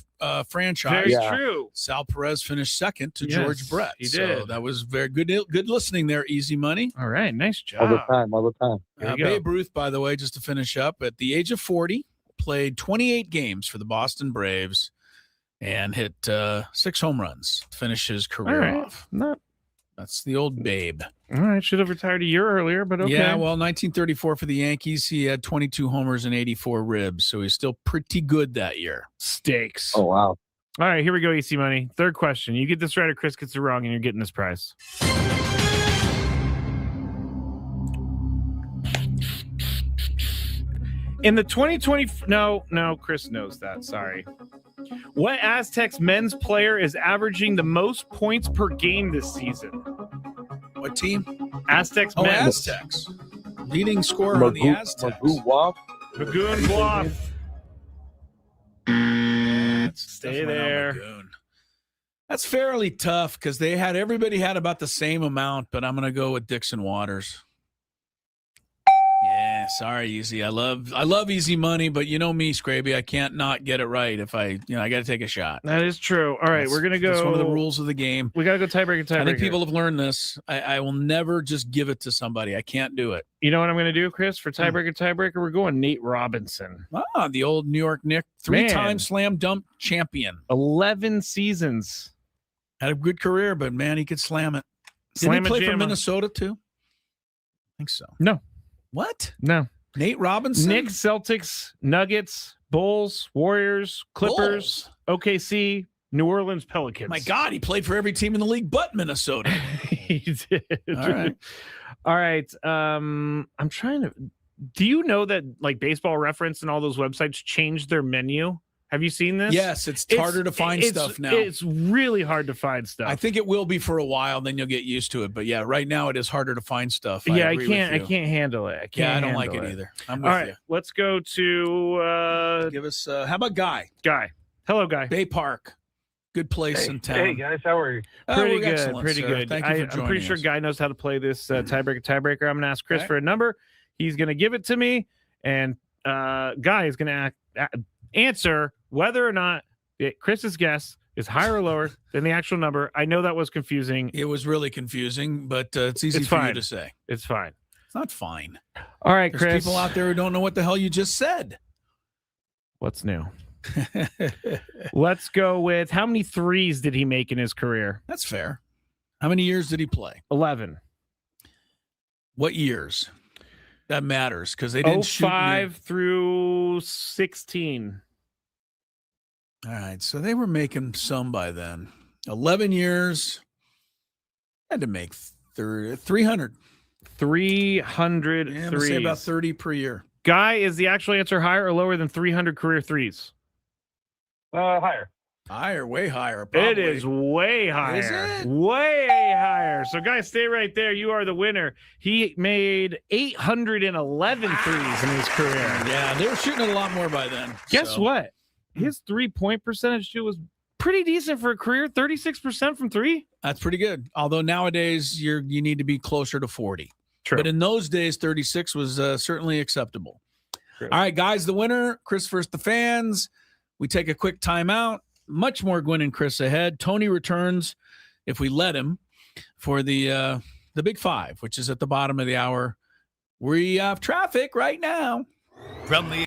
franchise. Very true. Sal Perez finished second to Yes, George Brett. he So did. that was very good. Good listening there, Easy Money. All right, nice job. All the time. There you go. Babe Ruth, by the way, just to finish up, at the age of 40, played 28 games for the Boston Braves and hit 6 home runs to finish his career All right. off. Not That's the old Babe. all right. Should have retired a year earlier, but okay. Yeah, well, 1934 for the Yankees, he had 22 homers and 84 ribs, so he's still pretty good that year. Stakes. Oh, wow. All right, here we go, Easy Money. Third question. You get this right or Chris gets it wrong, and you're getting this prize. In the 2020... No, Chris knows that. Sorry. What Aztecs men's player is averaging the most points per game this season? What team? Aztecs Oh, men's. Aztecs. Leading scorer on the Aztecs. Magoon Bluff. Stay Definitely not there. Magoon. That's fairly tough because everybody had about the same amount, but I'm going to go with Dixon Waters. Yeah, sorry, Easy. I love Easy Money, but you know me, Scraby. I can't not get it right if I got to take a shot. That is true. All right, we're going to go. That's one of the rules of the game. We got to go tiebreaker. I think people have learned this. I will never just give it to somebody. I can't do it. You know what I'm going to do, Chris? For tiebreaker, we're going Nate Robinson. The old New York Knick, 3-time slam dunk champion. 11 seasons. Had a good career, but man, he could slam it. Did he play for Minnesota too? I think so. No. What? No. Nate Robinson? Knicks, Celtics, Nuggets, Bulls, Warriors, Clippers, OKC, New Orleans Pelicans. My God, he played for every team in the league but Minnesota. He did. All right. I'm trying to. Do you know that like Baseball Reference and all those websites changed their menu? Have you seen this? Yes, it's harder to find stuff now. It's really hard to find stuff. I think it will be for a while, then you'll get used to it. But yeah, right now it is harder to find stuff. I can't handle it. I don't like it either. I'm with you. Let's go to give us how about Guy? Guy. Hello, Guy. Bay Park. Good place in town. Hey guys, how are you? Pretty good. Excellent, pretty sir. good. Thank you for I'm joining pretty sure us. Guy knows how to play this tiebreaker. I'm going to ask Chris for a number. He's going to give it to me, and Guy is going to answer whether or not Chris's guess is higher or lower than the actual number. I know that was confusing. It was really confusing, but it's easy for you to say. It's fine. It's not fine. All right, There's Chris. people out there who don't know what the hell you just said. What's new? Let's go with how many threes did he make in his career? That's fair. How many years did he play? 11. What years? That matters because they didn't shoot. 05 through 16. All right, so they were making some by then. 11 years. Had to make 300. 300 yeah, I'm threes. say about 30 per year. Guy, is the actual answer higher or lower than 300 career threes? Higher. Higher, way higher. It is way higher. Is it? Way higher. So, guys, stay right there. You are the winner. He made 811 threes in his career. Yeah, they were shooting it a lot more by then. Guess so. what? His 3-point percentage too was pretty decent for a career. 36% from three. That's pretty good. Although nowadays you need to be closer to 40. True. But in those days, 36 was certainly acceptable. True. All right, guys, the winner, Chris versus the fans. We take a quick timeout. Much more Gwynn and Chris ahead. Tony returns, if we let him, for the Big Five, which is at the bottom of the hour. We have traffic right now. From the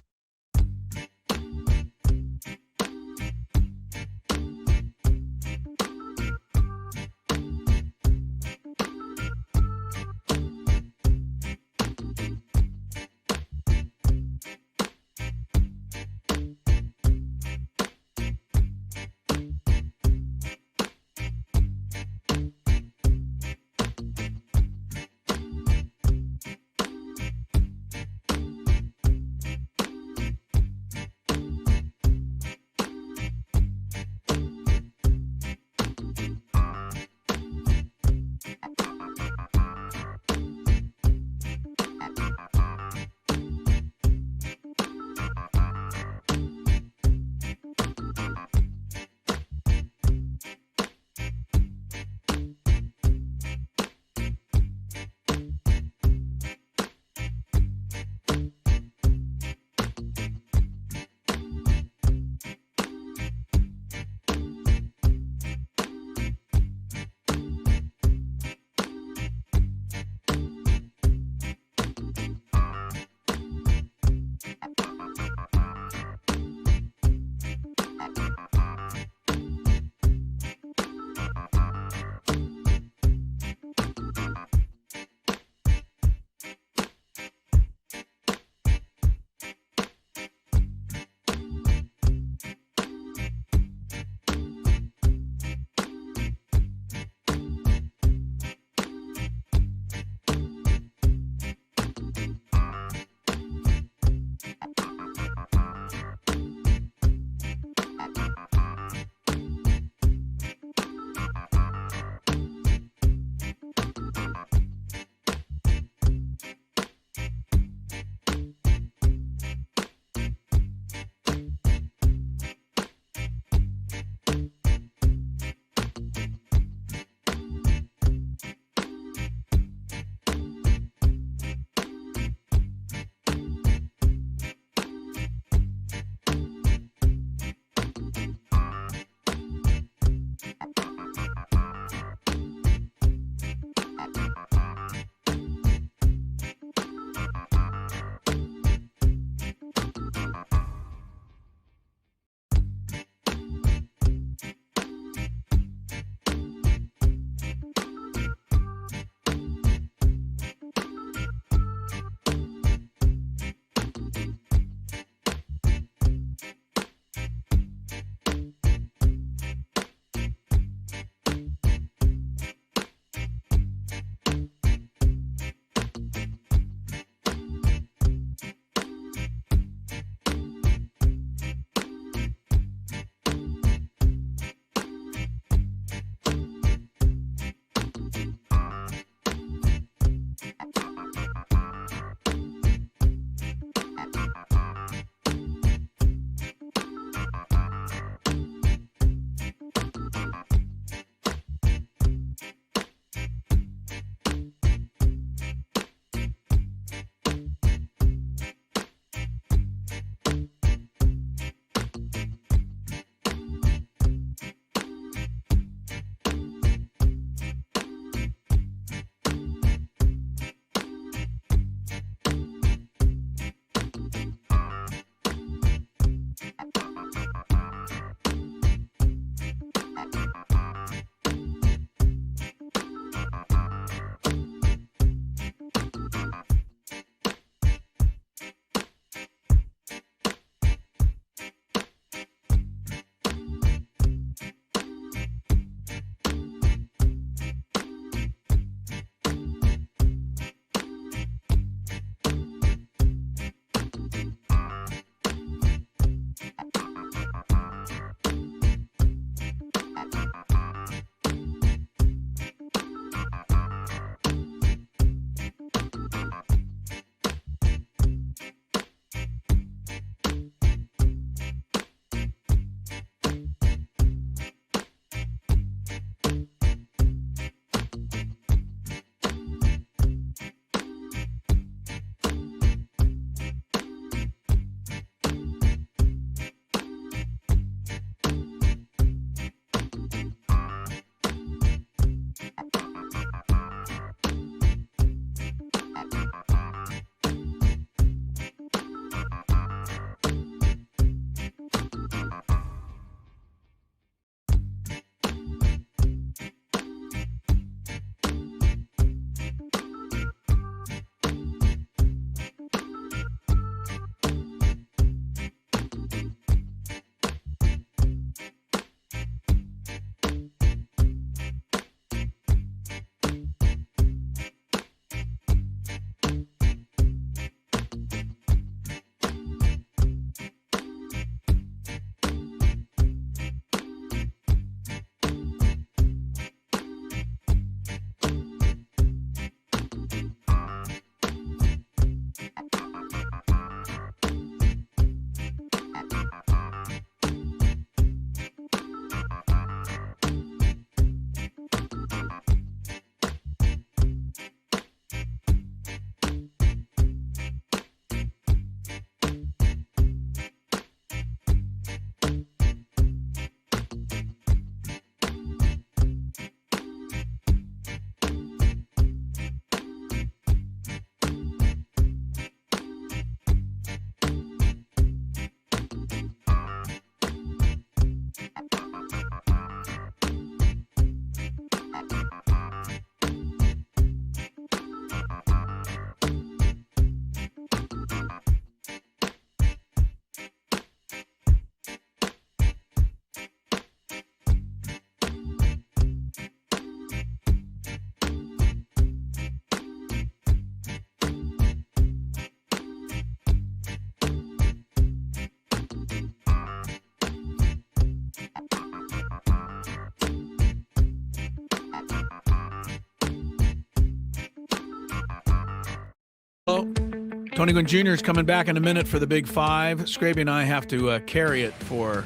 Tony Gwynn Jr. is coming back in a minute for the Big Five. Scraby and I have to carry it for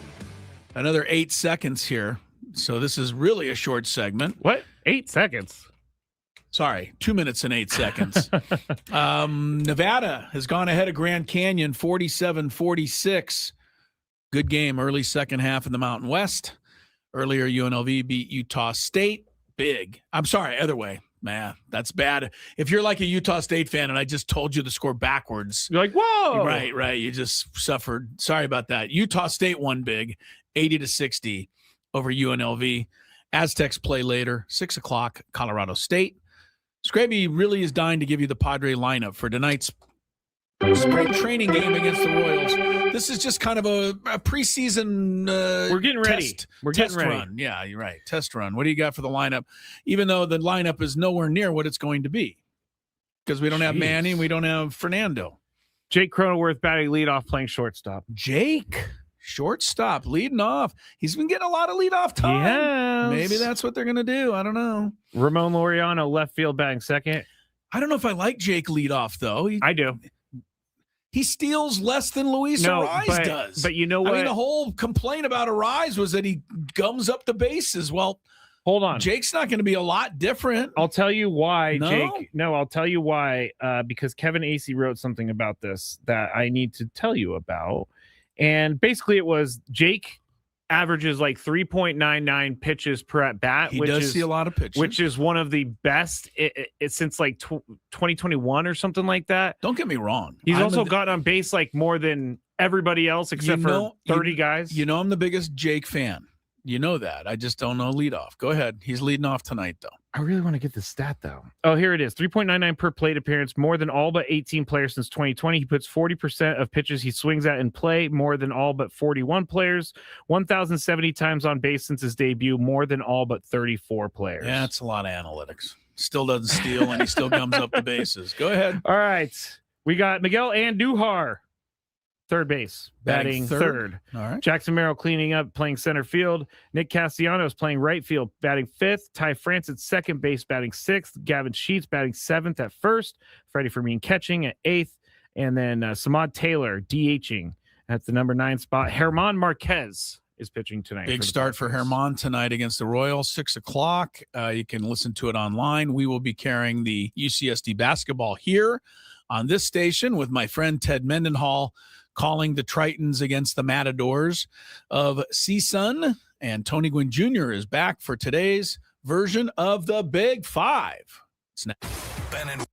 another 8 seconds here. So this is really a short segment. What? 8 seconds? Sorry, 2 minutes and 8 seconds. Nevada has gone ahead of Grand Canyon 47-46. Good game early second half in the Mountain West. Earlier, UNLV beat Utah State. Big. I'm sorry, other way. Man, that's bad. If you're like a Utah State fan and I just told you the score backwards. You're like, whoa. Right. You just suffered. Sorry about that. Utah State won big, 80-60 over UNLV. Aztecs play later, 6 o'clock, Colorado State. Scraby really is dying to give you the Padre lineup for tonight's spring training game against the Royals. This is just kind of a preseason we're getting ready. We're getting ready. Run. Yeah, you're right. Test run. What do you got for the lineup? Even though the lineup is nowhere near what it's going to be. Because we don't have Manny and we don't have Fernando. Jake Cronenworth batting leadoff, playing shortstop. Jake, shortstop, leading off. He's been getting a lot of leadoff time. Yes. Maybe that's what they're going to do. I don't know. Ramon Laureano, left field, batting second. I don't know if I like Jake leadoff, though. I do. He steals less than Luis Arise does. But you know what? I mean, the whole complaint about Arise was that he gums up the bases. Well, hold on. Jake's not going to be a lot different. I'll tell you why, No? Jake. No, I'll tell you why. Because Kevin Acey wrote something about this that I need to tell you about. And basically it was Jake averages like 3.99 pitches per at bat. He does see a lot of pitches. Which is one of the best since like 2021 or something like that. Don't get me wrong. He's also got on base like more than everybody else except for 30 guys. You know I'm the biggest Jake fan. You know that. I just don't know leadoff. Go ahead. He's leading off tonight, though. I really want to get the stat, though. Oh, here it is. 3.99 per plate appearance, more than all but 18 players since 2020. He puts 40% of pitches he swings at in play, more than all but 41 players. 1,070 times on base since his debut, more than all but 34 players. Yeah, that's a lot of analytics. Still doesn't steal, and he still gums up the bases. Go ahead. All right. We got Miguel Andujar. third base, batting third. All right. Jackson Merrill cleaning up, playing center field. Nick Castellanos playing right field, batting fifth. Ty France at second base, batting sixth. Gavin Sheets batting seventh at first. Freddie Fermin catching at eighth. And then Samad Taylor DHing at the number 9 spot. German Marquez is pitching tonight. Big start for German tonight against the Royals, 6 o'clock. You can listen to it online. We will be carrying the UCSD basketball here on this station with my friend Ted Mendenhall calling the Tritons against the Matadors of CSUN. And Tony Gwynn Jr. is back for today's version of the Big Five. It's next. Ben and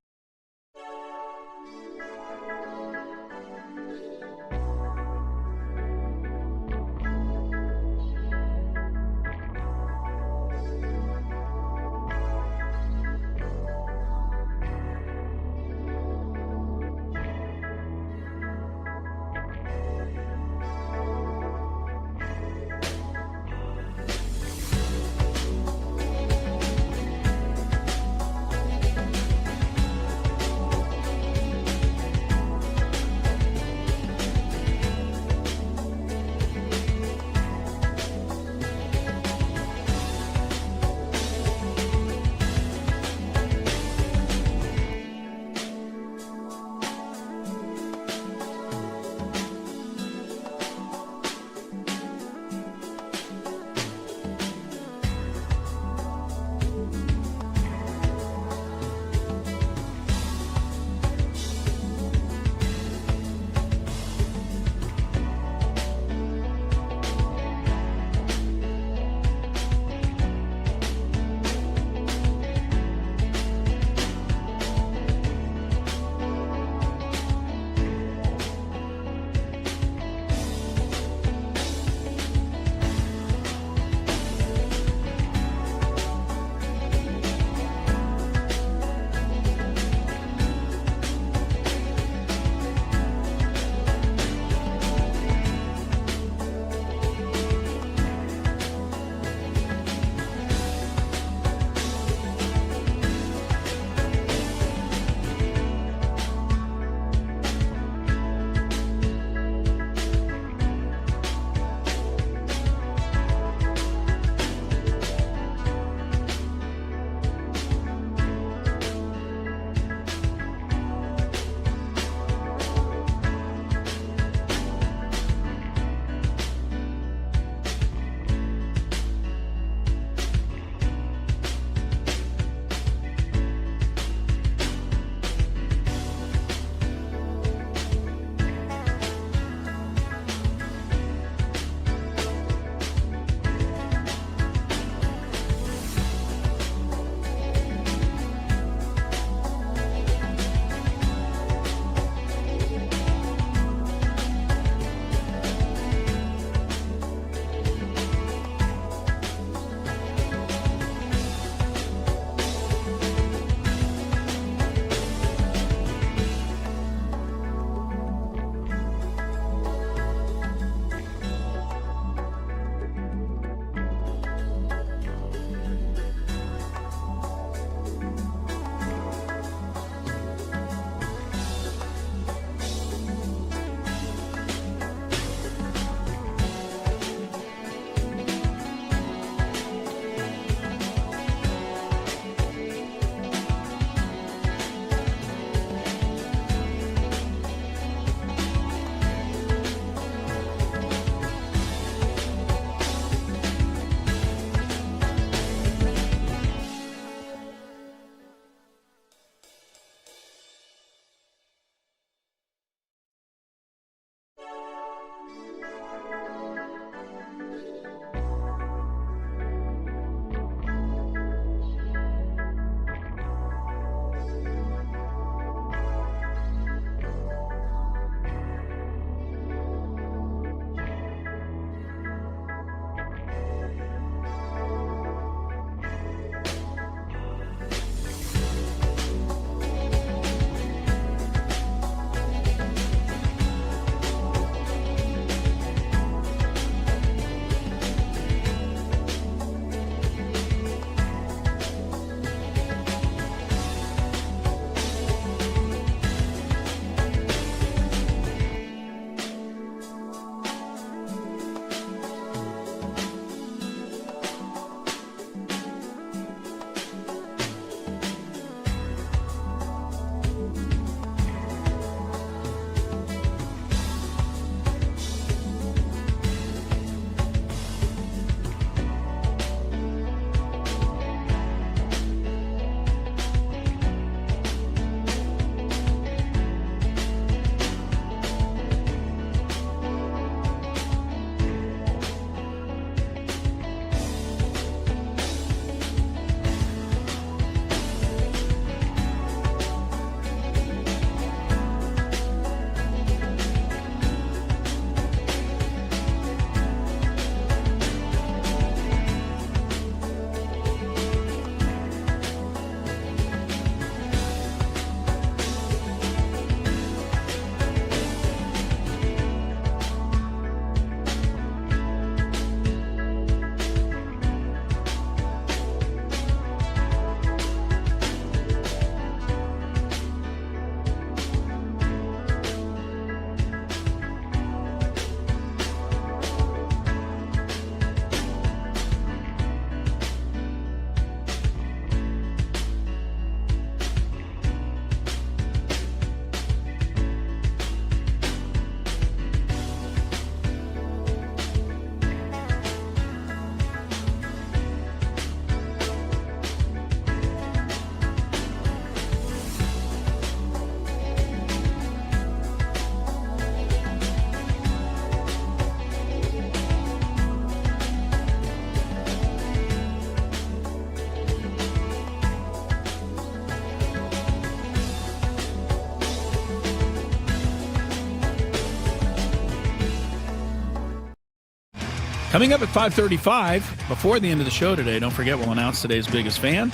Coming up at 5:35, before the end of the show today, don't forget we'll announce today's biggest fan.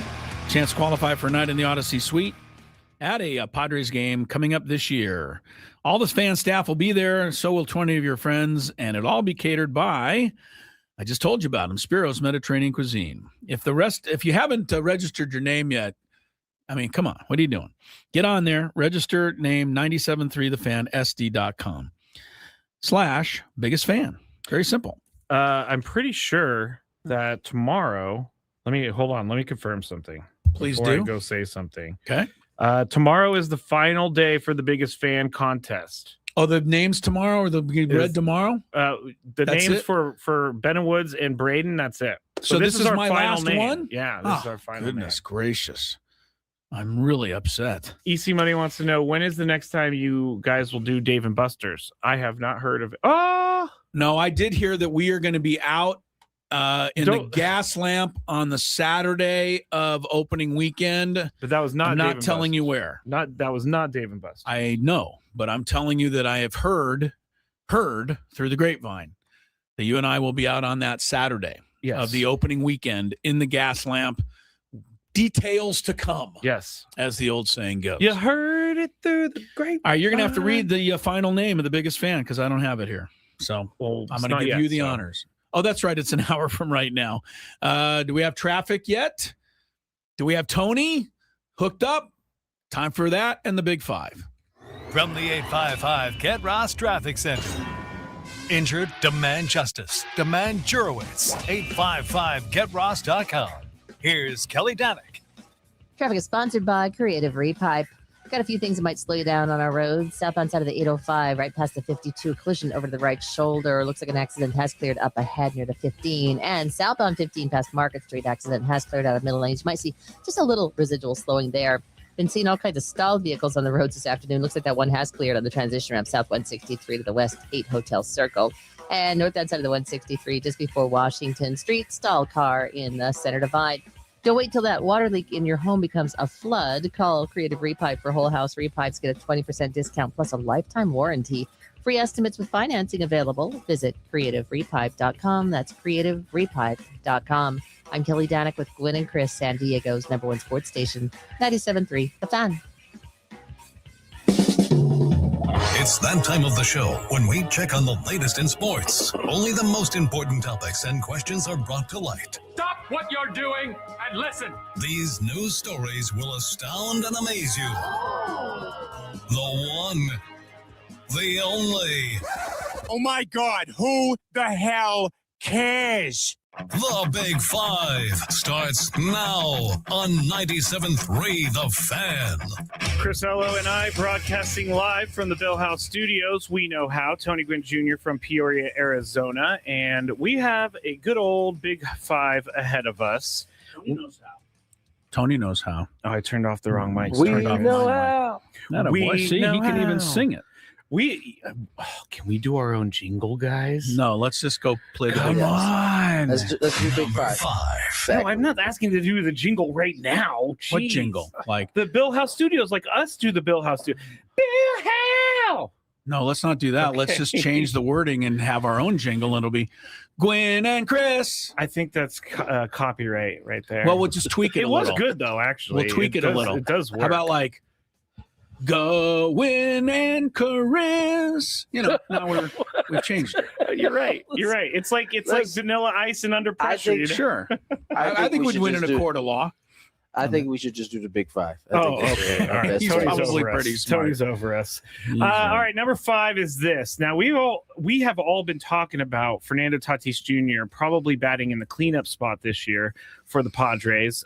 Chance to qualify for a night in the Odyssey Suite at a Padres game coming up this year. All the fan staff will be there, and so will 20 of your friends, and it'll all be catered by, I just told you about them, Spiro's Mediterranean Cuisine. If you haven't registered your name yet, I mean, come on, what are you doing? Get on there, register name 973thefansd.com/biggest fan. Very simple. I'm pretty sure that tomorrow, let me confirm something. Please before do. I go say something. Okay. Tomorrow is the final day for the biggest fan contest. Oh, the names tomorrow, or they'll be read tomorrow? The names for Ben Woods and Braden, that's it. So this is our my final last name. one? Yeah, this is our final goodness gracious. I'm really upset. EC Money wants to know, when is the next time you guys will do Dave and Buster's? I have not heard of it. Oh! No, I did hear that we are going to be out in the gas lamp on the Saturday of opening weekend. But that was not. I'm Dave not and telling Buster's. you where. That was not Dave and Buster's. I know, but I'm telling you that I have heard through the grapevine that you and I will be out on that Saturday of the opening weekend in the gas lamp. Details to come. Yes, as the old saying goes. You heard it through the grapevine. All right, you're gonna have to read the final name of the biggest fan because I don't have it here. So I'm going to give you the honors. Oh, that's right. It's an hour from right now. Do we have traffic yet? Do we have Tony hooked up? Time for that and the Big Five. From the 855 Get Ross Traffic Center. Injured? Demand justice. Demand Jurowitz. 855GetRoss.com. Here's Kelly Danick. Traffic is sponsored by Creative Repipe. Got a few things that might slow you down on our roads. Southbound side of the 805, right past the 52, collision over to the right shoulder. Looks like an accident has cleared up ahead near the 15. And southbound 15 past Market Street, accident has cleared out of middle lanes. You might see just a little residual slowing there. Been seeing all kinds of stalled vehicles on the roads this afternoon. Looks like that one has cleared on the transition ramp south 163 to the west 8 Hotel Circle. And northbound side of the 163, just before Washington Street, stalled car in the center divide. Don't wait till that water leak in your home becomes a flood. Call Creative Repipe for whole house repipes. Get a 20% discount plus a lifetime warranty. Free estimates with financing available. Visit creativerepipe.com. That's creativerepipe.com. I'm Kelly Danick with Gwynn and Chris, San Diego's #1 sports station, 97.3 The Fan. It's that time of the show when we check on the latest in sports. Only the most important topics and questions are brought to light. Stop what you're doing and listen. These news stories will astound and amaze you. The one, the only. Oh my God, who the hell cares? The Big Five starts now on 97.3 The Fan. Chris Ello and I broadcasting live from the Bill House Studios. We know how. Tony Gwynn Jr. from Peoria, Arizona. And we have a good old Big Five ahead of us. Tony knows how. Tony knows how. Oh, I turned off the wrong mic. We know how. See, he can even sing it. Can we do our own jingle, guys? No, let's just go play the Come on. Let's do Big Five. No, I'm not asking to do the jingle right now. What Jeez. jingle? Like the Bill House Studios, like us do the Bill House Studios. Bill House! No, let's not do that. Okay. Let's just change the wording and have our own jingle, and it'll be Gwynn and Chris. I think that's copyright right there. Well, we'll just tweak it a was little. good, though, actually. We'll tweak it a little. It does work. How about like Gwynn and Chris? You know, now we've changed it. You're right. You're right. It's like Vanilla Ice and Under Pressure. think- Sure. I think we'd win in a court of law. I think we should just do the Big Five. Okay. All right. He's Tony's probably over pretty us. smart. Tony's over us. All right. Number 5 is this. Now, we have all been talking about Fernando Tatis Jr. probably batting in the cleanup spot this year for the Padres.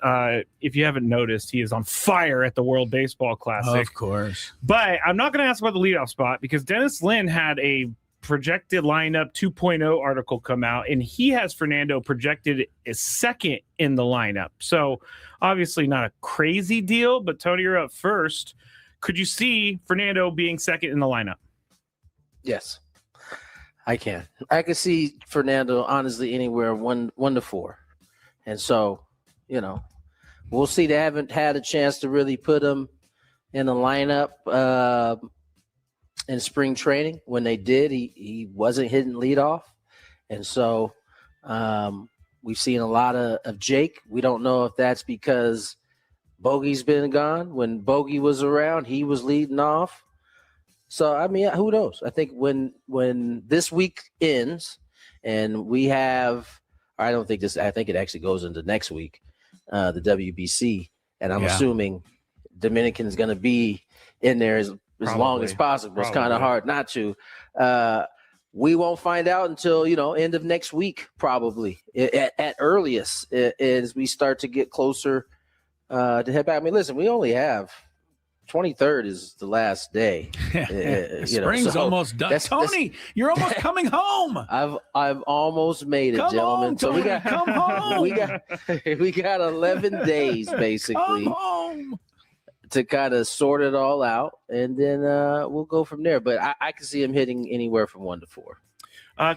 If you haven't noticed, he is on fire at the World Baseball Classic. Of course. But I'm not going to ask about the leadoff spot because Dennis Lin had a projected lineup 2.0 article come out, and he has Fernando projected as second in the lineup. So obviously not a crazy deal, but Tony, you're up first. Could you see Fernando being second in the lineup? Yes, I can. I can see Fernando honestly anywhere one to 4, and so we'll see. They haven't had a chance to really put him in the lineup in spring training. When they did, he wasn't hitting leadoff, and so We've seen a lot of Jake. We don't know if that's because Bogey's been gone. When Bogey was around, he was leading off. So, I mean, who knows? I think when this week ends and we have – I think it actually goes into next week, the WBC. And I'm assuming Dominican's going to be in there as long as possible. It's kind of hard not to. We won't find out until, end of next week, probably at earliest, as we start to get closer to head back. I mean, listen, we only have 23rd is the last day. Spring's almost done. Tony, you're almost coming home. I've almost made it, gentlemen. Come home. We got 11 days basically to kind of sort it all out, and then we'll go from there. But I can see him hitting anywhere from 1 to 4.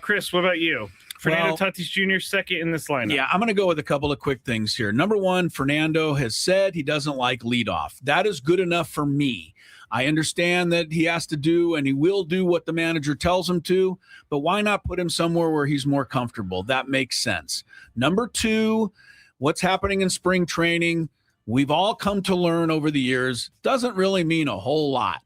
Chris, what about you? Fernando Tatis Jr. second in this lineup. Yeah, I'm going to go with a couple of quick things here. Number one, Fernando has said he doesn't like leadoff. That is good enough for me. I understand that he has to do and he will do what the manager tells him to, but why not put him somewhere where he's more comfortable? That makes sense. Number two, what's happening in spring training, we've all come to learn over the years, doesn't really mean a whole lot.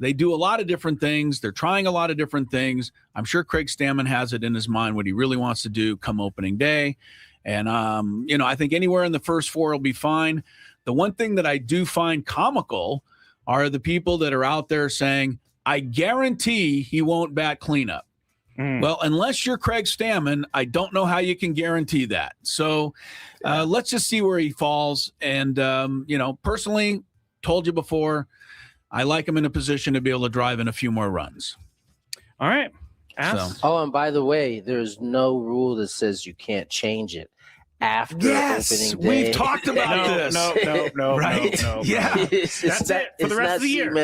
They do a lot of different things. They're trying a lot of different things. I'm sure Craig Stammen has it in his mind what he really wants to do come opening day. And, I think anywhere in the first 4 will be fine. The one thing that I do find comical are the people that are out there saying, I guarantee he won't bat cleanup. Well, unless you're Craig Stammen, I don't know how you can guarantee that. So let's just see where he falls. And, personally, told you before, I like him in a position to be able to drive in a few more runs. All right. And by the way, there's no rule that says you can't change it after opening day. We've talked about this. No. Right? No. Yeah. That's it for the rest of the year.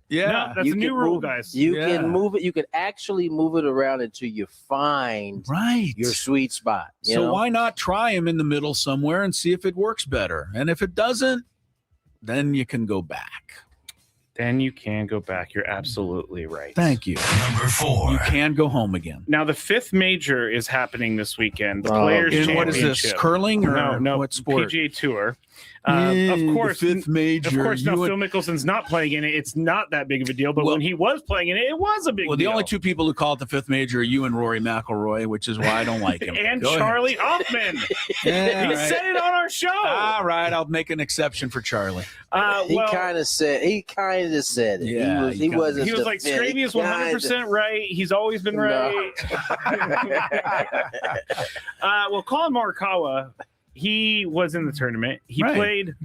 Yeah. No, that's a new rule, guys. You can move it. You can actually move it around until you find your sweet spot. So why not try him in the middle somewhere and see if it works better? And if it doesn't, then you can go back. You're absolutely right. Thank you. Number 4. You can go home again. Now, the 5th major is happening this weekend. The Players' Championship. What is this, curling or no, what sport? PGA Tour. Of course, the 5th major. Of course, now Phil Mickelson's not playing in it. It's not that big of a deal. But when he was playing in it, it was a big deal. Well, the only two people who call it the 5th major are you and Rory McIlroy, which is why I don't like him. And Charlie Hoffman. He said it on our show. All right, I'll make an exception for Charlie. He kind of said it. Yeah, he was like, Scravy is 100% right. He's always been right. Well, Colin Morikawa, he was in the tournament. He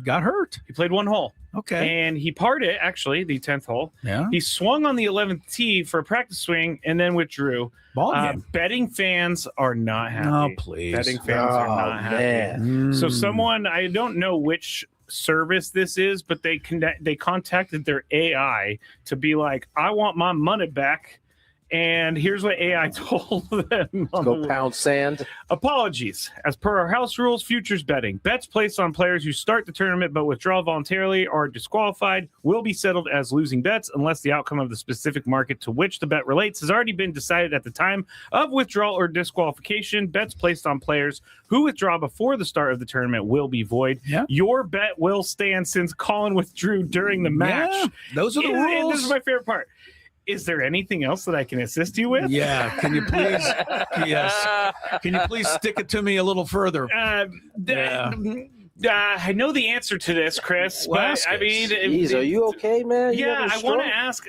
got hurt. He played 1 hole. Okay. And he parred it, actually, the 10th hole. Yeah. He swung on the 11th tee for a practice swing and then withdrew. Ball game. Betting fans are not happy. Oh, please. Betting fans are not happy. So someone, I don't know which service this is, but they contacted their AI to be like, I want my money back. And here's what AI told them. Go pound sand. Apologies. As per our house rules, futures betting. Bets placed on players who start the tournament but withdraw voluntarily or are disqualified will be settled as losing bets unless the outcome of the specific market to which the bet relates has already been decided at the time of withdrawal or disqualification. Bets placed on players who withdraw before the start of the tournament will be void. Yeah. Your bet will stand since Colin withdrew during the match. Yeah, those are the rules. And this is my favorite part. Is there anything else that I can assist you with? Yeah. Can you please? Yes. Can you please stick it to me a little further? I know the answer to this, Chris. Well, but I mean, Jeez, are you okay, man? I want to ask.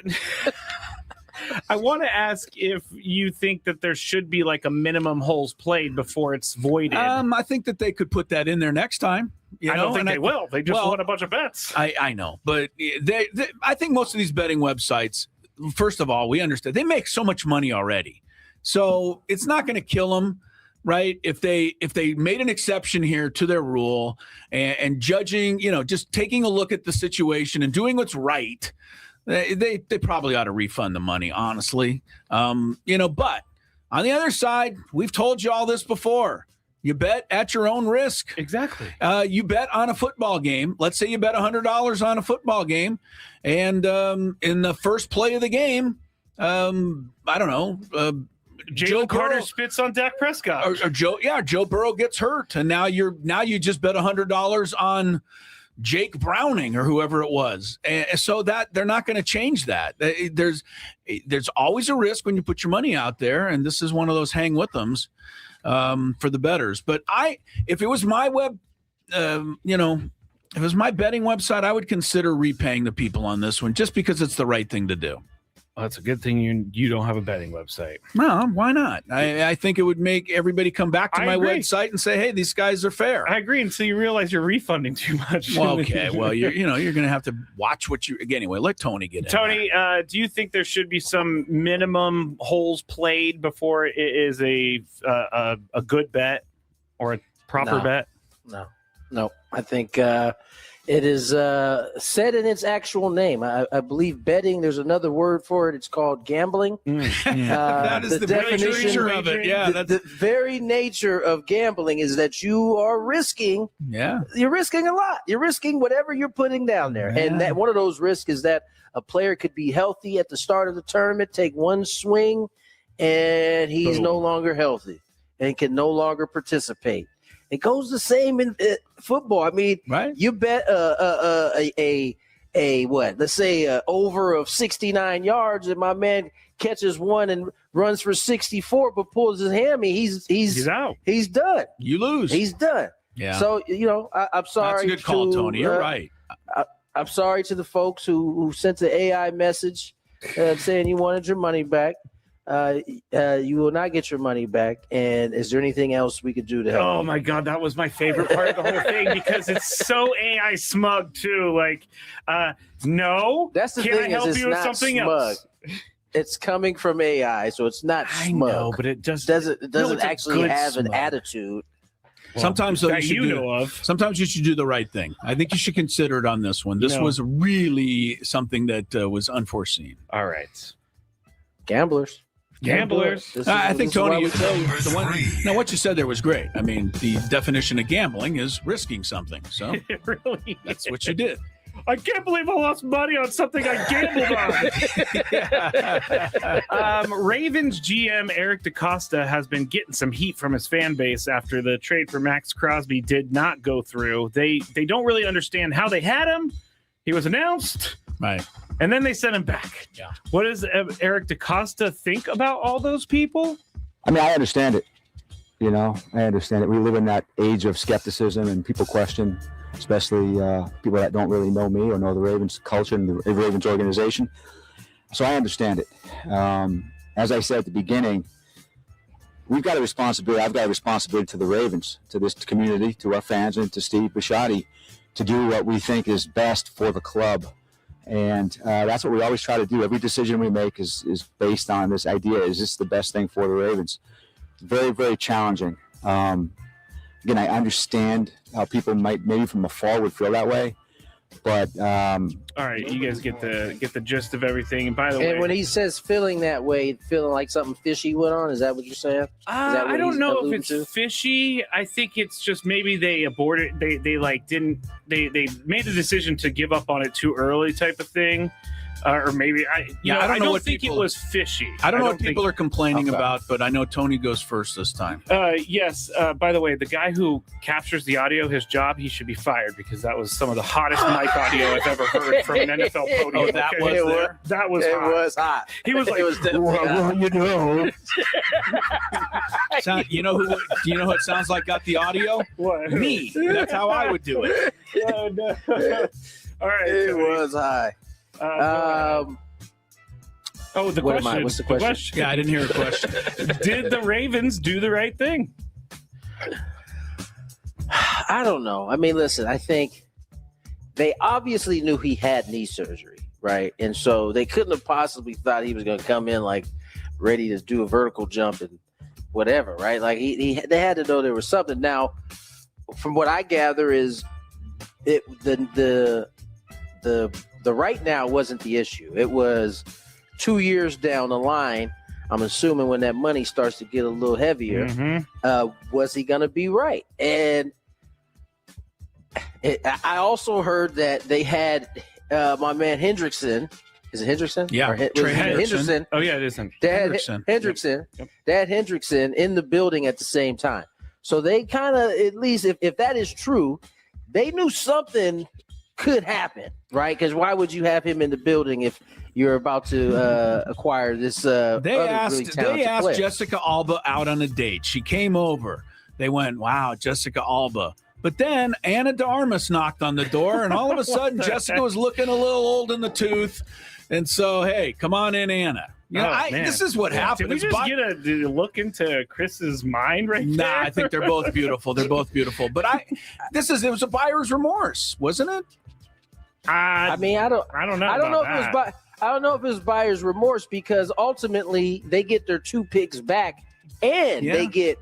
I want to ask if you think that there should be like a minimum holes played before it's voided. I think that they could put that in there next time. I don't think they will. They just won a bunch of bets. I know, but I think most of these betting websites. First of all, we understand they make so much money already, so it's not going to kill them, right? If they made an exception here to their rule and judging, just taking a look at the situation and doing what's right, they probably ought to refund the money, honestly. But on the other side, we've told you all this before. You bet at your own risk. Exactly. You bet on a football game. Let's say you bet $100 on a football game, and in the first play of the game, I don't know, Jalen Carter spits on Dak Prescott. Or Joe Burrow gets hurt, and now you just bet $100 on Jake Browning or whoever it was, and so that they're not going to change that. There's always a risk when you put your money out there, and this is one of those hang with them's for the bettors. But if it was my if it was my betting website, I would consider repaying the people on this one just because it's the right thing to do. Well, that's a good thing you don't have a betting website. No, why not? I think it would make everybody come back to my website and say, "Hey, these guys are fair." I agree until you realize you're refunding too much. Well, okay. Well, you're going to have to watch what you anyway. Let Tony get in. Tony, do you think there should be some minimum holes played before it is a good bet or a proper bet? No. I think it is said in its actual name. I believe betting, there's another word for it. It's called gambling. That is the definition of it. Yeah. The very nature of gambling is that you are risking. Yeah. You're risking a lot. You're risking whatever you're putting down there. Yeah. And that one of those risks is that a player could be healthy at the start of the tournament, take one swing, and he's no longer healthy and can no longer participate. It goes the same in football. I mean, you bet let's say over of 69 yards, and my man catches one and runs for 64, but pulls his hammy. He's out. He's done. You lose. He's done. Yeah. So I'm sorry. That's a good call, Tony. You're right. I'm sorry to the folks who sent the AI message saying you wanted your money back. You will not get your money back. And is there anything else we could do to help? Oh my God, that was my favorite part of the whole thing because it's so AI smug too. Like, no, that's the can thing. I help It's you with not something smug. else? It's coming from AI, so it's not smug. I know, but it doesn't actually have an attitude. Well, sometimes sometimes you should do the right thing. I think you should consider it on this one. This was really something that was unforeseen. All right, gamblers. I think Tony, what you said there was great. I mean, the definition of gambling is risking something. So really that's what you did. I can't believe I lost money on something I gambled on. Ravens GM Eric DeCosta has been getting some heat from his fan base after the trade for Max Crosby did not go through. They don't really understand how they had him. He was announced. Right. And then they sent him back. Yeah. What does Eric DeCosta think about all those people? I mean, I understand it. I understand it. We live in that age of skepticism and people question, especially people that don't really know me or know the Ravens culture and the Ravens organization. So I understand it. As I said at the beginning, we've got a responsibility. I've got a responsibility to the Ravens, to this community, to our fans, and to Steve Bisciotti to do what we think is best for the club. And that's what we always try to do. Every decision we make is based on this idea. Is this the best thing for the Ravens? Very, very challenging. Again, I understand how people might maybe from afar would feel that way. But all right, you guys get the gist of everything. And by the way, and when he says feeling that way, feeling like something fishy went on, is that what you're saying? I don't know if it's fishy. I think it's just maybe they aborted. They made the decision to give up on it too early, type of thing. Or maybe I don't think it was fishy. I don't know what people are complaining about, but I know Tony goes first this time. Yes. By the way, the guy who captures the audio, his job, he should be fired because that was some of the hottest mic audio I've ever heard from an NFL podium. Oh, that was It was hot. He was like, it was definitely hot. You know who it sounds like got the audio? What? Me. That's how I would do it. Oh, no. All right. It was high. The question. What's the question? Yeah, I didn't hear a question. Did the Ravens do the right thing? I don't know. I mean, listen, I think they obviously knew he had knee surgery, right? And so they couldn't have possibly thought he was going to come in like ready to do a vertical jump and whatever, right? Like they had to know there was something. Now, from what I gather is the right now wasn't the issue. It was 2 years down the line. I'm assuming when that money starts to get a little heavier, was he going to be right? And I also heard that they had my man Hendrickson. Is it Hendrickson? Yeah, Trey Hendrickson. Oh yeah, it isn't. Hendrickson. Dad Hendrickson in the building at the same time. So they kind of, at least if that is true, they knew something could happen, right? Because why would you have him in the building if you're about to acquire this? They asked player? Jessica Alba out on a date. She came over. They went, wow, Jessica Alba. But then Anna de Armas knocked on the door, and all of a sudden Jessica was looking a little old in the tooth. And so, hey, come on in, Anna. You know, this is what happened. Did we just get a look into Chris's mind right there? Nah, I think they're both beautiful. They're both beautiful. But it was a buyer's remorse, wasn't it? I don't know. I don't know if it was buyer's remorse, because ultimately they get their 2 picks back and they get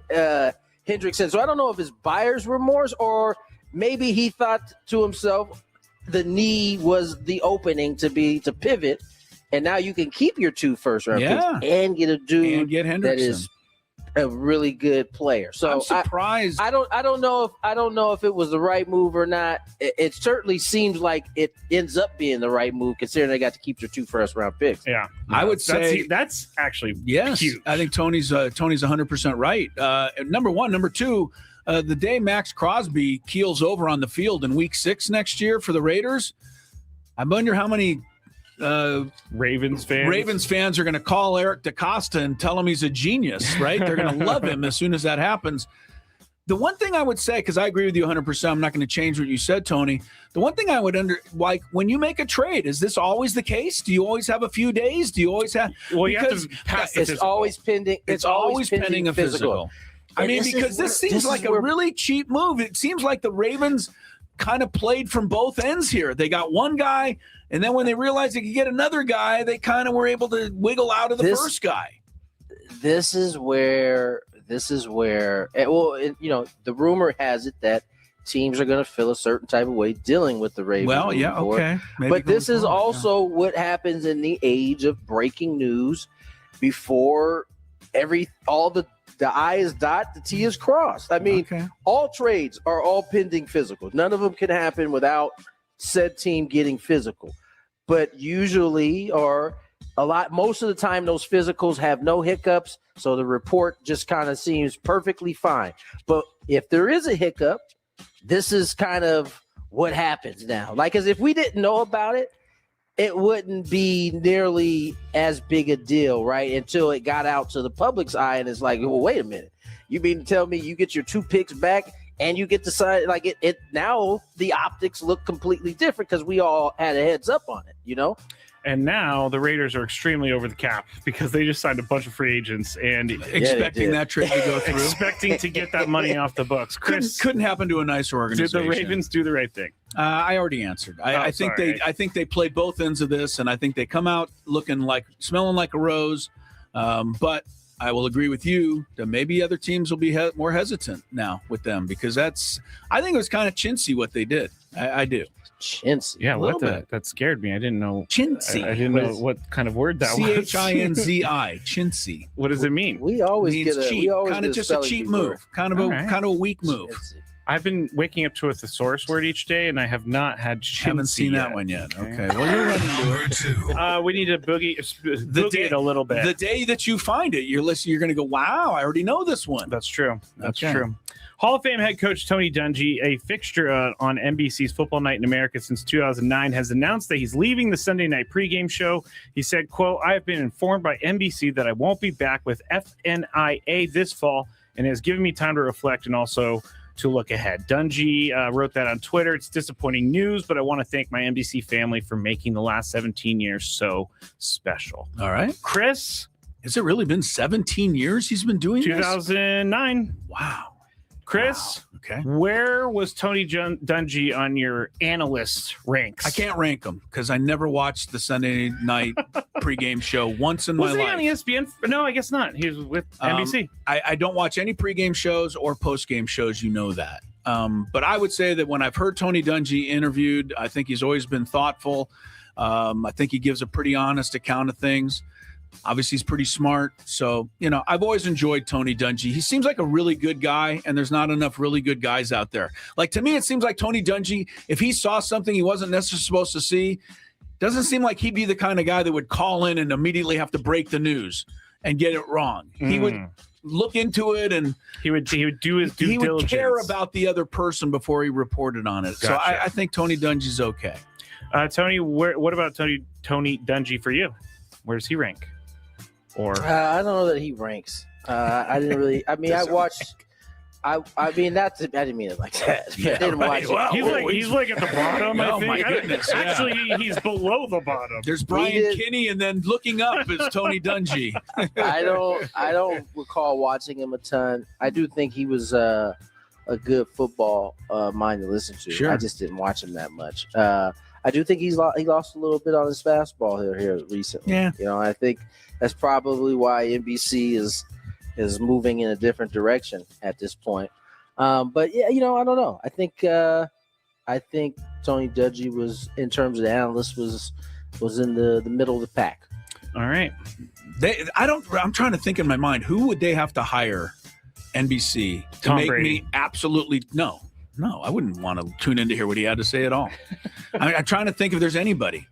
Hendrickson. So I don't know if it's buyer's remorse, or maybe he thought to himself the knee was the opening to pivot, and now you can keep your 2 first-round picks and get a dude that is a really good player. So I'm surprised. I don't know if it was the right move or not. It certainly seems like it ends up being the right move, considering they got to keep their 2 first-round picks. Yeah, I would say that's actually huge. I think Tony's 100% right. Number one, number two. The day Max Crosby keels over on the field in Week 6 next year for the Raiders, I wonder how many Ravens fans are going to call Eric DaCosta and tell him he's a genius, right? They're going to love him as soon as that happens. The one thing I would say, because I agree with you 100%, I'm not going to change what you said, Tony. The one thing I would like when you make a trade, is this always the case? Do you always have a few days? Do you always have? Well, you have to pass the physical. Always pending. It's always pending a physical. I mean, because this seems like a really cheap move. It seems like the Ravens kind of played from both ends here. They got one guy, and then when they realized they could get another guy, they kind of were able to wiggle out of the first guy. This is where, the rumor has it that teams are going to feel a certain type of way dealing with the Ravens. Well, yeah, okay. But this is also what happens in the age of breaking news before all the I is dot, the T is crossed. I mean, all trades are all pending physical. None of them can happen without said team getting physical. But usually, or most of the time, those physicals have no hiccups. So the report just kind of seems perfectly fine. But if there is a hiccup, this is kind of what happens now. Like, as if we didn't know about it, it wouldn't be nearly as big a deal, right? Until it got out to the public's eye, and it's like, well, wait a minute. You mean to tell me you get your 2 picks back and you get to sign? Like, it now the optics look completely different because we all had a heads up on it, you know? And now the Raiders are extremely over the cap because they just signed a bunch of free agents and expecting that trade to go through, expecting to get that money off the books. Chris, couldn't happen to a nicer organization. Did the Ravens do the right thing? I already answered. I think they played both ends of this, and I think they come out smelling like a rose. But I will agree with you that maybe other teams will be more hesitant now with them, because I think it was kind of chintzy what they did. I do. Chintzy. Yeah, that scared me. I didn't know. Chintzy. I didn't know what kind of word that was. CHINZI. Chintzy. What does it mean? We always means get cheap. Kind of just a cheap move. Kind of a weak move. Chintzy. I've been waking up to a thesaurus word each day, and I have not had chintzy. Haven't seen that one yet. Okay. Well, you're running to it. We need to boogie it a little bit. The day that you find it, you're going to go, wow, I already know this one. That's true. That's true. Hall of Fame head coach Tony Dungy, a fixture on NBC's Football Night in America since 2009, has announced that he's leaving the Sunday night pregame show. He said, quote, "I have been informed by NBC that I won't be back with FNIA this fall, and it has given me time to reflect and also to look ahead." Dungy wrote that on Twitter. "It's disappointing news, but I want to thank my NBC family for making the last 17 years so special." All right. Chris? Has it really been 17 years he's been doing 2009. this? Wow. Chris, okay. Where was Tony Dungy on your analyst ranks? I can't rank him because I never watched the Sunday night pregame show once in my life. Was he on ESPN? No, I guess not. He was with NBC. I don't watch any pregame shows or postgame shows. You know that. But I would say that when I've heard Tony Dungy interviewed, I think he's always been thoughtful. I think he gives a pretty honest account of things. Obviously, he's pretty smart. So, I've always enjoyed Tony Dungy. He seems like a really good guy, and there's not enough really good guys out there. Like, to me, it seems like Tony Dungy, if he saw something he wasn't necessarily supposed to see, Doesn't seem like he'd be the kind of guy that would call in and immediately have to break the news and get it wrong. He would look into it, and he would do his due diligence. He would care about the other person before he reported on it. Gotcha. So I think Tony Dungy's okay. Tony, what about Tony Dungy for you? Where does he rank? Or I don't know that he ranks. I didn't really. I mean, I watched. I mean, I didn't mean it like that. Yeah, I didn't right. watch it. He's like at the bottom. I Oh, think. my goodness, yeah. Actually, he's below the bottom. There's Brian Kinney, and then looking up is Tony Dungy. I don't recall watching him a ton. I do think he was a good football mind to listen to. Sure. I just didn't watch him that much. I do think he lost a little bit on his fastball here recently. Yeah. You know, I think that's probably why NBC is moving in a different direction at this point. But yeah, you know, I don't know. I think Tony Dungy was, in terms of the analysts, was in the middle of the pack. All right. I'm trying to think in my mind, who would they have to hire NBC to Tom make Brady. me absolutely no, I wouldn't want to tune in to hear what he had to say at all. I'm trying to think if there's anybody.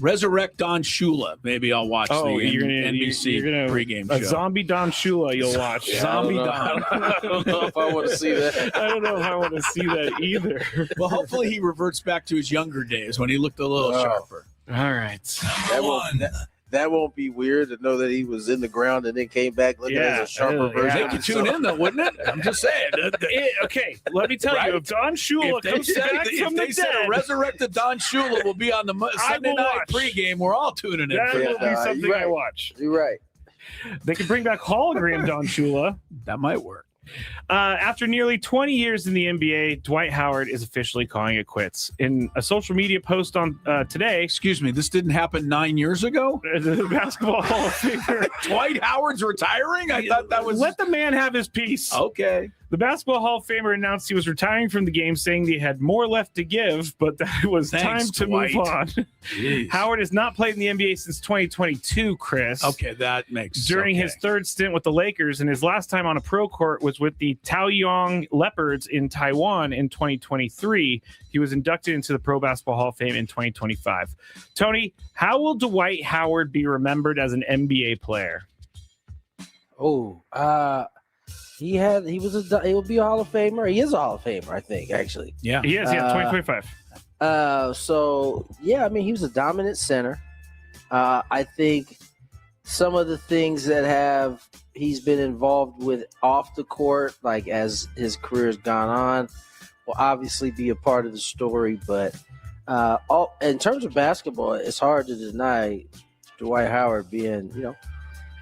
Resurrect Don Shula. Maybe I'll watch the NBC pregame show. A zombie Don Shula you'll watch. Yeah, Zombie Don. I don't know if I want to see that. I don't know if I want to see that either. Well, hopefully he reverts back to his younger days when he looked a little sharper. All right. That won't be weird to know that he was in the ground and then came back looking as a sharper version. They could tune in though, wouldn't it? I'm just saying. Okay, let me tell you, if Don Shula comes back from the said dead, a resurrected Don Shula will be on the Sunday night pregame, we're all tuning in. That will be something I watch. You're right. They could bring back hologram Don Shula. That might work. After nearly 20 years in the NBA, Dwight Howard is officially calling it quits. In a social media post on today, excuse me, this didn't happen 9 years ago. The Basketball Hall of Famer Dwight Howard's ritiring. I thought that was. Let the man have his piece. Okay. The Basketball Hall of Famer announced he was retiring from the game, saying he had more left to give, but that it was time to Dwight. move on. Jeez. Howard has not played in the NBA since 2022, Chris. Okay, that makes During his third stint with the Lakers, and his last time on a pro court was with the Taoyuan Leopards in Taiwan in 2023. He was inducted into the Pro Basketball Hall of Fame in 2025. Tony, how will Dwight Howard be remembered as an NBA player? He will be a Hall of Famer. He is a Hall of Famer, I think, actually. Yeah. He is, 2025. So yeah, I mean, he was a dominant center. I think some of the things that he's been involved with off the court, like as his career has gone on, will obviously be a part of the story. But in terms of basketball, it's hard to deny Dwight Howard being, you know,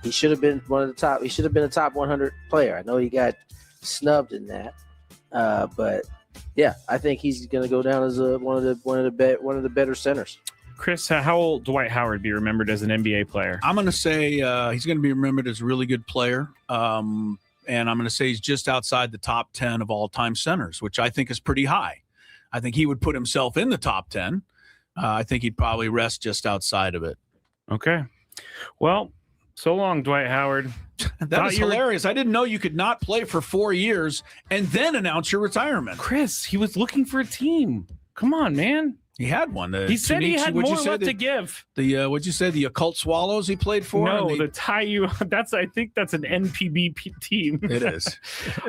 he should have been one of the top. He should have been a top 100 player. I know he got snubbed in that, but yeah, I think he's going to go down as one of the better centers. Chris, how will Dwight Howard be remembered as an NBA player? I'm going to say he's going to be remembered as a really good player, and I'm going to say he's just outside the top 10 of all-time centers, which I think is pretty high. I think he would put himself in the top 10. I think he'd probably rest just outside of it. Okay, well. So long, Dwight Howard. That is hilarious. I didn't know you could not play for 4 years and then announce your retirement. Chris, he was looking for a team. Come on, man. He had one. He said he had more left to give. What'd you say? The Occult Swallows he played for? No, the Taiyu. I think that's an NPB team. It is.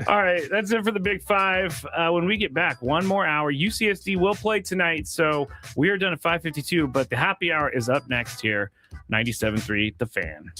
All right, that's it for the Big Five. When we get back, one more hour. UCSD will play tonight, so we are done at 5:52. But the happy hour is up next here. 97.3 The Fan.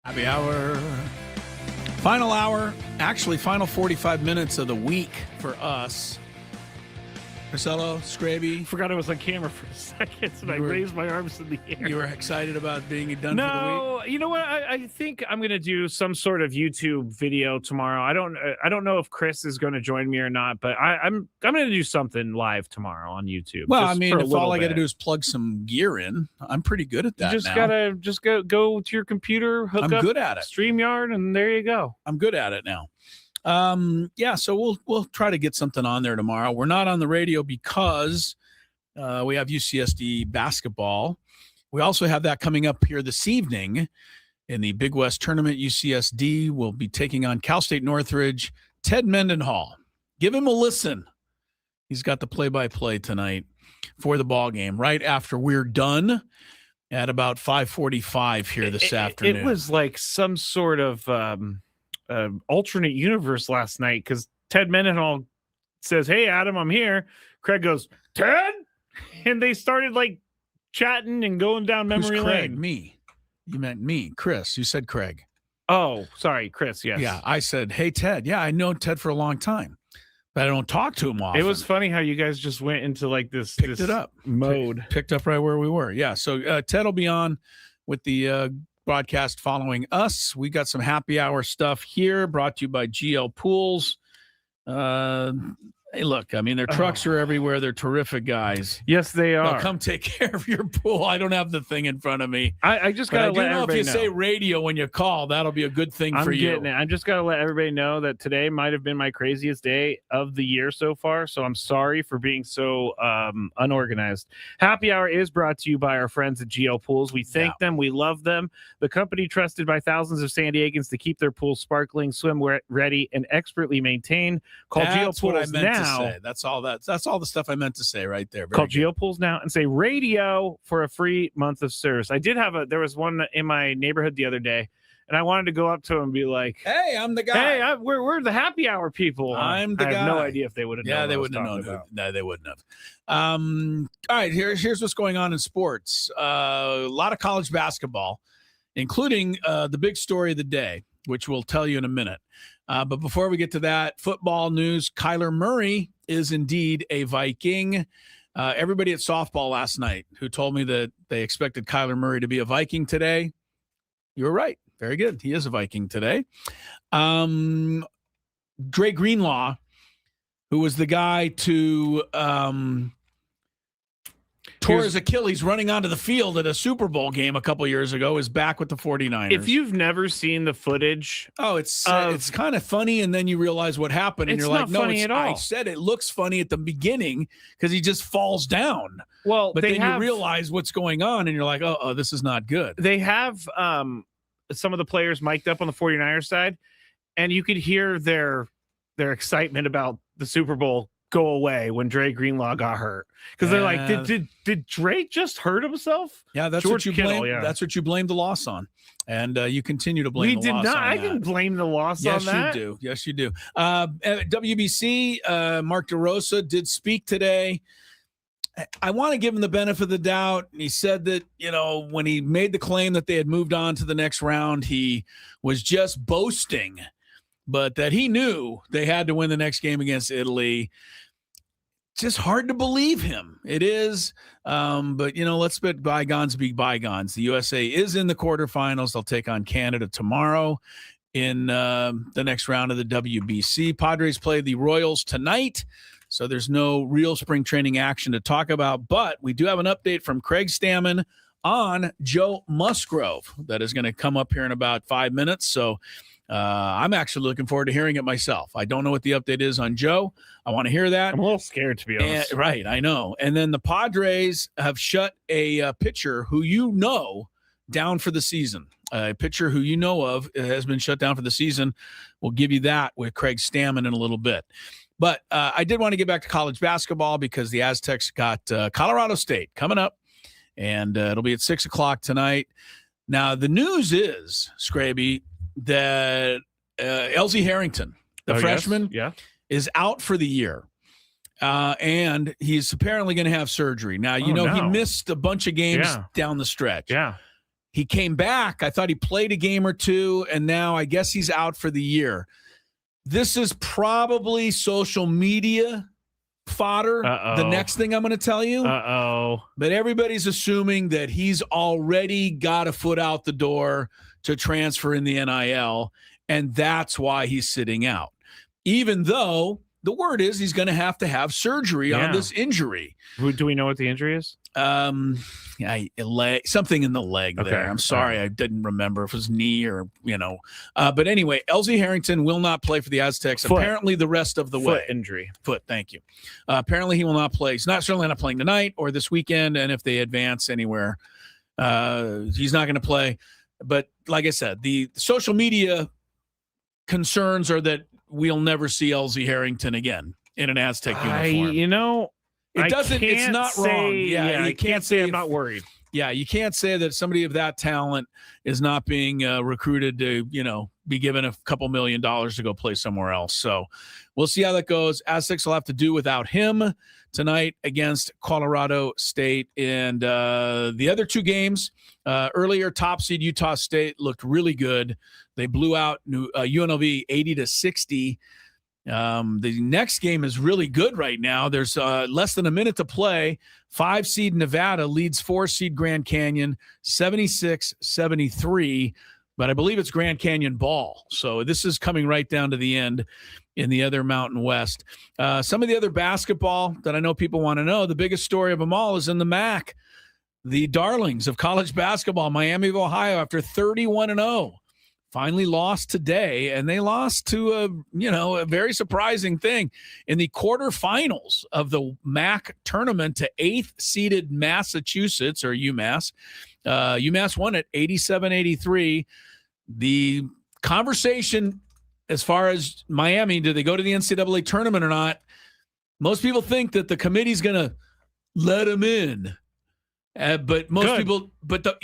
Happy hour. Final hour, actually final 45 minutes of the week for us. Marcelo, Scraby. Forgot I was on camera for a second, and I raised my arms in the air. You were excited about being done for the week? No, you know what? I think I'm going to do some sort of YouTube video tomorrow. I don't know if Chris is going to join me or not, but I'm going to do something live tomorrow on YouTube. Well, I mean, if all I got to do is plug some gear in, I'm pretty good at that. You just gotta go to your computer, hook up. I'm good at it. StreamYard, and there you go. I'm good at it now. So we'll try to get something on there tomorrow. We're not on the radio because we have UCSD basketball. We also have that coming up here this evening in the Big West tournament. UCSD will be taking on Cal State Northridge. Ted Mendenhall, give him a listen. He's got the play-by-play tonight for the ball game right after we're done at about 5:45 here this afternoon. It was like some sort of alternate universe last night, because Ted Mendenhall says, "Hey, Adam, I'm here." Craig goes, "Ted?" And they started like chatting and going down memory Craig? lane. Me. You meant me, Chris. You said Craig. Oh, sorry, Chris. Yes. Yeah, I said, "Hey, Ted." Yeah, I know Ted for a long time, but I don't talk to him often. It was funny how you guys just went into like this Picked it up mode. Picked up right where we were. Yeah. So Ted will be on with the broadcast following us. We got some happy hour stuff here brought to you by GL Pools. Hey, look, I mean, their trucks are everywhere. They're terrific guys. Yes, they are. They'll come take care of your pool. I don't have the thing in front of me. I just got to let everybody know. If you say radio when you call, that'll be a good thing for you. I'm getting it. I just got to let everybody know that today might have been my craziest day of the year so far. So I'm sorry for being so unorganized. Happy Hour is brought to you by our friends at GL Pools. We thank them. We love them. The company trusted by thousands of San Diegans to keep their pools sparkling, swim ready, and expertly maintained. Call GL Pools now. That's all the stuff I meant to say right there. Call GeoPools now and say radio for a free month of service. I did there was one in my neighborhood the other day, and I wanted to go up to him and be like, "Hey, I'm the guy. Hey, we're the happy hour people." I'm the guy. I have no idea if they would have known. Yeah, they wouldn't have known. No, they wouldn't have. All right, here's what's going on in sports. A lot of college basketball, including the big story of the day, which we'll tell you in a minute. But before we get to that, football news, Kyler Murray is indeed a Viking. Everybody at softball last night who told me that they expected Kyler Murray to be a Viking today, you were right. Very good. He is a Viking today. Dre Greenlaw, who was the guy to tore his Achilles running onto the field at a Super Bowl game a couple years ago, is back with the 49ers. If you've never seen the footage, it's kind of funny, and then you realize what happened, and you're like, "No, funny at all." I said it looks funny at the beginning because he just falls down. Well, but then you realize what's going on, and you're like, "Oh, this is not good." They have some of the players mic'd up on the 49ers side, and you could hear their excitement about the Super Bowl go away when Dre Greenlaw got hurt, because they're like, did Dre just hurt himself? Yeah, that's George what you Kittle, blame. That's what you blamed the loss on, and you continue to blame. The loss on I that. didn't blame the loss on that. Yes, you do. At WBC, Mark DeRosa did speak today. I want to give him the benefit of the doubt. He said that, when he made the claim that they had moved on to the next round, he was just boasting, but that he knew they had to win the next game against Italy. Just hard to believe him. It is. But, let's let bygones be bygones. The USA is in the quarterfinals. They'll take on Canada tomorrow in the next round of the WBC. Padres play the Royals tonight, so there's no real spring training action to talk about. But we do have an update from Craig Stammen on Joe Musgrove that is going to come up here in about 5 minutes. So I'm actually looking forward to hearing it myself. I don't know what the update is on Joe. I want to hear that. I'm a little scared, to be honest. Right, I know. And then the Padres have shut a pitcher who down for the season. A pitcher who you know of has been shut down for the season. We'll give you that with Craig Stammen in a little bit. But I did want to get back to college basketball because the Aztecs got Colorado State coming up, and it'll be at 6 o'clock tonight. Now, the news is, Scraby, that LZ Harrington, the freshman, is out for the year. And he's apparently going to have surgery. Now, he missed a bunch of games down the stretch. Yeah. He came back. I thought he played a game or two, and now I guess he's out for the year. This is probably social media fodder. The next thing I'm going to tell you. But everybody's assuming that he's already got a foot out the door to transfer in the NIL, and that's why he's sitting out. Even though the word is he's going to have surgery on this injury. Do we know what the injury is? Something in the leg there. I'm sorry, I didn't remember if it was knee or, but anyway, LZ Harrington will not play for the Aztecs. Foot. Apparently the rest of the way. Injury. Foot, thank you. Apparently he will not play. He's certainly not playing tonight or this weekend, and if they advance anywhere, he's not going to play. But like I said, the social media concerns are that we'll never see LZ Harrington again in an Aztec uniform. It's not wrong. You can't say I'm not worried. Yeah, you can't say that somebody of that talent is not being recruited to, be given a couple $1 million to go play somewhere else. So we'll see how that goes. Aztecs will have to do without him tonight against Colorado State. And the other two games, earlier, top seed Utah State looked really good. They blew out UNLV 80-60. The next game is really good right now. There's less than a minute to play. 5 seed Nevada leads 4 seed Grand Canyon 76-73, but I believe it's Grand Canyon ball. So this is coming right down to the end in the other Mountain West. Some of the other basketball that I know people want to know, the biggest story of them all is in the MAC. The darlings of college basketball, Miami of Ohio, after 31-0. Finally lost today, and they lost to a very surprising thing in the quarterfinals of the MAC tournament to 8th seeded Massachusetts, or UMass. UMass won it 87-83. The conversation as far as Miami, do they go to the NCAA tournament or not? Most people think that the committee's going to let them in. But most people, but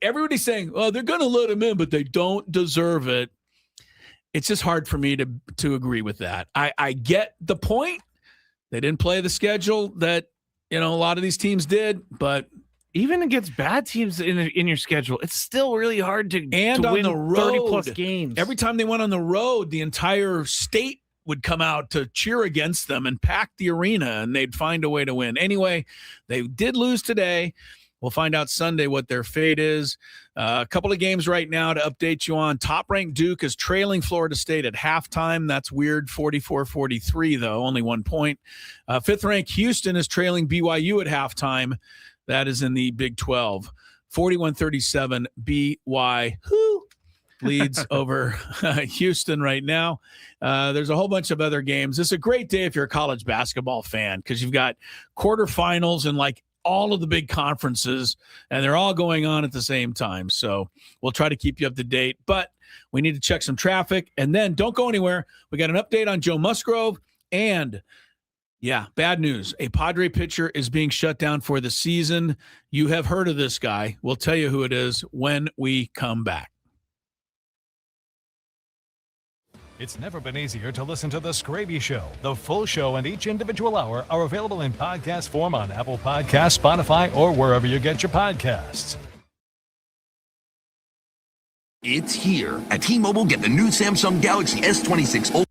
everybody's saying, oh, they're going to let him in, but they don't deserve it. It's just hard for me to agree with that. I get the point. They didn't play the schedule that, a lot of these teams did, but even against bad teams in your schedule, it's still really hard to on win the road 30-plus games. Every time they went on the road, the entire state would come out to cheer against them and pack the arena, and they'd find a way to win. Anyway, they did lose today. We'll find out Sunday what their fate is. A couple of games right now to update you on. Top-ranked Duke is trailing Florida State at halftime. That's weird, 44-43, though, only 1 point. Fifth-ranked Houston is trailing BYU at halftime. That is in the Big 12. 41-37 BYU leads over Houston right now. There's a whole bunch of other games. It's a great day if you're a college basketball fan because you've got quarterfinals and all of the big conferences, and they're all going on at the same time. So we'll try to keep you up to date, but we need to check some traffic. And then don't go anywhere. We got an update on Joe Musgrove, and bad news. A Padre pitcher is being shut down for the season. You have heard of this guy. We'll tell you who it is when we come back. It's never been easier to listen to The Scraby Show. The full show and each individual hour are available in podcast form on Apple Podcasts, Spotify, or wherever you get your podcasts. It's here. At T-Mobile, get the new Samsung Galaxy S26 Ultra.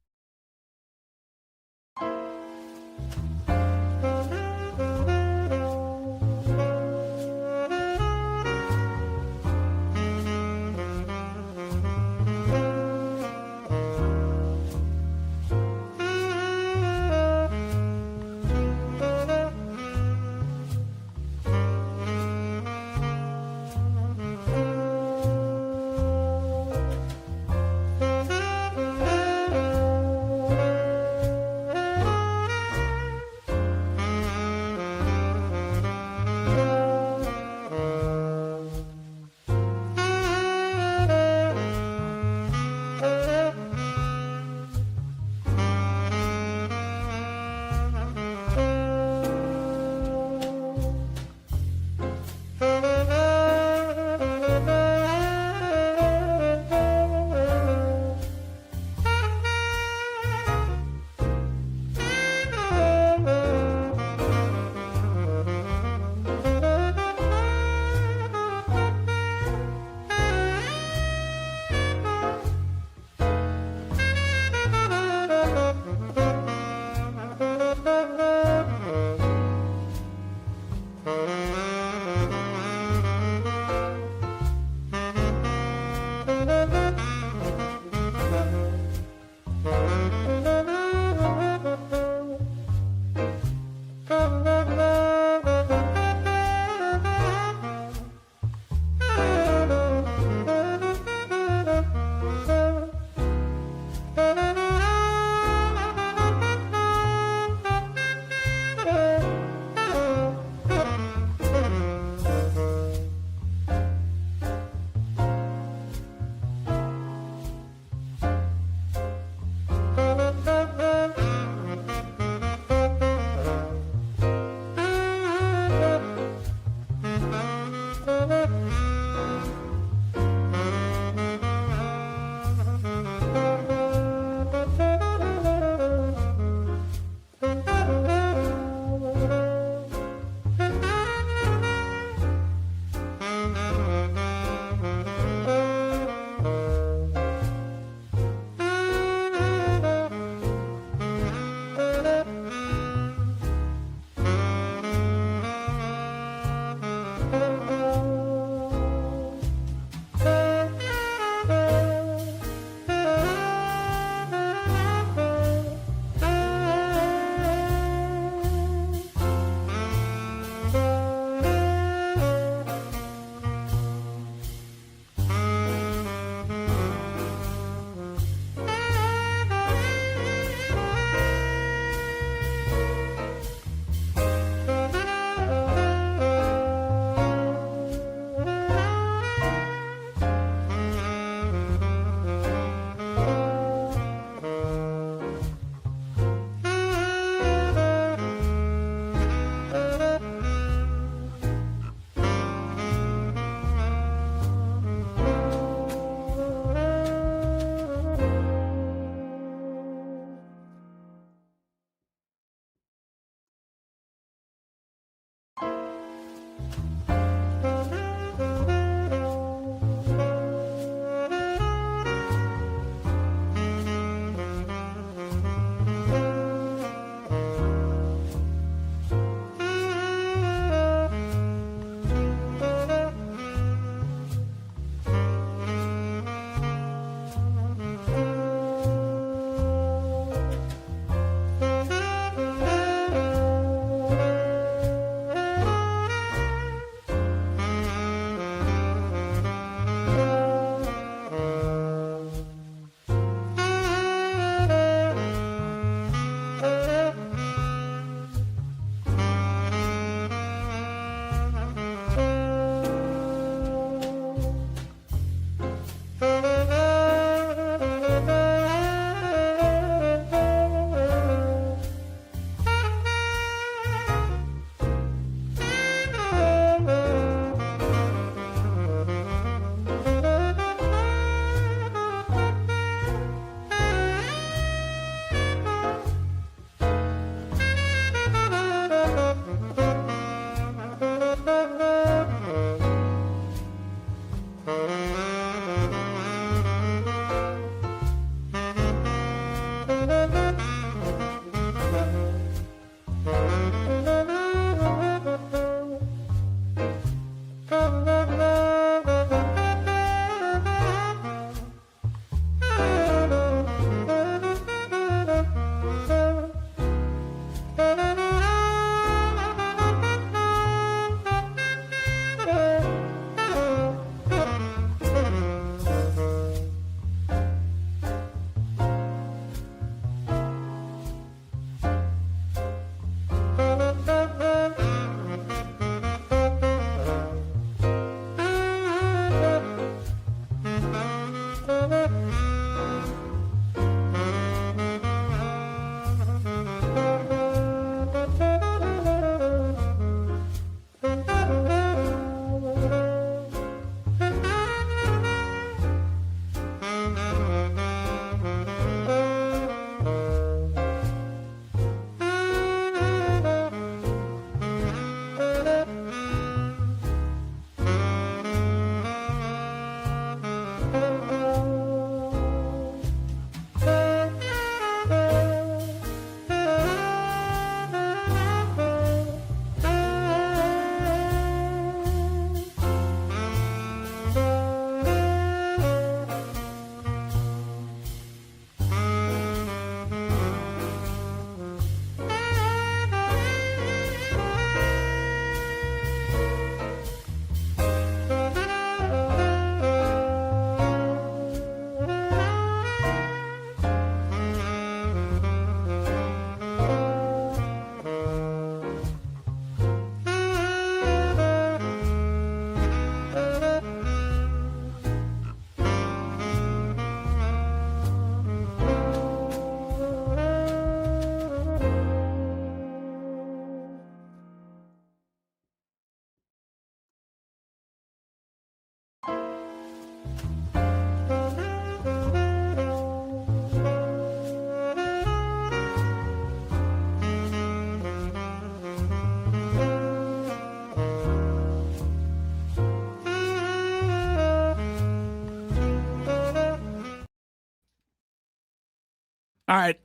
All right.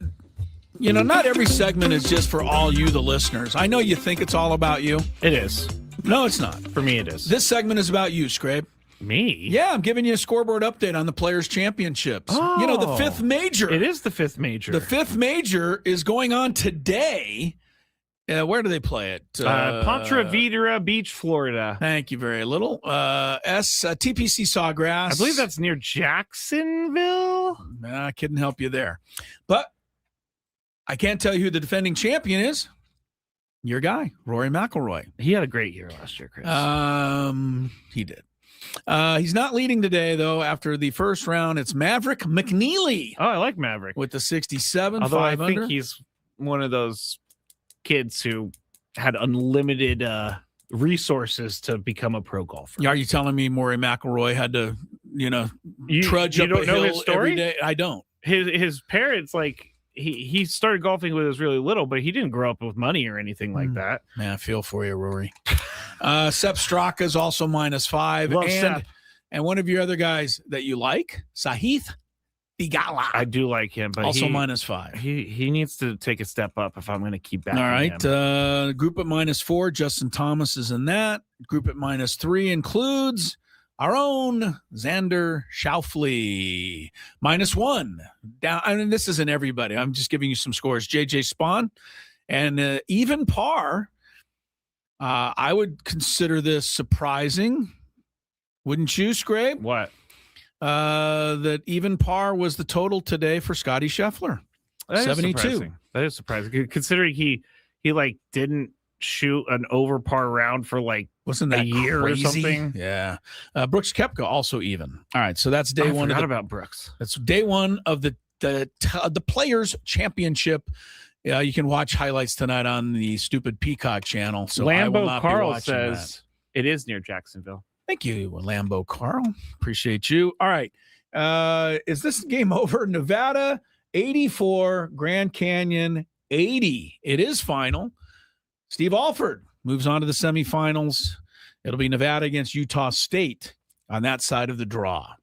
You know, not every segment is just for all you, the listeners. I know you think it's all about you. It is. No, it's not. For me, it is. This segment is about you, Scrape. Me? Yeah, I'm giving you a scoreboard update on the Players' Championships. Oh, you know, the fifth major. It is the fifth major. The fifth major is going on today. Where do they play it? Ponte Vedra Beach, Florida. Thank you very little. TPC Sawgrass. I believe that's near Jacksonville. I couldn't help you there. But I can't tell you who the defending champion is. Your guy, Rory McIlroy. He had a great year last year, Chris. He did. He's not leading today, though. After the first round, it's Maverick McNeely. Oh, I like Maverick. With the 67, Although 5 I think under. he's one of those kids who had unlimited resources to become a pro golfer. Are you telling me Rory McIlroy had to, trudge up a hill every day? I don't. His parents, like, he started golfing when he was really little, but he didn't grow up with money or anything like that. Man, I feel for you, Rory. Sepp Straka is also -5. Love Sepp. And one of your other guys that you like, Sahith Theegala. I do like him, but also -5. He needs to take a step up if I'm going to keep backing All right. him. Group at -4, Justin Thomas is in that. Group at -3 includes our own Xander Schauffele. -1. Down. I mean, this isn't everybody. I'm just giving you some scores. JJ Spawn and even par. I would consider this surprising. Wouldn't you, Scrape? What? That even par was the total today for Scotty Scheffler. 72. That is surprising, considering he like didn't shoot an over par round for like wasn't that a year crazy? or something. Yeah. Brooks Koepka also even. All right, so that's day I one. Forgot about Brooks. That's day one of the Players Championship. You can watch highlights tonight on the stupid Peacock channel. So Lambo Carl says it is near Jacksonville. Thank you, Lambo Carl. Appreciate you. All right. Is this game over? Nevada 84, Grand Canyon 80. It is final. Steve Alford moves on to the semifinals. It'll be Nevada against Utah State on that side of the draw.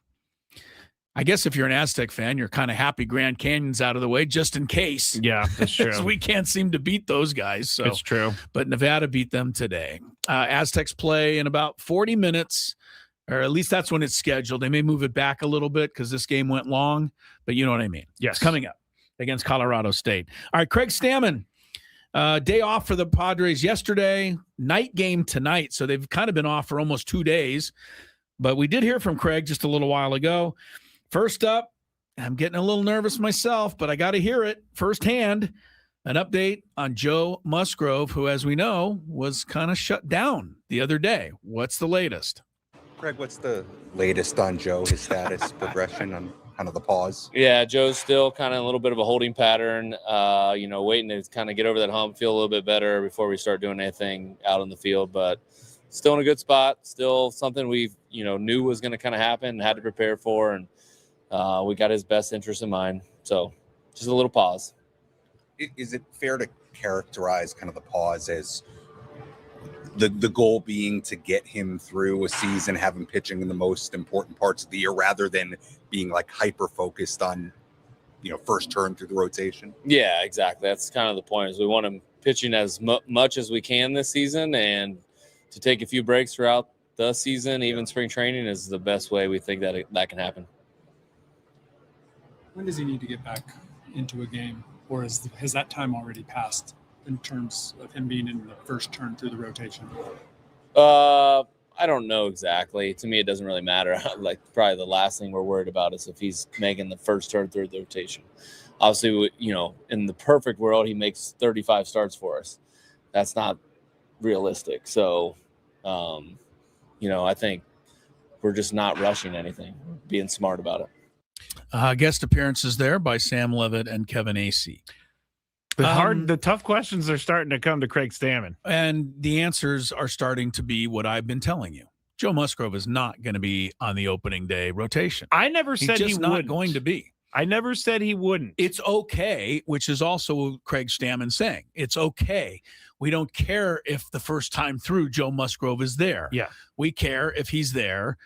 I guess if you're an Aztec fan, you're kind of happy Grand Canyon's out of the way just in case. Yeah, that's true. We can't seem to beat those guys. So it's true. But Nevada beat them today. Aztecs play in about 40 minutes, or at least that's when it's scheduled. They may move it back a little bit because this game went long, but you know what I mean. Yes. It's coming up against Colorado State. All right, Craig Stammen, day off for the Padres yesterday, night game tonight. So they've kind of been off for almost 2 days. But we did hear from Craig just a little while ago. First up, I'm getting a little nervous myself, but I got to hear it firsthand. An update on Joe Musgrove, who, as we know, was kind of shut down the other day. What's the latest? Craig, what's the latest on Joe, his status, progression on kind of the pause? Yeah, Joe's still kind of a little bit of a holding pattern, waiting to kind of get over that hump, feel a little bit better before we start doing anything out on the field, but still in a good spot, still something we knew was going to kind of happen and had to prepare for, and we got his best interest in mind. So just a little pause. Is it fair to characterize kind of the pause as the goal being to get him through a season, have him pitching in the most important parts of the year rather than being like hyper focused on, first turn through the rotation? Yeah, exactly. That's kind of the point, is we want him pitching as much as we can this season, and to take a few breaks throughout the season, even spring training, is the best way we think that can happen. When does he need to get back into a game, or has that time already passed in terms of him being in the first turn through the rotation? I don't know exactly. To me, it doesn't really matter. Like, probably the last thing we're worried about is if he's making the first turn through the rotation. Obviously, in the perfect world, he makes 35 starts for us. That's not realistic. So, I think we're just not rushing anything, being smart about it. Guest appearances there by Sam Levitt and Kevin Acee. The tough questions are starting to come to Craig Stammen. And the answers are starting to be what I've been telling you. Joe Musgrove is not going to be on the opening day rotation. I never said He's he not wouldn't. going to be. I never said he wouldn't. It's okay, which is also Craig Stammen saying. It's okay. We don't care if the first time through Joe Musgrove is there. Yeah. We care if he's there,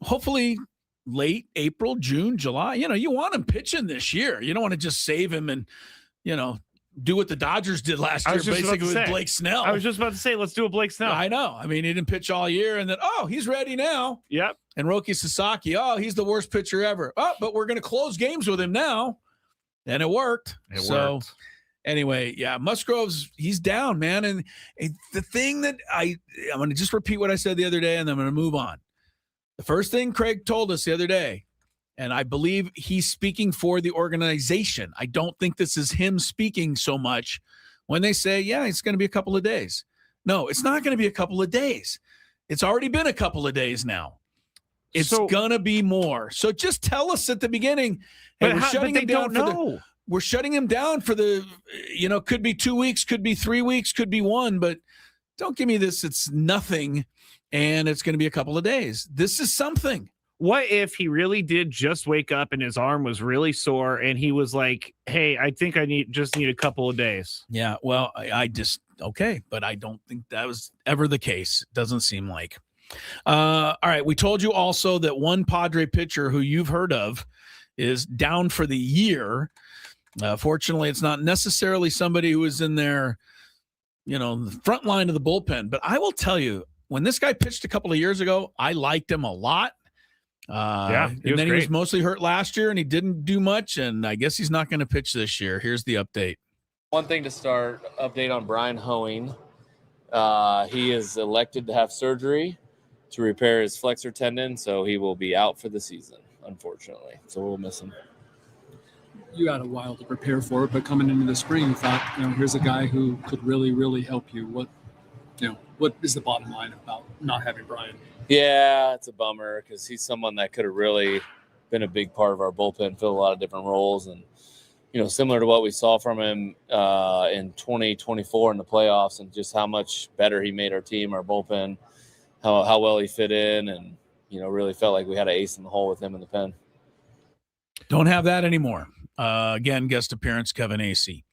hopefully late April, June, July. You want him pitching this year. You don't want to just save him and, do what the Dodgers did last year, basically with Blake Snell. I was just about to say, let's do a Blake Snell. I know. I mean, he didn't pitch all year, and then, he's ready now. Yep. And Roki Sasaki, he's the worst pitcher ever. But we're going to close games with him now. And it worked. It worked. Anyway, yeah, Musgrove's, he's down, man. And the thing that I'm going to just repeat what I said the other day, and then I'm going to move on. The first thing Craig told us the other day, and I believe he's speaking for the organization. I don't think this is him speaking so much when they say, yeah, it's going to be a couple of days. No, it's not going to be a couple of days. It's already been a couple of days now. It's going to be more. So just tell us at the beginning, hey, we're shutting him down for the, could be 2 weeks, could be 3 weeks, could be one, but don't give me this. It's nothing. And it's going to be a couple of days. This is something. What if he really did just wake up and his arm was really sore and he was like, hey, I think I just need a couple of days? Yeah, well, okay, but I don't think that was ever the case. Doesn't seem like. All right, we told you also that one Padre pitcher who you've heard of is down for the year. Fortunately, it's not necessarily somebody who is in their, the front line of the bullpen. But I will tell you, when this guy pitched a couple of years ago, I liked him a lot. And then he was mostly hurt last year and he didn't do much, and I guess he's not going to pitch this year. Here's the update. One thing to start, update on Brian Hoeing. He is elected to have surgery to repair his flexor tendon, so he will be out for the season, unfortunately. So we'll miss him. You had a while to prepare for it, but coming into the spring, you thought, here's a guy who could really, really help you. What is the bottom line about not having Brian? Yeah, it's a bummer because he's someone that could have really been a big part of our bullpen, filled a lot of different roles. And, similar to what we saw from him in 2024 in the playoffs, and just how much better he made our team, our bullpen, how well he fit in, and, really felt like we had an ace in the hole with him in the pen. Don't have that anymore. Again, guest appearance, Kevin Acee.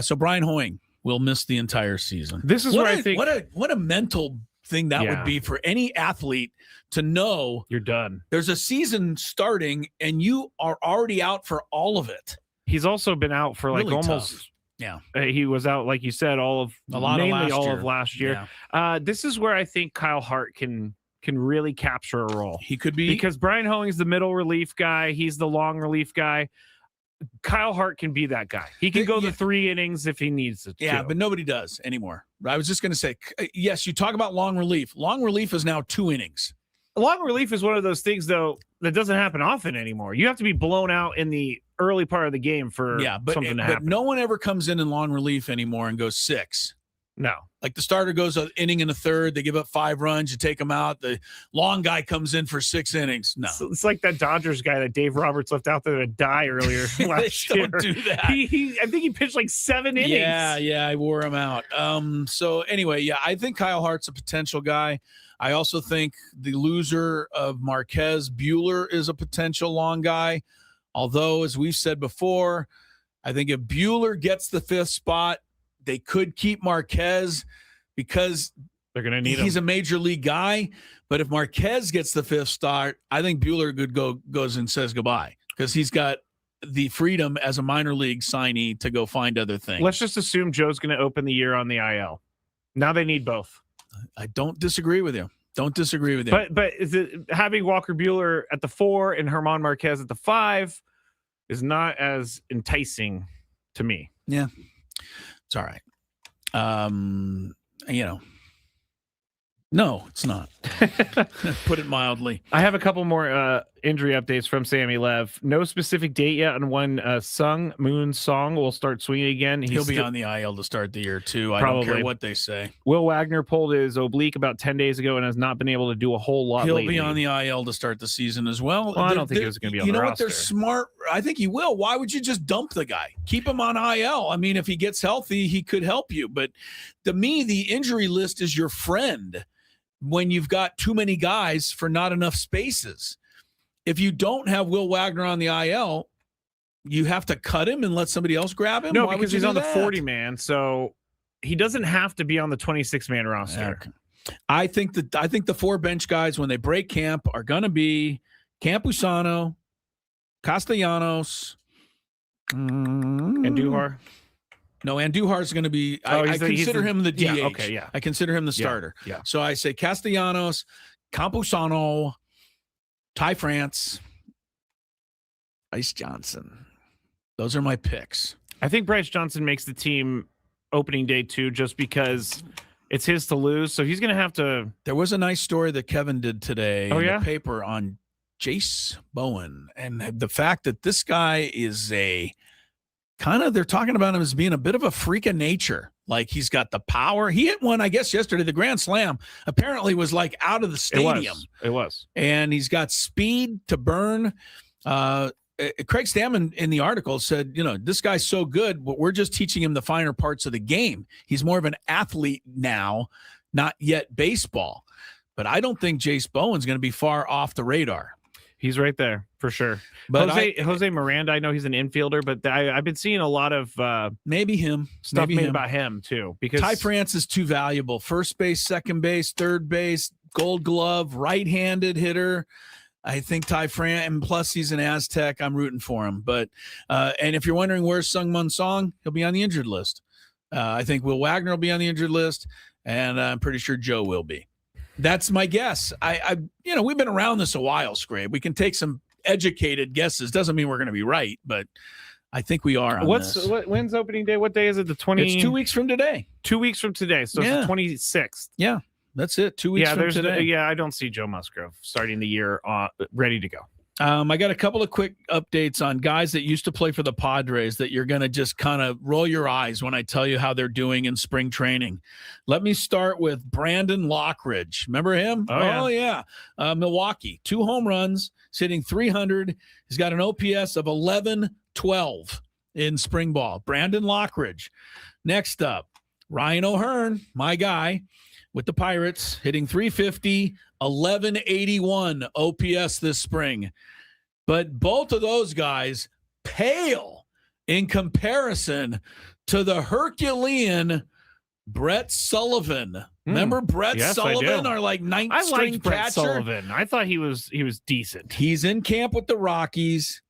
So Brian Hoeing will miss the entire season. This is what I think. What a mental thing that would be for any athlete to know you're done. There's a season starting and you are already out for all of it. He's also been out for like Really almost tough. Yeah. He was out, like you said, mainly all of last year. Yeah. This is where I think Kyle Hart can really capture a role. He could be, because Brian Hoeing's the middle relief guy. He's the long relief guy. Kyle Hart can be that guy. He can go the 3 innings if he needs to. Yeah, but nobody does anymore. I was just going to say, yes, you talk about long relief. Long relief is now 2 innings. Long relief is one of those things, though, that doesn't happen often anymore. You have to be blown out in the early part of the game for something to happen. But no one ever comes in long relief anymore and goes 6. No. Like the starter goes an inning in the third, they give up 5 runs, you take them out. The long guy comes in for 6 innings. No. It's like that Dodgers guy that Dave Roberts left out there to die earlier last year. Don't do that. I think he pitched like 7 innings. Yeah, I wore him out. So anyway, I think Kyle Hart's a potential guy. I also think the loser of Marquez, Buehler, is a potential long guy. Although, as we've said before, I think if Buehler gets the 5th spot, they could keep Marquez because they're going to need him. He's a major league guy. But if Marquez gets the 5th start, I think Buehler goes and says goodbye because he's got the freedom as a minor league signee to go find other things. Let's just assume Joe's going to open the year on the IL. Now they need both. I don't disagree with you. But is it having Walker Buehler at the 4 and German Marquez at the 5 is not as enticing to me. Yeah. It's all right. No, it's not. Put it mildly. I have a couple more injury updates from Sammy Lev. No specific date yet on when Sung Moon Song will start swinging again. He'll be on the IL to start the year, too. I Probably. don't care what they say. Will Wagner pulled his oblique about 10 days ago and has not been able to do a whole lot He'll lately. be on the IL to start the season as well. I don't think he was going to be on the roster. You know what? They're smart. I think he will. Why would you just dump the guy? Keep him on IL. I mean, if he gets healthy, he could help you. But to me, the injury list is your friend when you've got too many guys for not enough spaces. If you don't have Will Wagner on the IL, you have to cut him and let somebody else grab him? No, Why because would you he's do on the that? 40-man, so he doesn't have to be on the 26-man roster. Okay. I think the 4 bench guys, when they break camp, are going to be Campusano, Castellanos, and Duhar. No, Andujar is going to be. I consider him the DH. Yeah, okay, yeah. I consider him the starter. Yeah. So I say Castellanos, Campusano, Ty France, Bryce Johnson. Those are my picks. I think Bryce Johnson makes the team opening day too, just because it's his to lose. So he's going to have to. There was a nice story that Kevin did today in the paper on Jace Bowen, and the fact that this guy is they're talking about him as being a bit of a freak of nature. Like he's got the power. He hit one, I guess, yesterday. The Grand Slam apparently was like out of the stadium. It was. And he's got speed to burn. Craig Stammen in the article said, this guy's so good, but we're just teaching him the finer parts of the game. He's more of an athlete now, not yet baseball. But I don't think Jace Bowen's going to be far off the radar. He's right there for sure. But Jose Miranda, I know he's an infielder, but I've been seeing a lot of maybe him stuff made about him too. Because Ty France is too valuable. First base, second base, third base, Gold Glove, right-handed hitter. I think Ty France, and plus he's an Aztec. I'm rooting for him. But and if you're wondering where's Sung Mun Song, he'll be on the injured list. I think Will Wagner will be on the injured list, and I'm pretty sure Joe will be. That's my guess. We've been around this a while, Scrape. We can take some educated guesses. Doesn't mean we're going to be right, but I think we are on this. When's opening day? What day is it? The 20? It's 2 weeks from today. 2 weeks from today. So it's the 26th. Yeah, that's it. 2 weeks from today. I don't see Joe Musgrove starting the year ready to go. I got a couple of quick updates on guys that used to play for the Padres that you're going to just kind of roll your eyes when I tell you how they're doing in spring training. Let me start with Brandon Lockridge. Remember him? Oh yeah. Milwaukee, 2 home runs, hitting 300. He's got an OPS of 1112 in spring ball. Brandon Lockridge. Next up, Ryan O'Hearn, my guy, with the Pirates, hitting 350, 1181 OPS this spring. But both of those guys pale in comparison to the Herculean Brett Sullivan Remember Brett Sullivan, our ninth I string liked Brett catcher? Sullivan. I thought he was decent. He's in camp with the Rockies.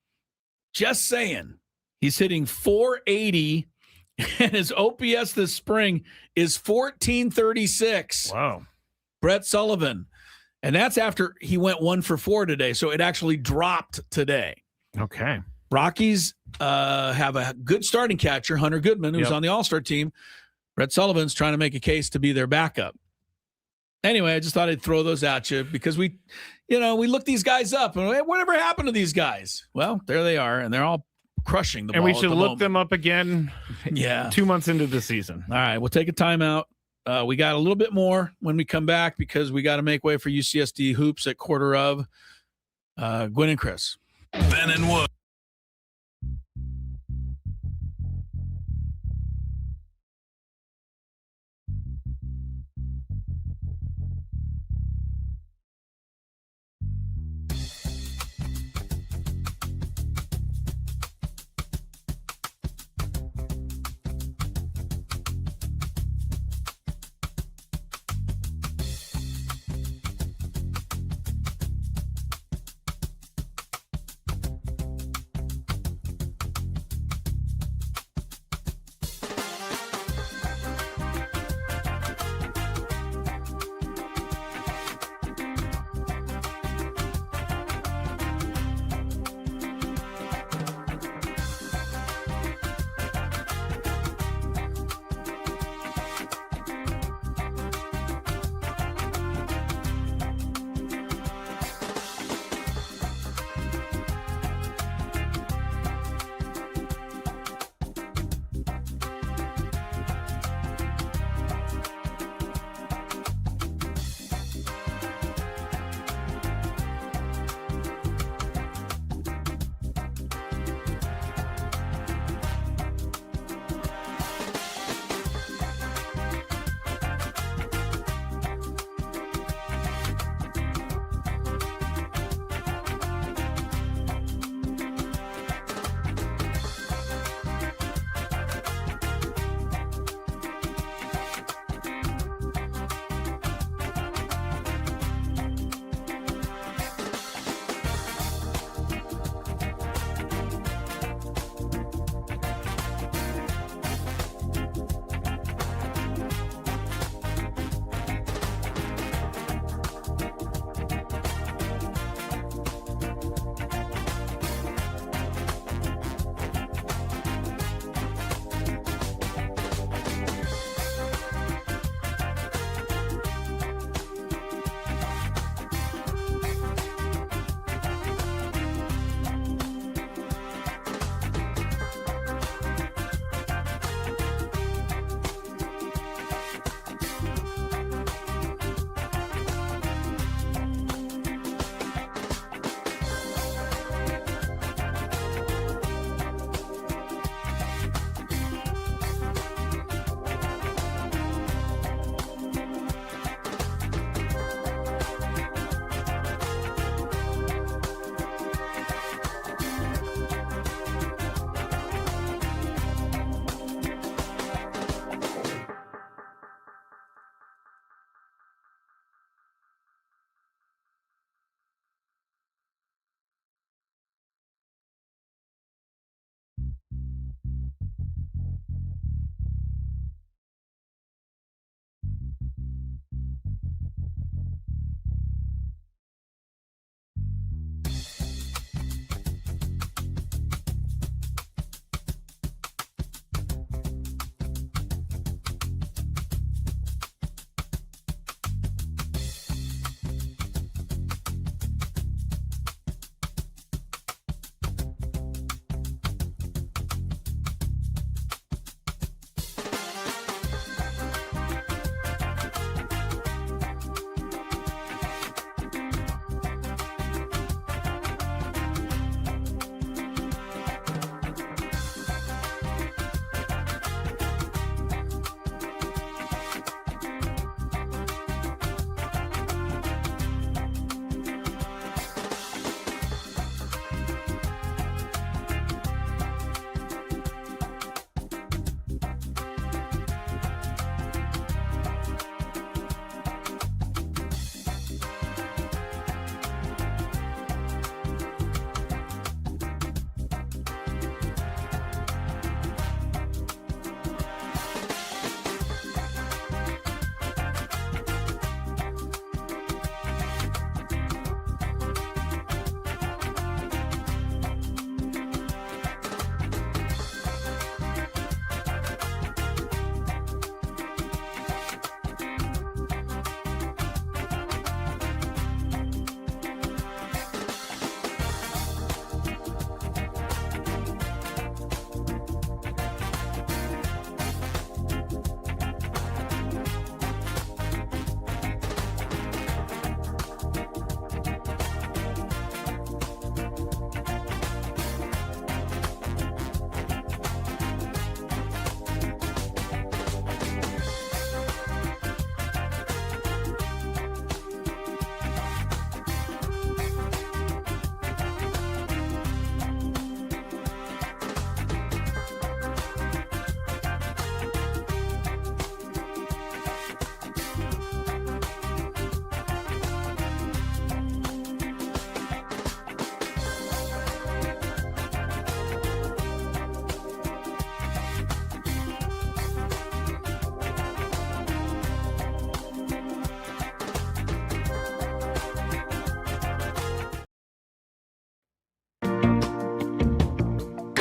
Just saying. He's hitting .480, and his OPS this spring is 1436. Wow. Brett Sullivan. And that's after he went 1 for 4 today. So it actually dropped today. Okay. Rockies have a good starting catcher, Hunter Goodman, who's on the All-Star team. Brett Sullivan's trying to make a case to be their backup. Anyway, I just thought I'd throw those at you because we look these guys up and whatever happened to these guys? Well, there they are, and they're all crushing the ball. And we should look them up again 2 months into the season. All right, we'll take a timeout. We got a little bit more when we come back because we got to make way for UCSD hoops at quarter of. Gwynn and Chris. Ben and Wood.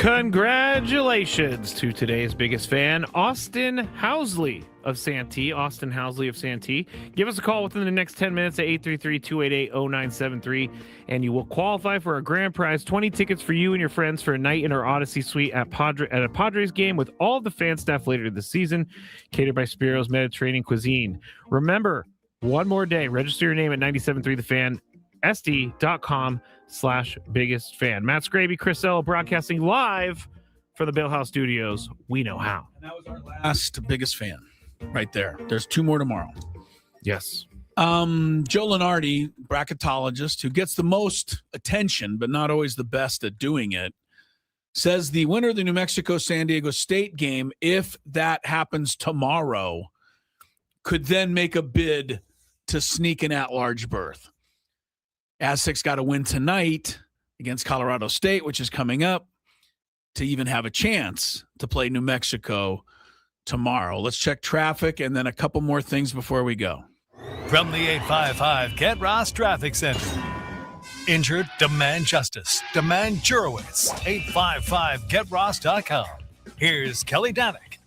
Congratulations to today's biggest fan, Austin Housley of Santee. Austin Housley of Santee. Give us a call within the next 10 minutes at 833-288-0973, and you will qualify for a grand prize, 20 tickets for you and your friends for a night in our Odyssey Suite at a Padres game with all the fan staff later this season, catered by Spiro's Mediterranean Cuisine. Remember, one more day. Register your name at 97.3 The Fan, SD.com/biggest fan. Matt Scraby, Chris Ello, broadcasting live from the Bailhouse Studios. We know how. And that was our last biggest fan right there. There's 2 more tomorrow. Yes. Joe Lenardi, bracketologist, who gets the most attention, but not always the best at doing it, says the winner of the New Mexico-San Diego State game, if that happens tomorrow, could then make a bid to sneak an at-large berth. Aztecs got to win tonight against Colorado State, which is coming up, to even have a chance to play New Mexico tomorrow. Let's check traffic and then a couple more things before we go. From the 855 Get Ross Traffic Center. Injured? Demand justice. Demand Jurowitz. 855GetRoss.com. Here's Kelly Danick.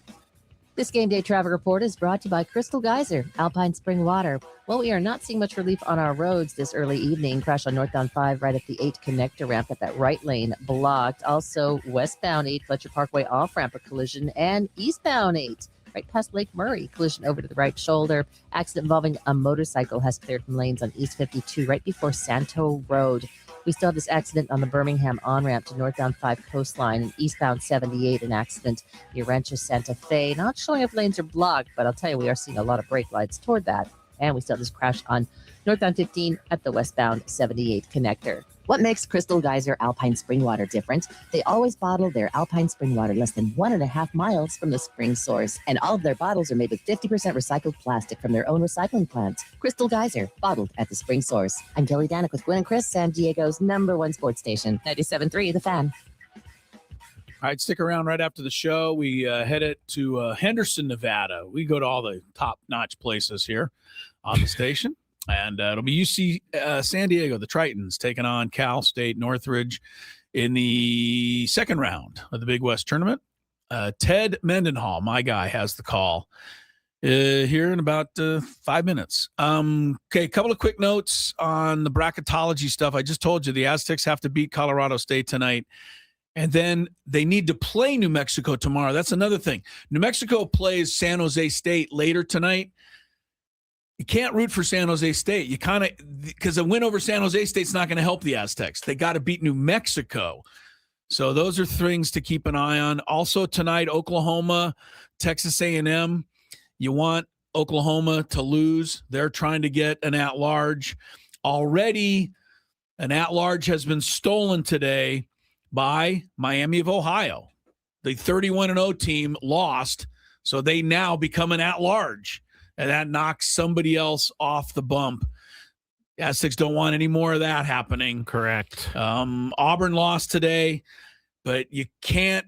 This game day traffic report is brought to you by Crystal Geyser, Alpine Spring Water. Well, we are not seeing much relief on our roads this early evening. Crash on northbound 5 right at the 8 connector ramp at that right lane blocked. Also, westbound 8 Fletcher Parkway off-ramp a collision, and eastbound 8 right past Lake Murray, collision over to the right shoulder. Accident involving a motorcycle has cleared from lanes on East 52 right before Santo Road. We still have this accident on the Birmingham on-ramp to northbound 5 coastline and eastbound 78, an accident near Rancho Santa Fe. Not showing if lanes are blocked, but I'll tell you, we are seeing a lot of brake lights toward that. And we still have this crash on northbound 15 at the westbound 78 connector. What makes Crystal Geyser Alpine Spring Water different? They always bottle their Alpine Spring Water less than 1.5 miles from the spring source. And all of their bottles are made with 50% recycled plastic from their own recycling plant. Crystal Geyser, bottled at the spring source. I'm Kelly Danick with Gwynn and Chris, San Diego's #1 sports station, 97.3 The Fan. All right, stick around right after the show. We head it to Henderson, Nevada. We go to all the top-notch places here on the station. And it'll be UC San Diego, the Tritons, taking on Cal State Northridge in the second round of the Big West Tournament. Ted Mendenhall, my guy, has the call here in about 5 minutes. Okay, a couple of quick notes on the bracketology stuff. I just told you the Aztecs have to beat Colorado State tonight, and then they need to play New Mexico tomorrow. That's another thing. New Mexico plays San Jose State later tonight. You can't root for San Jose State. You kind of, because a win over San Jose State's not going to help the Aztecs. They got to beat New Mexico. So those are things to keep an eye on. Also tonight, Oklahoma, Texas A&M. You want Oklahoma to lose. They're trying to get an at-large. Already, an at-large has been stolen today by Miami of Ohio. The 31-0 team lost, so they now become an at-large. And that knocks somebody else off the bump. Aztecs don't want any more of that happening. Correct. Auburn lost today, but you can't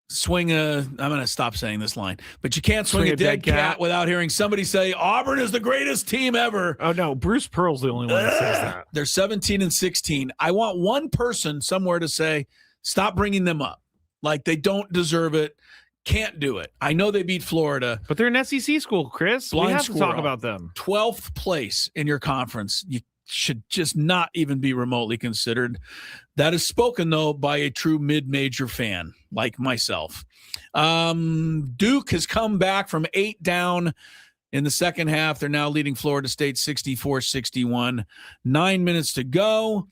swing I'm going to stop saying this line, but you can't swing a dead cat without hearing somebody say Auburn is the greatest team ever. Oh, no. Bruce Pearl's the only one that says that. They're 17-16. I want one person somewhere to say, stop bringing them up. Like they don't deserve it. Can't do it. I know they beat Florida. But they're an SEC school, Chris. We have to talk about them. 12th place in your conference. You should just not even be remotely considered. That is spoken, though, by a true mid-major fan like myself. Duke has come back from 8 down in the second half. They're now leading Florida State 64-61. 9 minutes to go.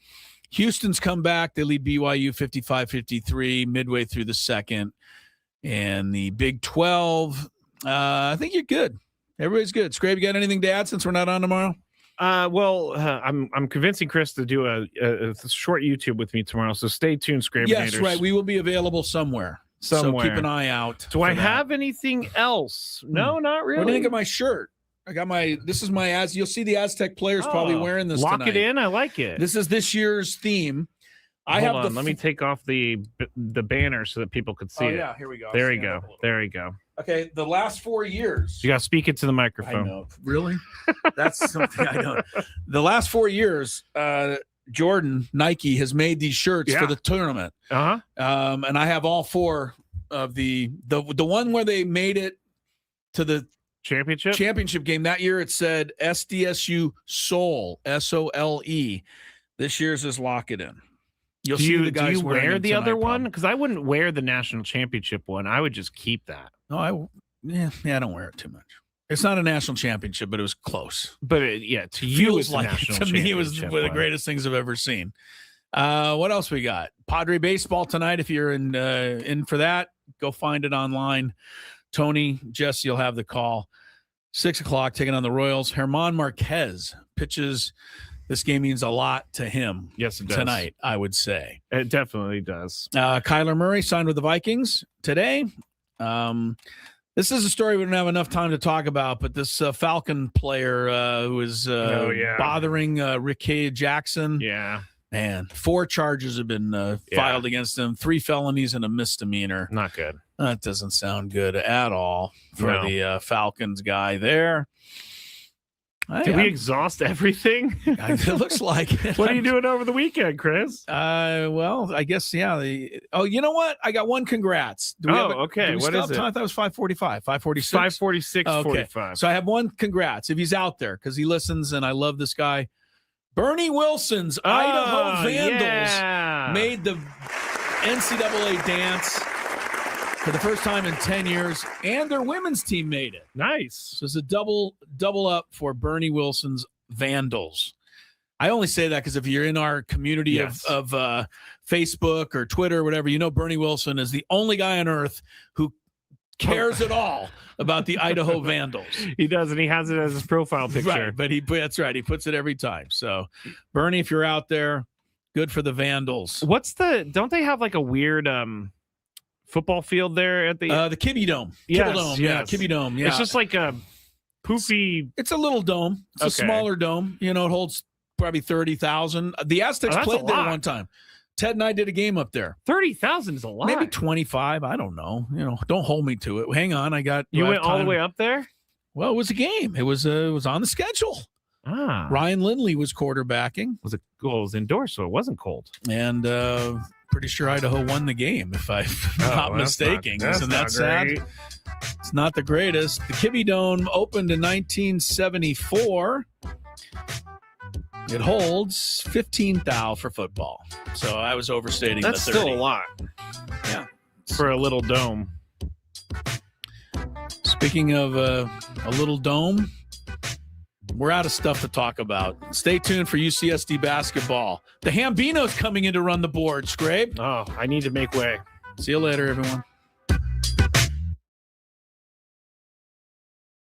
Houston's come back. They lead BYU 55-53 midway through the second. And the Big 12, I think you're good. Everybody's good. Scrape, you got anything to add since we're not on tomorrow? I'm convincing Chris to do a short YouTube with me tomorrow, so stay tuned, Scrape. Yes, right. We will be available somewhere. So keep an eye out. Do I have anything else? No, not really. What do you think of my shirt? I got this is my you'll see the Aztec players probably wearing this Lock tonight. It in. I like it. This is this year's theme. Hold on, let me take off the banner so that people could see it. Yeah, here we go. There we go. There we go. Okay, the last 4 years. You got to speak it to the microphone. I know. Really? That's something I don't. The last 4 years, Jordan, Nike, has made these shirts for the tournament. Uh-huh. And I have all 4 of the one where they made it to the championship game that year. It said SDSU Soul, SOLE. This year's is Lock It In. You'll see the guys. Do you wear the other one? Probably. Because I wouldn't wear the national championship one. I would just keep that. No, I don't wear it too much. It's not a national championship, but it was close. But to you, it's like to me, it was one of the greatest things I've ever seen. What else we got? Padre baseball tonight. If you're in for that, go find it online. Tony, Jesse, you'll have the call. 6:00, taking on the Royals. German Marquez pitches. This game means a lot to him. Yes, it does. Tonight, I would say. It definitely does. Kyler Murray signed with the Vikings today. This is a story we don't have enough time to talk about, but this Falcon player who is bothering Rickea Jackson. Yeah. Man, 4 charges have been filed against him, 3 felonies and a misdemeanor. Not good. That doesn't sound good at all for the Falcons guy there. Did we exhaust everything? It looks like it. What are you doing over the weekend, Chris? Well, I guess, yeah. You know what? I got one congrats. Okay. What is it? I thought it was 5:45, 5:46. 5:46, 45. So I have one congrats if he's out there because he listens and I love this guy. Bernie Wilson's Idaho Vandals made the NCAA dance for the first time in 10 years, and their women's team made it. Nice. So it's a double up for Bernie Wilson's Vandals. I only say that because if you're in our community of Facebook or Twitter or whatever, you know Bernie Wilson is the only guy on earth who cares at all about the Idaho Vandals. He does, and he has it as his profile picture. Right, but that's right. He puts it every time. So, Bernie, if you're out there, good for the Vandals. Don't they have like a weird football field there at the Kibbe Dome? Yes, Dome. yes. Yeah, Kibbe Dome. Yeah. It's just like a poofy. It's a little dome. It's a smaller dome. It holds probably 30,000. The Aztecs played there one time. Ted and I did a game up there. 30,000 is a lot. Maybe 25. I don't know. Don't hold me to it. Hang on. You went all the way up there? Well, it was a game. It was on the schedule. Ryan Lindley was quarterbacking. It was indoors, so it wasn't cold. And pretty sure Idaho won the game, if I'm not mistaken. Isn't that sad? It's not the greatest. The Kibbe Dome opened in 1974. It holds 15,000 for football. So I was overstating the 30. That's still a lot. Yeah. For a little dome. Speaking of a little dome, we're out of stuff to talk about. Stay tuned for UCSD basketball. The Hambino's coming in to run the board, Scrape. Oh, I need to make way. See you later, everyone.